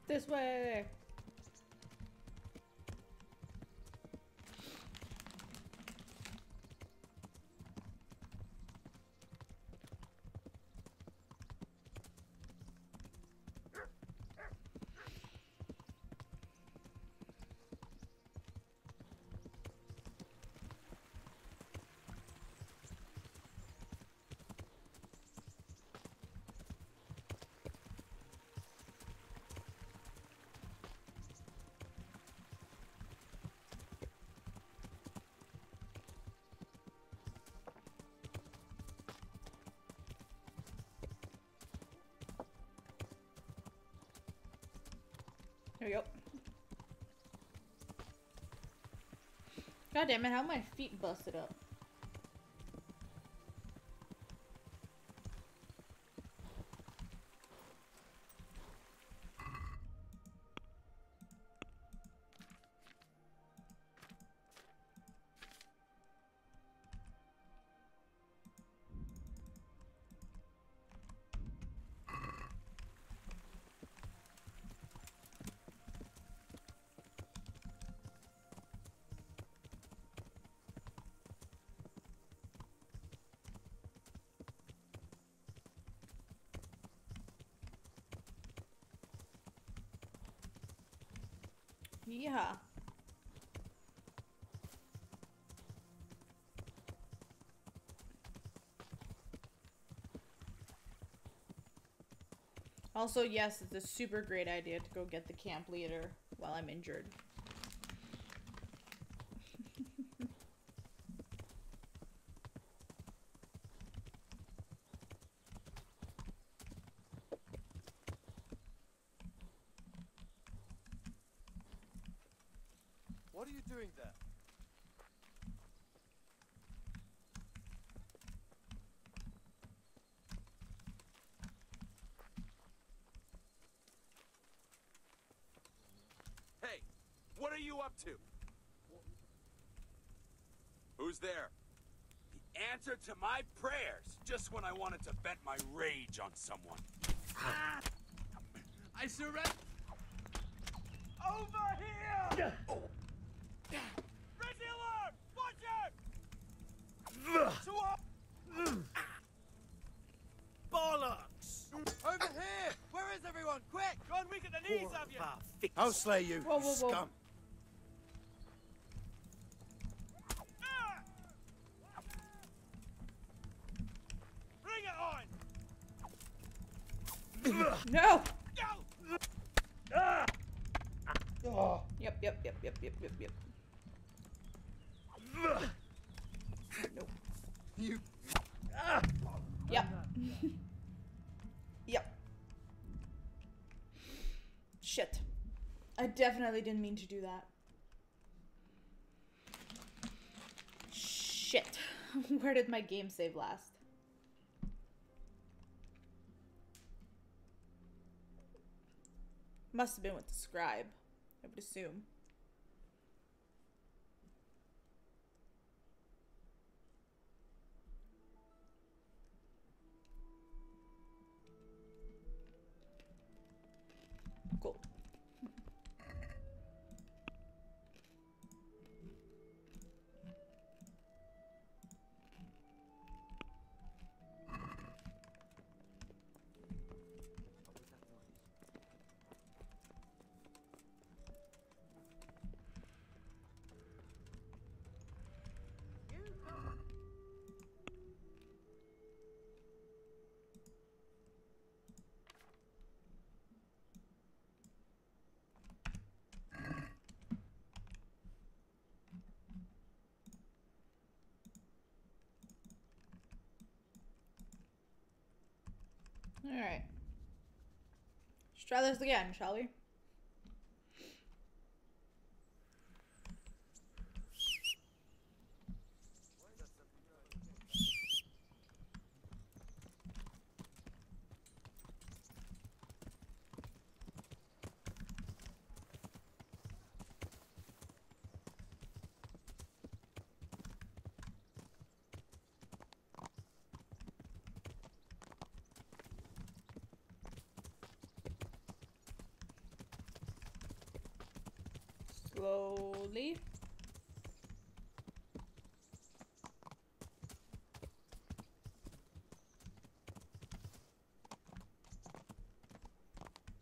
This way. There we go. God damn it, how are my feet busted up? Yeah. Also, yes, it's a super great idea to go get the camp leader while I'm injured. What are you doing there? Hey, what are you up to? Who's there? The answer to my prayers, just when I wanted to vent my rage on someone. I surrender. Over here! Raise the alarm! Watch it! Bollocks! Over here! Where is everyone? Quick! Go and weaken the knees of you! I'll slay you, Whoa, whoa, whoa. scum! Bring it on! No! Ah! Yep. Nope. You. Yep. Yep. Shit. I definitely didn't mean to do that. Shit. Where did my game save last? Must have been with the scribe, I would assume. Cool. Alright. Let's try this again, shall we? Slowly.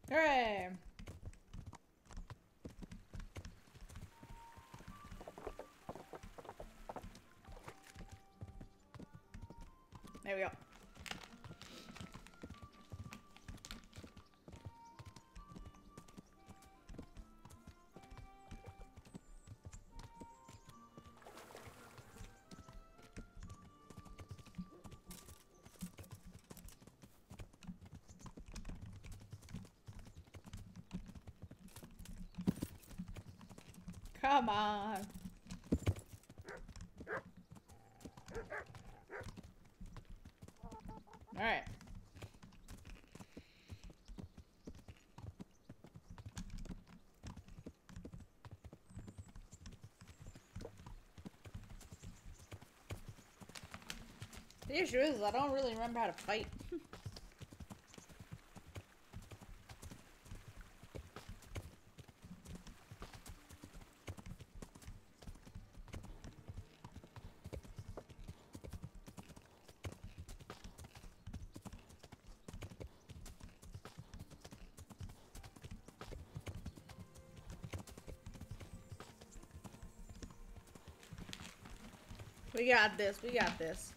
Hooray! There we go. Come on. Alright. The issue is I don't really remember how to fight. We got this, we got this.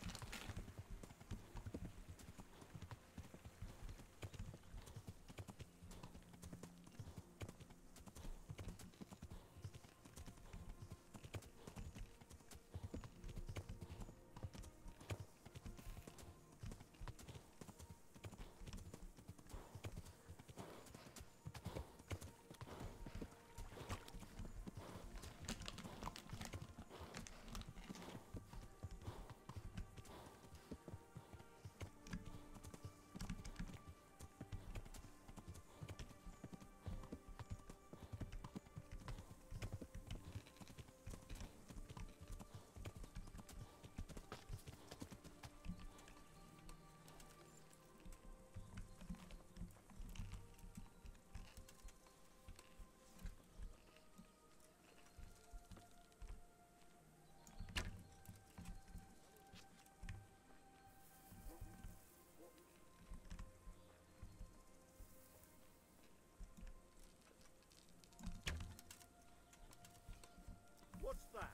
What's that?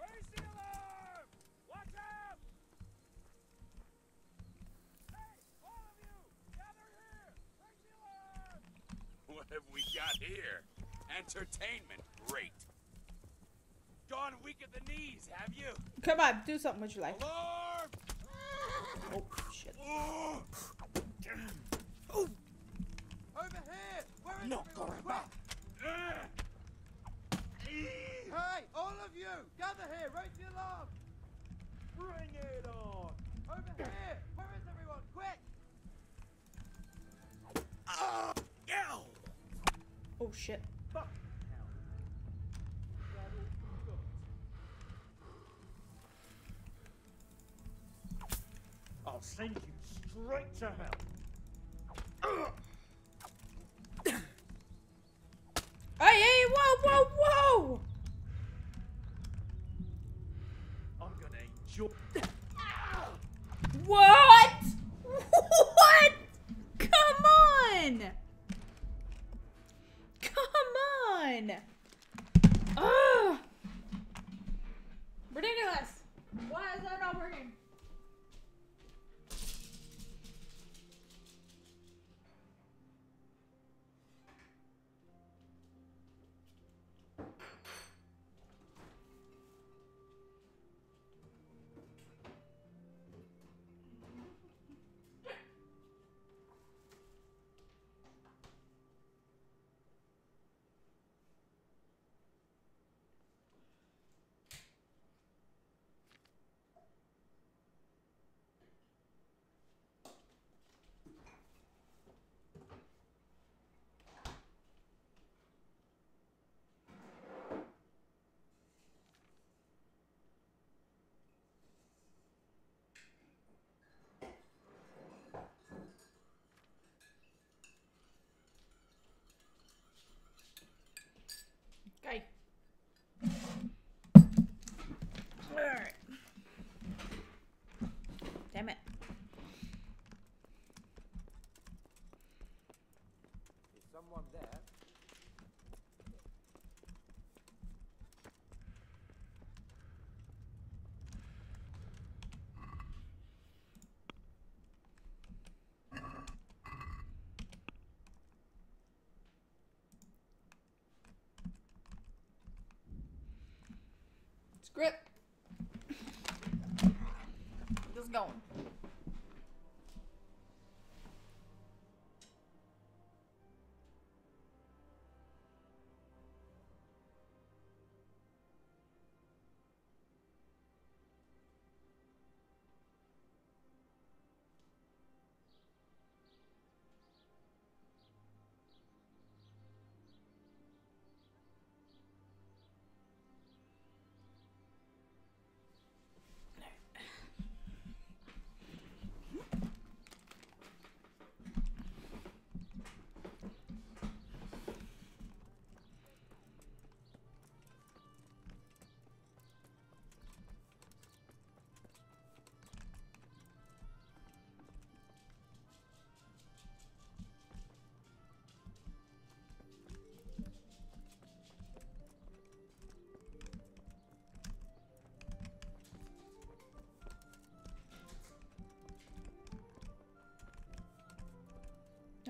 Raise the alarm! Watch out! Hey, all of you! Gather here! Raise the alarm! What have we got here? Entertainment, great. Gone weak at the knees, have you? Come on, do something with your life. Alarm! Oh, shit. Oh! Over here! Where is Not going back! Hey, all of you! Gather here! Raise the alarm! Bring it on! Over here! Where is everyone? Quick! Oh, shit. Fuck hell. I'll send you straight to hell. Hey, hey, whoa, whoa, whoa! I'm gonna enjoy. What? What? Come on! Come on! Ugh! Ridiculous! Why is that not working? Okay. Alright. Damn it. Is someone there? Script. Just going.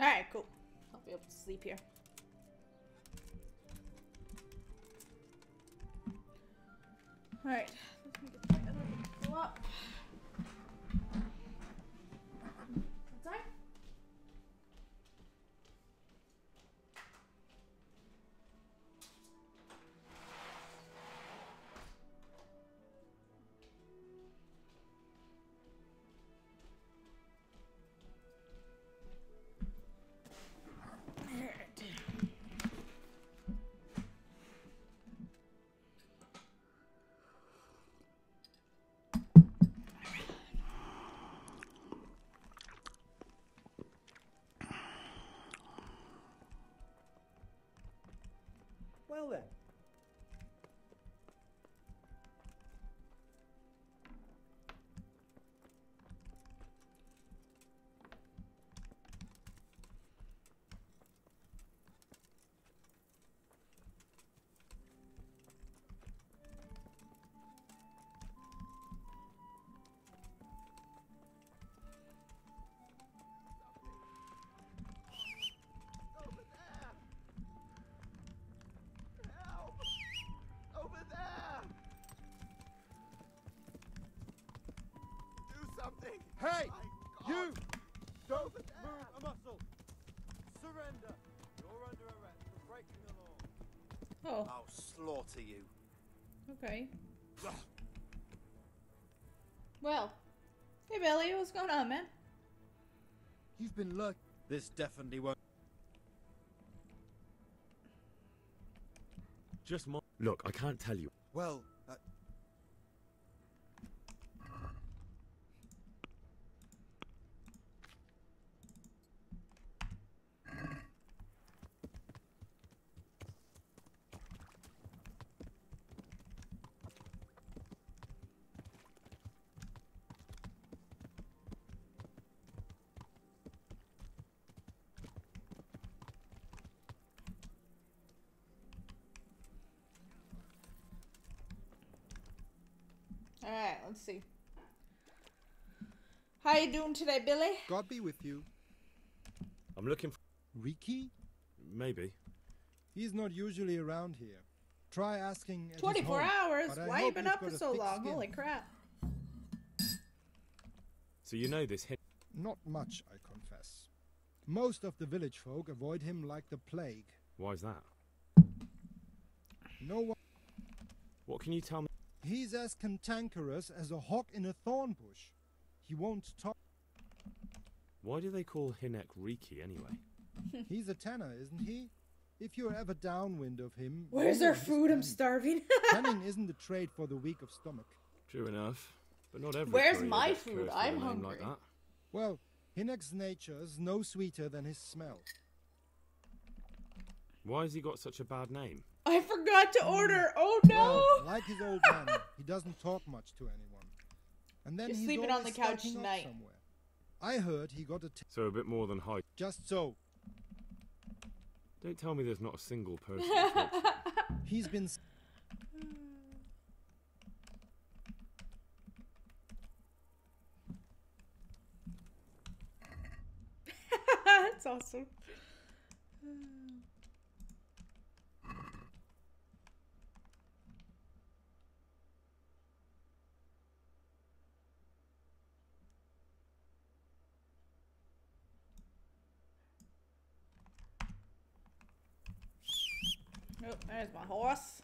Alright, cool. I'll be able to sleep here. Alright, let me get my other go up. What time? Well then. Hey! You! Don't move a muscle! Surrender! You're under arrest for breaking the law. Oh. I'll slaughter you. Okay. Well. Hey Billy, what's going on, man? You've been lucky. This definitely won't. Just more. Look, I can't tell you. Well, Alright, let's see. How you doing today, Billy? God be with you. I'm looking for... Riki? Maybe. He's not usually around here. Try asking at his 24 home, hours? but I Why you hope been you've up got for a so thick long? skin. Holy crap. So you know this hit... Not much, I confess. Most of the village folk avoid him like the plague. Why's that? No one... What can you tell me? He's as cantankerous as a hawk in a thorn bush. He won't talk. Why do they call Hinek Riki anyway? He's a tanner, isn't he? If you're ever downwind of him... Where's you our know his food? I'm tanning. starving. Tanning isn't a trade for the weak of stomach. True enough. But not every Where's courier my gets food? cursed with I'm a name hungry. Like that. Well, Hinek's nature's no sweeter than his smell. Why has he got such a bad name? I forgot to order. Oh no! Well, like his old man, he doesn't talk much to anyone. And then You're he's sleeping on the always couch skulking off tonight. somewhere. I heard he got a So a bit more than high. Just so. Don't tell me there's not a single person who talks to him. He's been... That's awesome. Oh, there's my horse.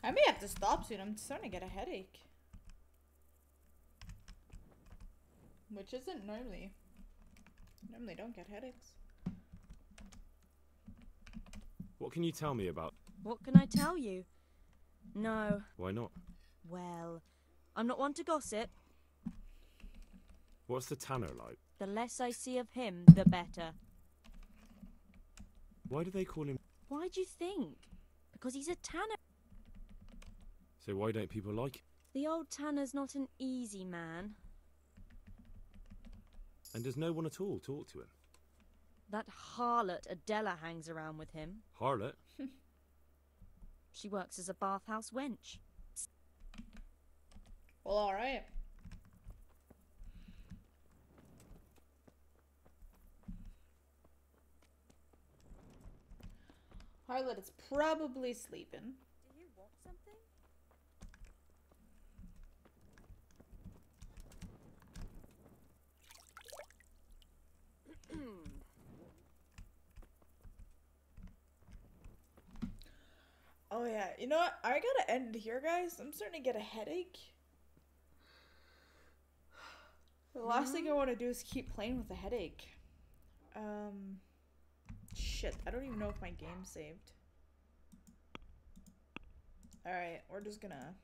I may have to stop soon. I'm starting to get a headache. Which isn't normally Normally don't get headaches. What can you tell me about? What can I tell you? No. Why not? Well, I'm not one to gossip. What's the tanner like? The less I see of him, the better. Why do they call him? Why do you think? Because he's a tanner. So why don't people like him? The old tanner's not an easy man. And does no one at all talk to him? That harlot Adela hangs around with him. Harlot? She works as a bathhouse wench. Well, alright. Harlot is probably sleeping. Do you want something? Oh yeah, you know what? I gotta end here, guys. I'm starting to get a headache. The last thing I want to do is keep playing with a headache. Shit, I don't even know if my game's saved. Alright, we're just gonna...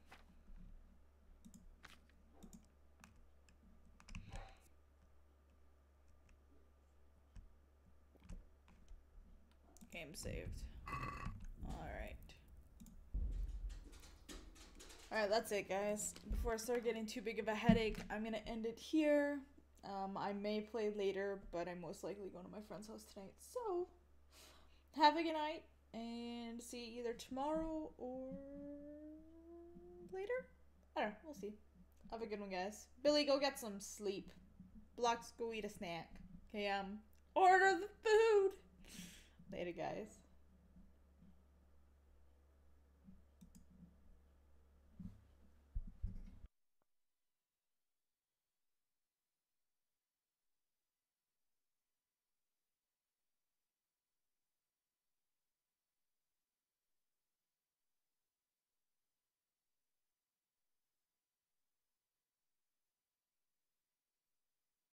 Game saved. Alright. Alright, that's it, guys. Before I start getting too big of a headache, I'm gonna end it here. I may play later, but I'm most likely going to my friend's house tonight. So, have a good night, and see you either tomorrow or later? I don't know. We'll see. Have a good one, guys. Billy, go get some sleep. Blocks, go eat a snack. Okay, order the food. Later, guys.